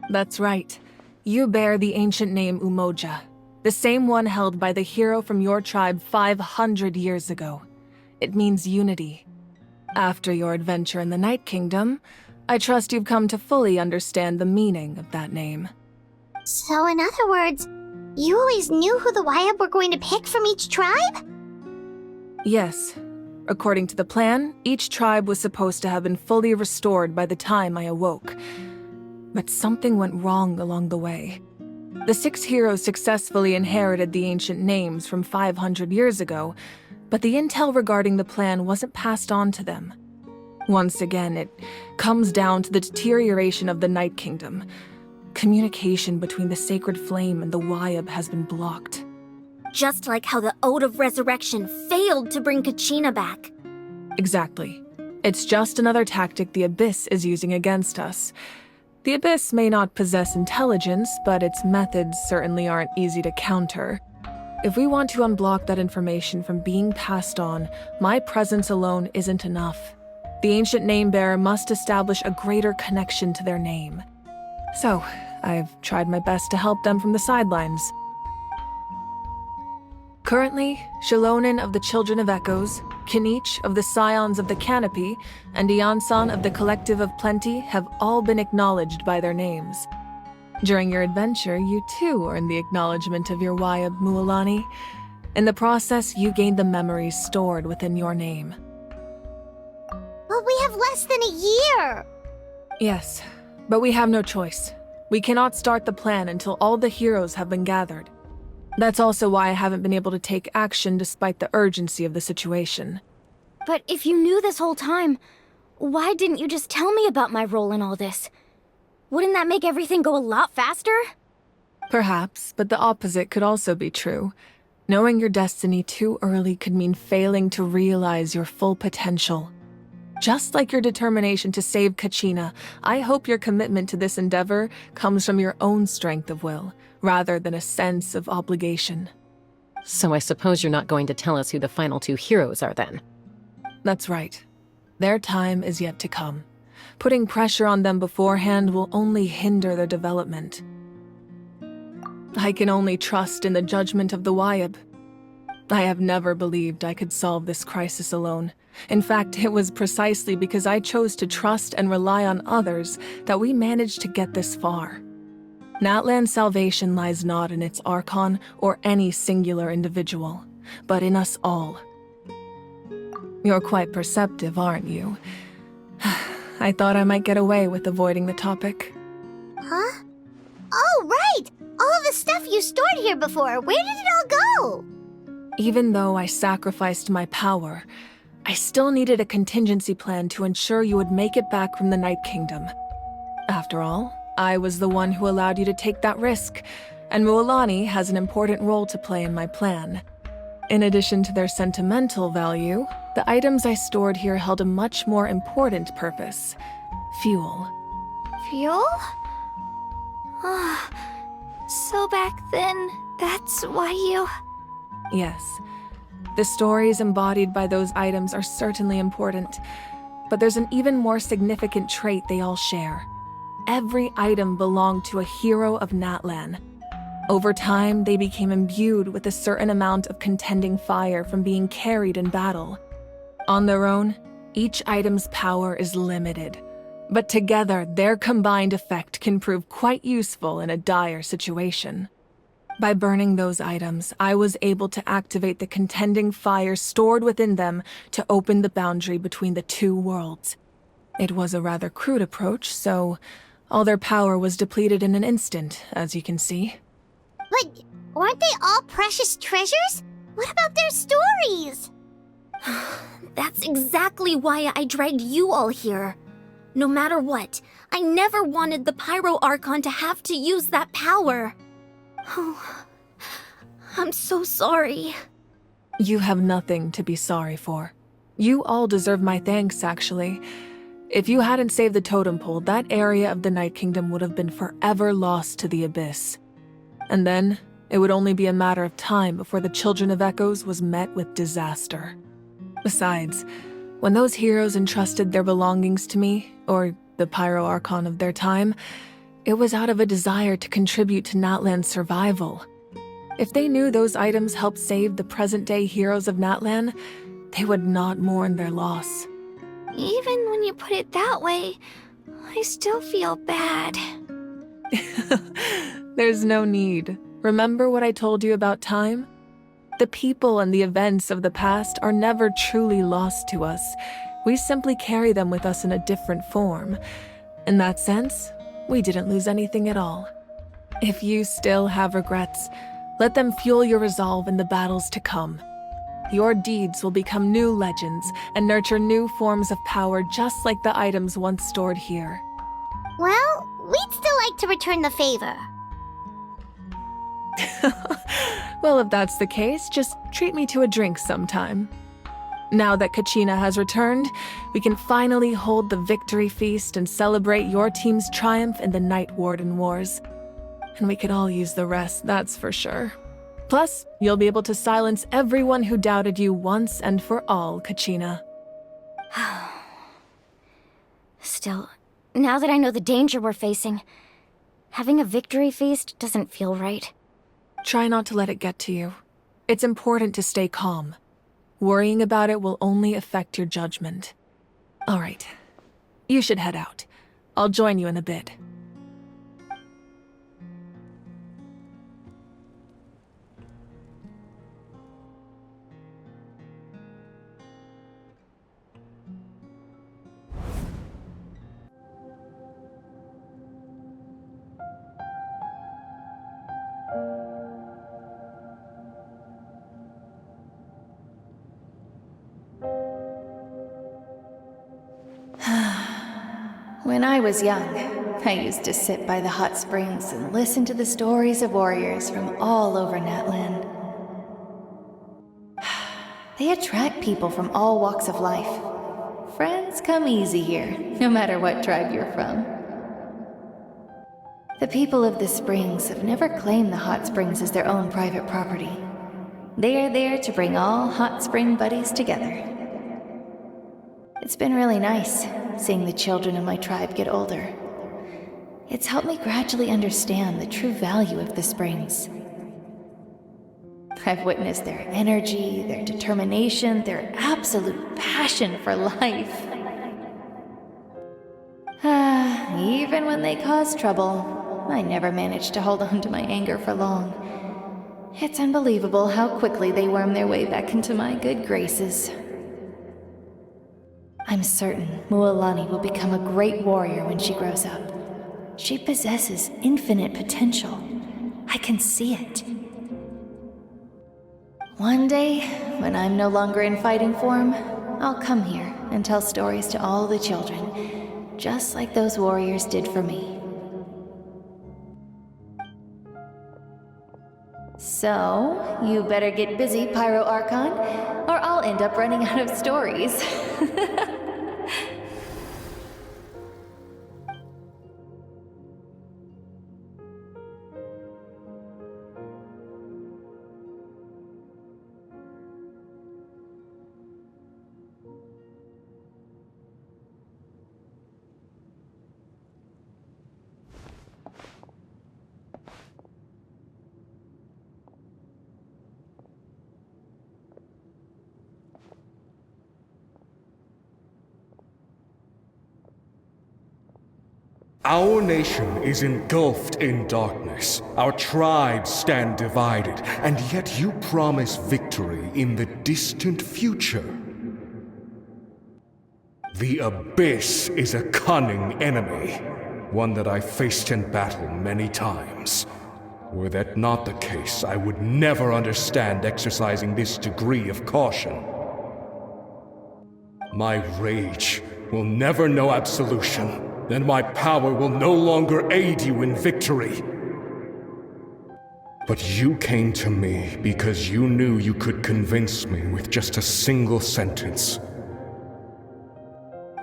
That's right. You bear the ancient name Umoja, the same one held by the hero from your tribe 500 years ago. It means unity. After your adventure in the Night Kingdom, I trust you've come to fully understand the meaning of that name. So in other words, you always knew who the Wayab were going to pick from each tribe? Yes. According to the plan, each tribe was supposed to have been fully restored by the time I awoke. But something went wrong along the way. The 6 heroes successfully inherited the ancient names from 500 years ago, but the intel regarding the plan wasn't passed on to them. Once again, it comes down to the deterioration of the Night Kingdom. Communication between the Sacred Flame and the Wayab has been blocked. Just like how the Ode of Resurrection failed to bring Kachina back. Exactly. It's just another tactic the Abyss is using against us. The Abyss may not possess intelligence, but its methods certainly aren't easy to counter. If we want to unblock that information from being passed on, my presence alone isn't enough. The ancient name-bearer must establish a greater connection to their name. So, I've tried my best to help them from the sidelines. Currently, Shilonen of the Children of Echoes, Kinich of the Scions of the Canopy, and Iansan of the Collective of Plenty have all been acknowledged by their names. During your adventure, you too earned the acknowledgement of your Wayab, Mualani. In the process, you gained the memories stored within your name. But we have less than a year! Yes, but we have no choice. We cannot start the plan until all the heroes have been gathered. That's also why I haven't been able to take action despite the urgency of the situation. But if you knew this whole time, why didn't you just tell me about my role in all this? Wouldn't that make everything go a lot faster? Perhaps, but the opposite could also be true. Knowing your destiny too early could mean failing to realize your full potential. Just like your determination to save Kachina, I hope your commitment to this endeavor comes from your own strength of will, rather than a sense of obligation. So I suppose you're not going to tell us who the final 2 heroes are then? That's right. Their time is yet to come. Putting pressure on them beforehand will only hinder their development. I can only trust in the judgment of the Wayab. I have never believed I could solve this crisis alone. In fact, it was precisely because I chose to trust and rely on others that we managed to get this far. Natlan's salvation lies not in its Archon or any singular individual, but in us all. You're quite perceptive, aren't you? I thought I might get away with avoiding the topic. Huh? Oh, right! All of the stuff you stored here before, where did it all go? Even though I sacrificed my power, I still needed a contingency plan to ensure you would make it back from the Night Kingdom. After all, I was the one who allowed you to take that risk, and Mualani has an important role to play in my plan. In addition to their sentimental value, the items I stored here held a much more important purpose: fuel. Fuel? So back then, that's why you... Yes. The stories embodied by those items are certainly important, but there's an even more significant trait they all share. Every item belonged to a hero of Natlan. Over time, they became imbued with a certain amount of contending fire from being carried in battle. On their own, each item's power is limited, but together, their combined effect can prove quite useful in a dire situation. By burning those items, I was able to activate the contending fire stored within them to open the boundary between the two worlds. It was a rather crude approach, so all their power was depleted in an instant, as you can see. But weren't they all precious treasures? What about their stories? That's exactly why I dragged you all here. No matter what, I never wanted the Pyro Archon to have to use that power. Oh, I'm so sorry. You have nothing to be sorry for. You all deserve my thanks, actually. If you hadn't saved the totem pole, that area of the Night Kingdom would have been forever lost to the Abyss. And then, it would only be a matter of time before the Children of Echoes was met with disaster. Besides, when those heroes entrusted their belongings to me, or the Pyro Archon of their time, it was out of a desire to contribute to Natlan's survival. If they knew those items helped save the present-day heroes of Natlan, they would not mourn their loss. Even when you put it that way, I still feel bad. There's no need. Remember what I told you about time? The people and the events of the past are never truly lost to us. We simply carry them with us in a different form. In that sense, we didn't lose anything at all. If you still have regrets, let them fuel your resolve in the battles to come. Your deeds will become new legends and nurture new forms of power just like the items once stored here. Well, we'd still like to return the favor. Well, if that's the case, just treat me to a drink sometime. Now that Kachina has returned, we can finally hold the victory feast and celebrate your team's triumph in the Night Warden Wars. And we could all use the rest, that's for sure. Plus, you'll be able to silence everyone who doubted you once and for all, Kachina. Still, now that I know the danger we're facing, having a victory feast doesn't feel right. Try not to let it get to you. It's important to stay calm. Worrying about it will only affect your judgment. All right. You should head out. I'll join you in a bit. When I was young, I used to sit by the hot springs and listen to the stories of warriors from all over Natlan. They attract people from all walks of life. Friends come easy here, no matter what tribe you're from. The people of the springs have never claimed the hot springs as their own private property. They are there to bring all hot spring buddies together. It's been really nice, seeing the children of my tribe get older. It's helped me gradually understand the true value of the springs. I've witnessed their energy, their determination, their absolute passion for life. Even when they cause trouble, I never managed to hold on to my anger for long. It's unbelievable how quickly they worm their way back into my good graces. I'm certain Mualani will become a great warrior when she grows up. She possesses infinite potential. I can see it. One day, when I'm no longer in fighting form, I'll come here and tell stories to all the children, just like those warriors did for me. So, you better get busy, Pyro Archon, or I'll end up running out of stories. Our nation is engulfed in darkness. Our tribes stand divided, and yet you promise victory in the distant future. The Abyss is a cunning enemy, one that I faced in battle many times. Were that not the case, I would never understand exercising this degree of caution. My rage will never know absolution. Then my power will no longer aid you in victory. But you came to me because you knew you could convince me with just a single sentence.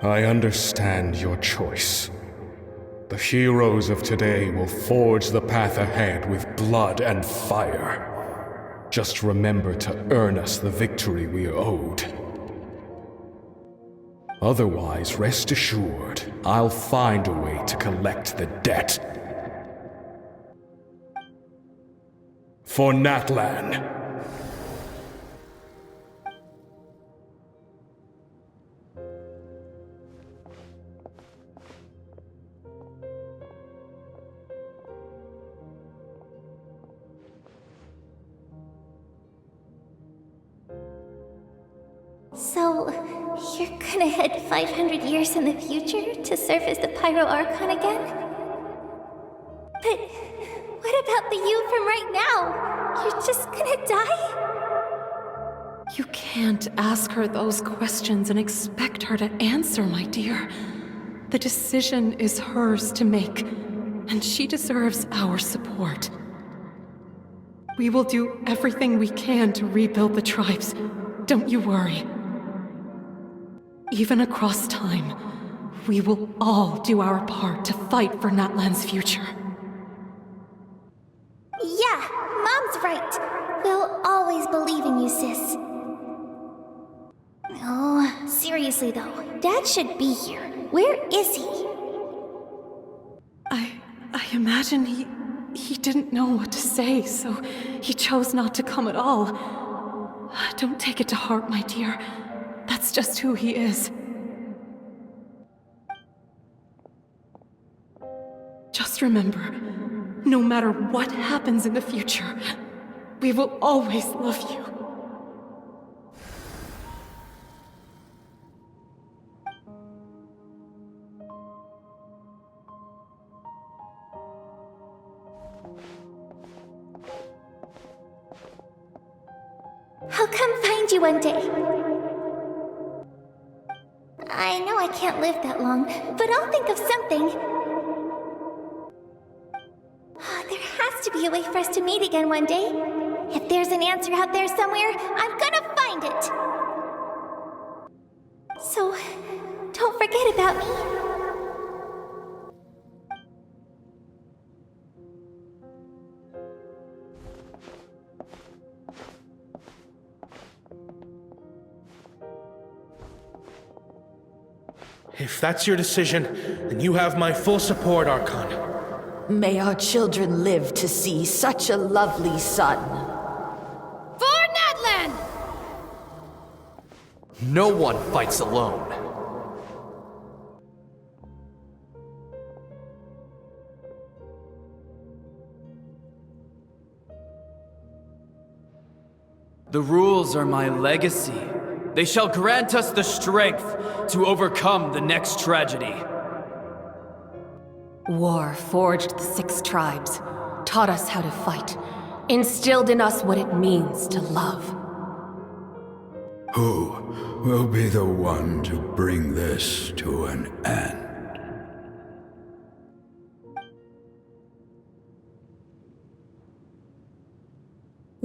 I understand your choice. The heroes of today will forge the path ahead with blood and fire. Just remember to earn us the victory we are owed. Otherwise, rest assured, I'll find a way to collect the debt. For Natlan. So, you're gonna head 500 years in the future to serve as the Pyro Archon again? But what about the you from right now? You're just gonna die? You can't ask her those questions and expect her to answer, my dear. The decision is hers to make, and she deserves our support. We will do everything we can to rebuild the tribes. Don't you worry. Even across time, we will all do our part to fight for Natlan's future. Yeah, Mom's right. We'll always believe in you, sis. Oh, seriously though, Dad should be here. Where is he? I imagine he didn't know what to say, so he chose not to come at all. Don't take it to heart, my dear. That's just who he is. Just remember, no matter what happens in the future, we will always love you. I'll come find you one day. I know I can't live that long, but I'll think of something. There has to be a way for us to meet again one day. If there's an answer out there somewhere, I'm gonna find it. So, don't forget about me. If that's your decision, then you have my full support, Archon. May our children live to see such a lovely son. For Natlan! No one fights alone. The rules are my legacy. They shall grant us the strength to overcome the next tragedy. War forged the 6 tribes, taught us how to fight, instilled in us what it means to love. Who will be the one to bring this to an end?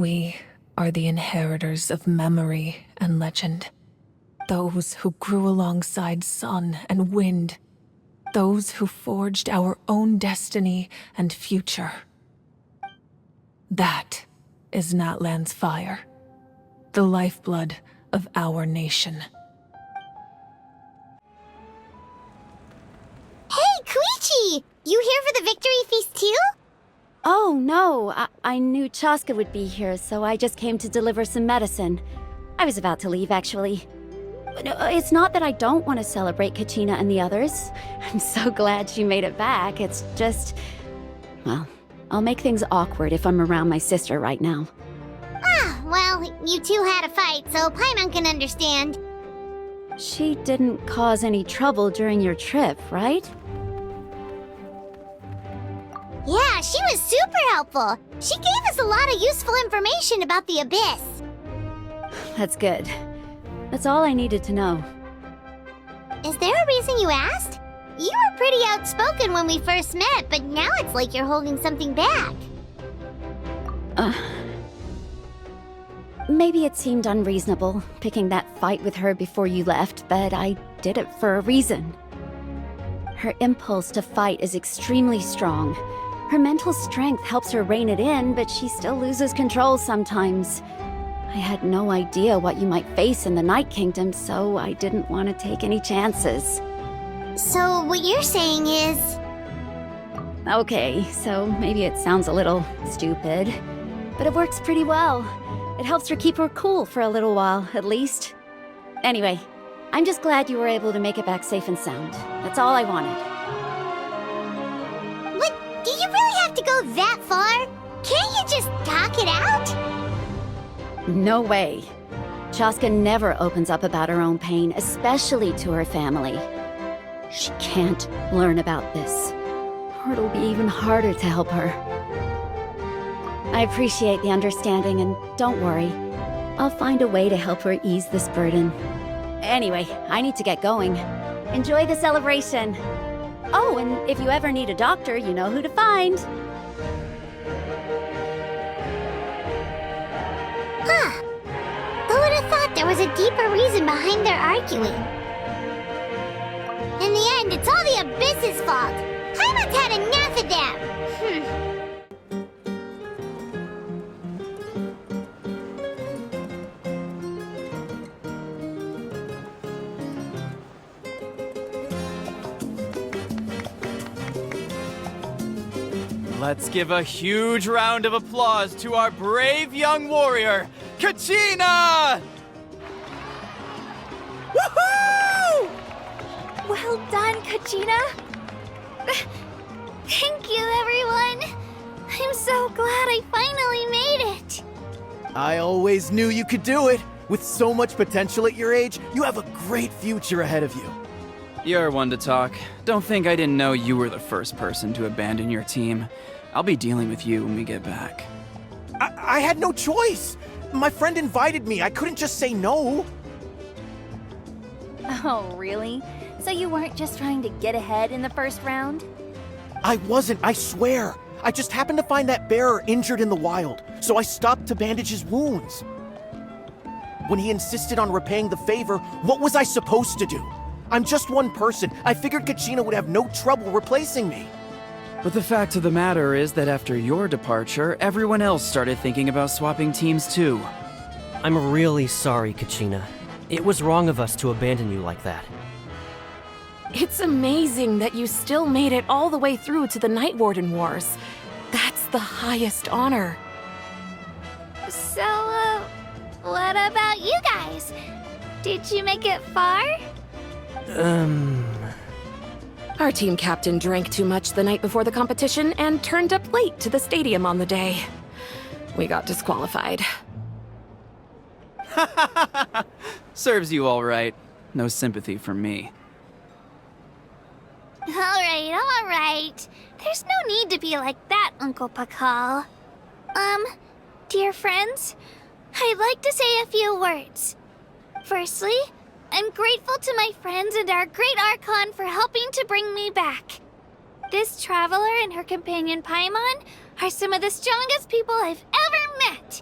We are the inheritors of memory and legend. Those who grew alongside sun and wind. Those who forged our own destiny and future. That is Natlan's fire. The lifeblood of our nation. Hey, Koichi! You here for the victory feast too? Oh, no. I knew Chaska would be here, so I just came to deliver some medicine. I was about to leave, actually. It's not that I don't want to celebrate Kachina and the others. I'm so glad she made it back. It's just... well, I'll make things awkward if I'm around my sister right now. Ah, well, you two had a fight, so Paimon can understand. She didn't cause any trouble during your trip, right? Yeah, she was super helpful. She gave us a lot of useful information about the Abyss. That's good. That's all I needed to know. Is there a reason you asked? You were pretty outspoken when we first met, but now it's like you're holding something back. Maybe it seemed unreasonable, picking that fight with her before you left, but I did it for a reason. Her impulse to fight is extremely strong. Her mental strength helps her rein it in, but she still loses control sometimes. I had no idea what you might face in the Night Kingdom, so I didn't want to take any chances. So what you're saying is... Okay, so maybe it sounds a little stupid, but it works pretty well. It helps her keep her cool for a little while, at least. Anyway, I'm just glad you were able to make it back safe and sound. That's all I wanted. But do you really have to go that far? Can't you just talk it out? No way. Chaska never opens up about her own pain, especially to her family. She can't learn about this, or it'll be even harder to help her. I appreciate the understanding, and don't worry. I'll find a way to help her ease this burden. Anyway, I need to get going. Enjoy the celebration. Oh, and if you ever need a doctor, you know who to find. Huh. Who would have thought there was a deeper reason behind their arguing? In the end, it's all the Abyss's fault. Paimon's had enough of them. Let's give a huge round of applause to our brave young warrior, Kachina! Woohoo! Well done, Kachina. Thank you, everyone. I'm so glad I finally made it. I always knew you could do it. With so much potential at your age, you have a great future ahead of you. You're one to talk. Don't think I didn't know you were the first person to abandon your team. I'll be dealing with you when we get back. I had no choice. My friend invited me. I couldn't just say no. Oh, really? So you weren't just trying to get ahead in the first round? I wasn't, I swear. I just happened to find that bearer injured in the wild, so I stopped to bandage his wounds. When he insisted on repaying the favor, what was I supposed to do? I'm just one person. I figured Kachina would have no trouble replacing me. But the fact of the matter is that after your departure, everyone else started thinking about swapping teams too. I'm really sorry, Kachina. It was wrong of us to abandon you like that. It's amazing that you still made it all the way through to the Night Warden Wars. That's the highest honor. So, what about you guys? Did you make it far? Our team captain drank too much the night before the competition and turned up late to the stadium on the day. We got disqualified. Serves you all right. No sympathy from me. All right. There's no need to be like that, Uncle Pakal. Dear friends, I'd like to say a few words. Firstly, I'm grateful to my friends and our great Archon for helping to bring me back. This traveler and her companion Paimon are some of the strongest people I've ever met.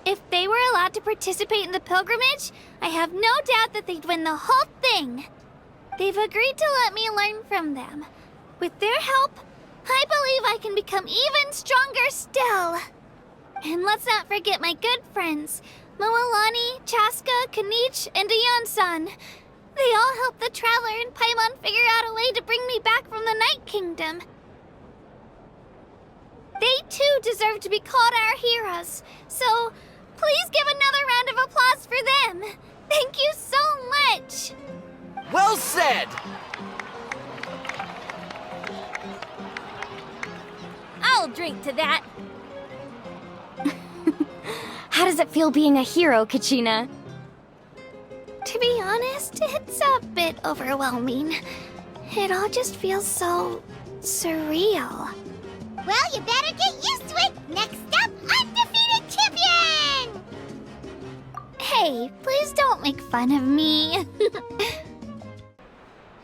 If they were allowed to participate in the pilgrimage, I have no doubt that they'd win the whole thing. They've agreed to let me learn from them. With their help, I believe I can become even stronger still. And let's not forget my good friends, Moalani, Chaska, Kanich, and Ayan-san. They all helped the Traveler and Paimon figure out a way to bring me back from the Night Kingdom. They too deserve to be called our heroes, so please give another round of applause for them. Thank you so much. Well said! I'll drink to that. How does it feel being a hero, Kachina? To be honest, it's a bit overwhelming. It all just feels so surreal. Well, you better get used to it. Next up, undefeated champion! Hey, please don't make fun of me.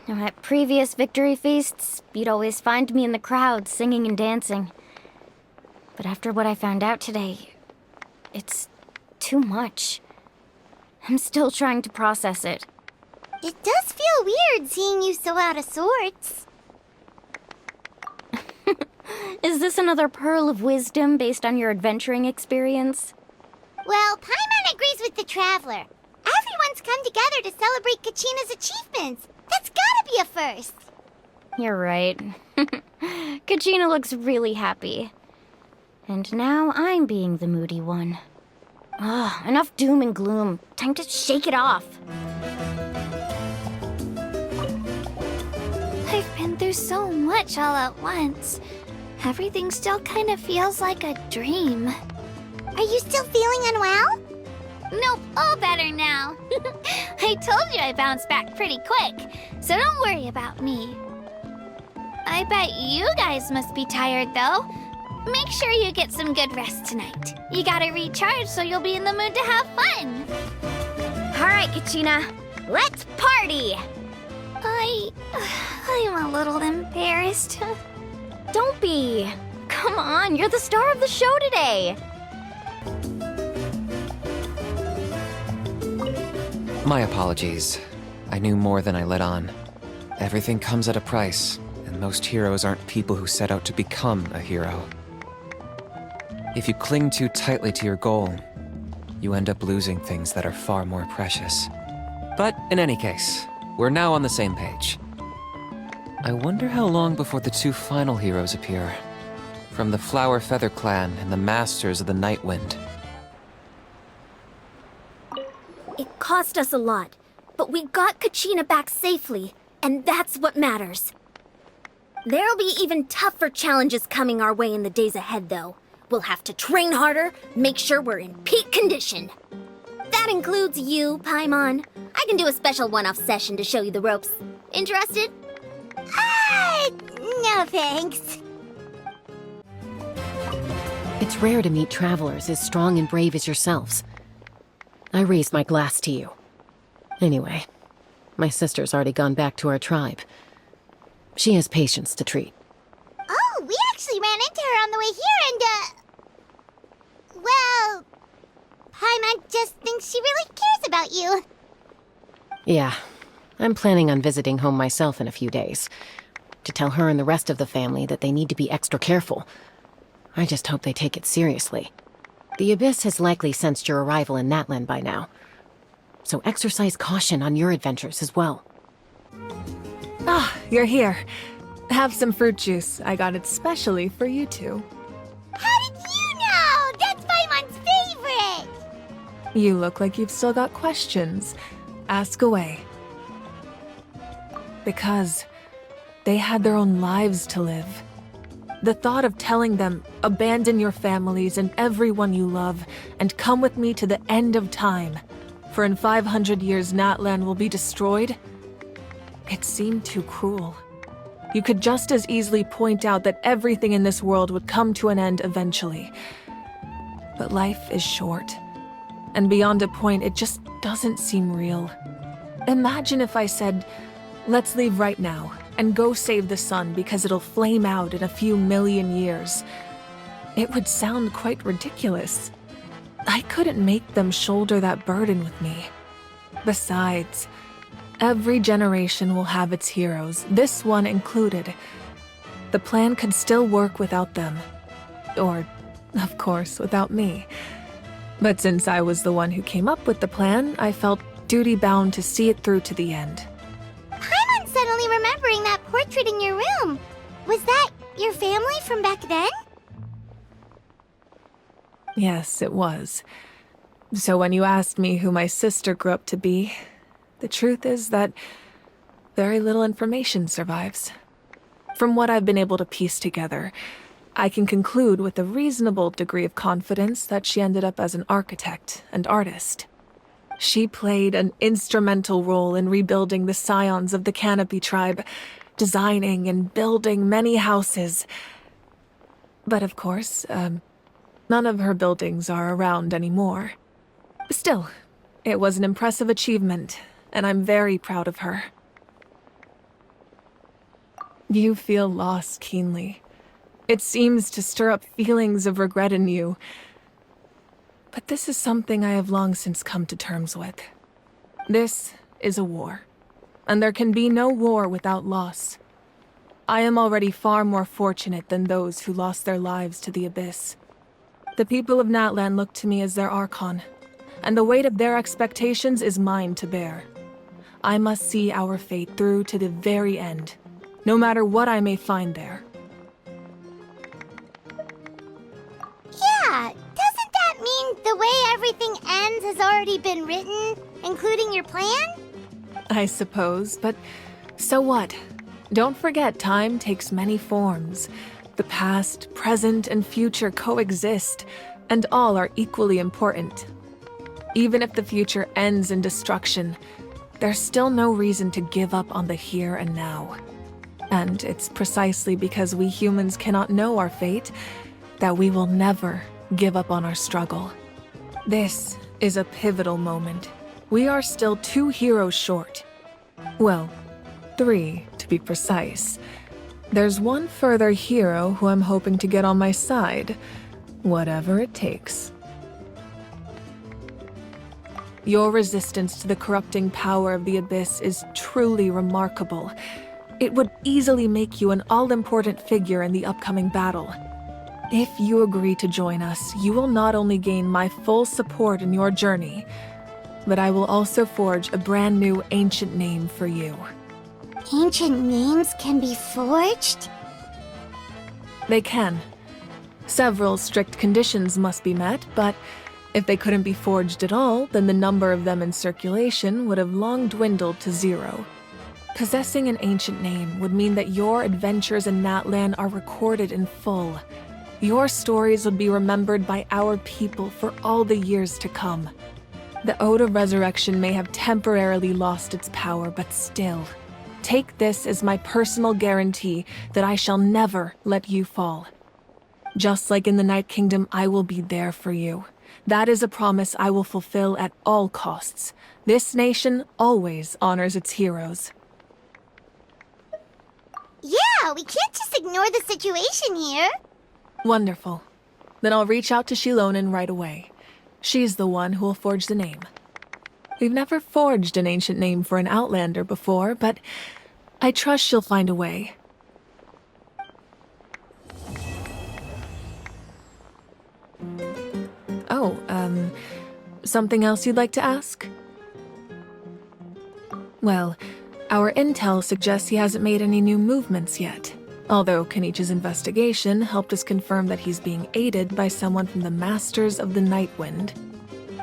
At previous victory feasts, you'd always find me in the crowd singing and dancing. But after what I found out today, it's too much. I'm still trying to process it. It does feel weird seeing you so out of sorts. Is this another pearl of wisdom based on your adventuring experience? Well, Paimon agrees with the Traveler. Everyone's come together to celebrate Kachina's achievements. That's gotta be a first. You're right. Kachina looks really happy. And now I'm being the moody one. Enough doom and gloom. Time to shake it off. I've been through so much all at once. Everything still kind of feels like a dream. Are you still feeling unwell? Nope, all better now. I told you I bounced back pretty quick, so don't worry about me. I bet you guys must be tired though. Make sure you get some good rest tonight. You gotta recharge so you'll be in the mood to have fun. Alright, Kachina. Let's party! I'm a little embarrassed. Don't be. Come on, you're the star of the show today. My apologies. I knew more than I let on. Everything comes at a price, and most heroes aren't people who set out to become a hero. If you cling too tightly to your goal, you end up losing things that are far more precious. But in any case, we're now on the same page. I wonder how long before the two final heroes appear. From the Flower Feather Clan and the Masters of the Night Wind. It cost us a lot, but we got Kachina back safely, and that's what matters. There'll be even tougher challenges coming our way in the days ahead, though. We'll have to train harder, make sure we're in peak condition. That includes you, Paimon. I can do a special one-off session to show you the ropes. Interested? No thanks. It's rare to meet travelers as strong and brave as yourselves. I raise my glass to you. Anyway, my sister's already gone back to our tribe. She has patients to treat. Oh, we actually ran into her on the way here and, well, Paimon just thinks she really cares about you. Yeah, I'm planning on visiting home myself in a few days. To tell her and the rest of the family that they need to be extra careful. I just hope they take it seriously. The Abyss has likely sensed your arrival in Natlan by now. So exercise caution on your adventures as well. Ah, you're here. Have some fruit juice. I got it specially for you two. How did you know? That's Paimon's favorite! You look like you've still got questions. Ask away. Because they had their own lives to live. The thought of telling them, abandon your families and everyone you love, and come with me to the end of time, for in 500 years Natlan will be destroyed, it seemed too cruel. You could just as easily point out that everything in this world would come to an end eventually. But life is short, and beyond a point, it just doesn't seem real. Imagine if I said, let's leave right now, and go save the sun because it'll flame out in a few million years. It would sound quite ridiculous. I couldn't make them shoulder that burden with me. Besides, every generation will have its heroes, this one included. The plan could still work without them. Or, of course, without me. But since I was the one who came up with the plan, I felt duty-bound to see it through to the end. I'm suddenly remembering that portrait in your room. Was that your family from back then? Yes, it was. So when you asked me who my sister grew up to be, the truth is that very little information survives. From what I've been able to piece together, I can conclude with a reasonable degree of confidence that she ended up as an architect and artist. She played an instrumental role in rebuilding the scions of the Canopy tribe, designing and building many houses. But of course, none of her buildings are around anymore. Still, it was an impressive achievement, and I'm very proud of her. You feel loss keenly. It seems to stir up feelings of regret in you. But this is something I have long since come to terms with. This is a war, and there can be no war without loss. I am already far more fortunate than those who lost their lives to the Abyss. The people of Natlan look to me as their Archon, and the weight of their expectations is mine to bear. I must see our fate through to the very end, no matter what I may find there. Yeah, doesn't that mean the way everything ends has already been written, including your plan? I suppose, but so what? Don't forget, time takes many forms. The past, present, and future coexist, and all are equally important. Even if the future ends in destruction, there's still no reason to give up on the here and now. And it's precisely because we humans cannot know our fate that we will never give up on our struggle. This is a pivotal moment. We are still 2 heroes short. Well, 3 to be precise. There's one further hero who I'm hoping to get on my side, whatever it takes. Your resistance to the corrupting power of the Abyss is truly remarkable. It would easily make you an all-important figure in the upcoming battle. If you agree to join us, you will not only gain my full support in your journey, but I will also forge a brand new ancient name for you. Ancient names can be forged? They can. Several strict conditions must be met, but if they couldn't be forged at all, then the number of them in circulation would have long dwindled to 0. Possessing an ancient name would mean that your adventures in Natlan are recorded in full. Your stories would be remembered by our people for all the years to come. The Ode of Resurrection may have temporarily lost its power, but still, take this as my personal guarantee that I shall never let you fall. Just like in the Night Kingdom, I will be there for you. That is a promise I will fulfill at all costs. This nation always honors its heroes. Yeah, we can't just ignore the situation here. Wonderful. Then I'll reach out to Shilonen right away. She's the one who will forge the name. We've never forged an ancient name for an Outlander before, but I trust she'll find a way. Oh, something else you'd like to ask? Well, our intel suggests he hasn't made any new movements yet, although Kenichi's investigation helped us confirm that he's being aided by someone from the Masters of the Nightwind.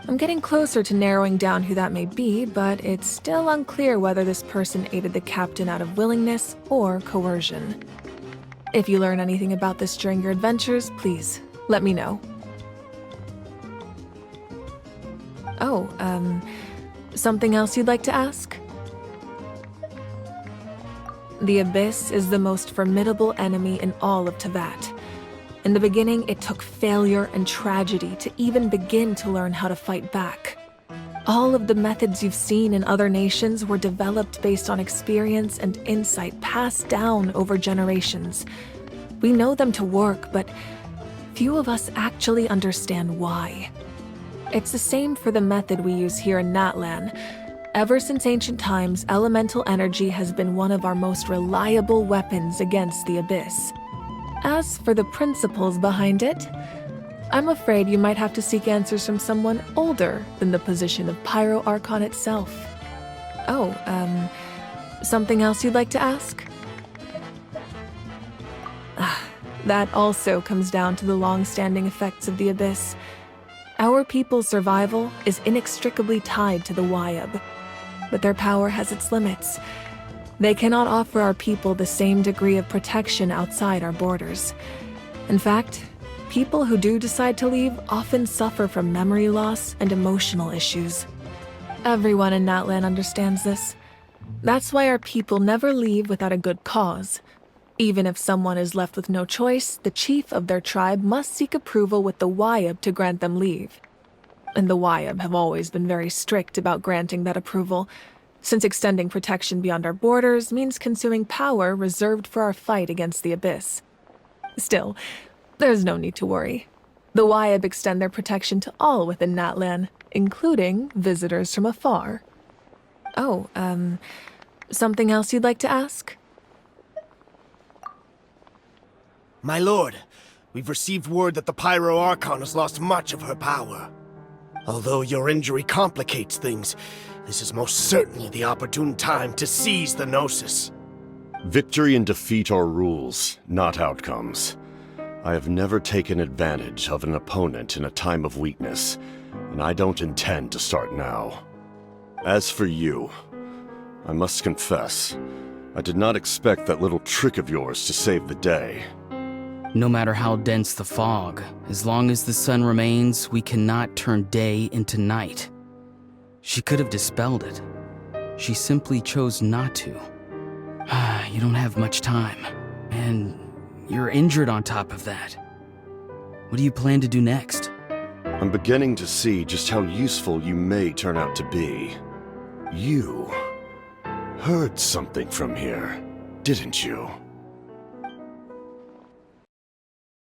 I'm getting closer to narrowing down who that may be, but it's still unclear whether this person aided the captain out of willingness or coercion. If you learn anything about this during your adventures, please let me know. Oh, something else you'd like to ask? The Abyss is the most formidable enemy in all of Teyvat. In the beginning, it took failure and tragedy to even begin to learn how to fight back. All of the methods you've seen in other nations were developed based on experience and insight passed down over generations. We know them to work, but few of us actually understand why. It's the same for the method we use here in Natlan. Ever since ancient times, elemental energy has been one of our most reliable weapons against the Abyss. As for the principles behind it, I'm afraid you might have to seek answers from someone older than the position of Pyro Archon itself. Oh, something else you'd like to ask? That also comes down to the long-standing effects of the Abyss. Our people's survival is inextricably tied to the Wayab, but their power has its limits. They cannot offer our people the same degree of protection outside our borders. In fact, people who do decide to leave often suffer from memory loss and emotional issues. Everyone in Natlan understands this. That's why our people never leave without a good cause. Even if someone is left with no choice, the chief of their tribe must seek approval with the Wayab to grant them leave. And the Wayab have always been very strict about granting that approval, since extending protection beyond our borders means consuming power reserved for our fight against the Abyss. Still, there's no need to worry. The Wayab extend their protection to all within Natlan, including visitors from afar. Oh, something else you'd like to ask? My lord, we've received word that the Pyro Archon has lost much of her power. Although your injury complicates things, this is most certainly the opportune time to seize the Gnosis. Victory and defeat are rules, not outcomes. I have never taken advantage of an opponent in a time of weakness, and I don't intend to start now. As for you, I must confess, I did not expect that little trick of yours to save the day. No matter how dense the fog, as long as the sun remains, we cannot turn day into night. She could have dispelled it. She simply chose not to. You don't have much time, and you're injured on top of that. What do you plan to do next? I'm beginning to see just how useful you may turn out to be. You heard something from here, didn't you?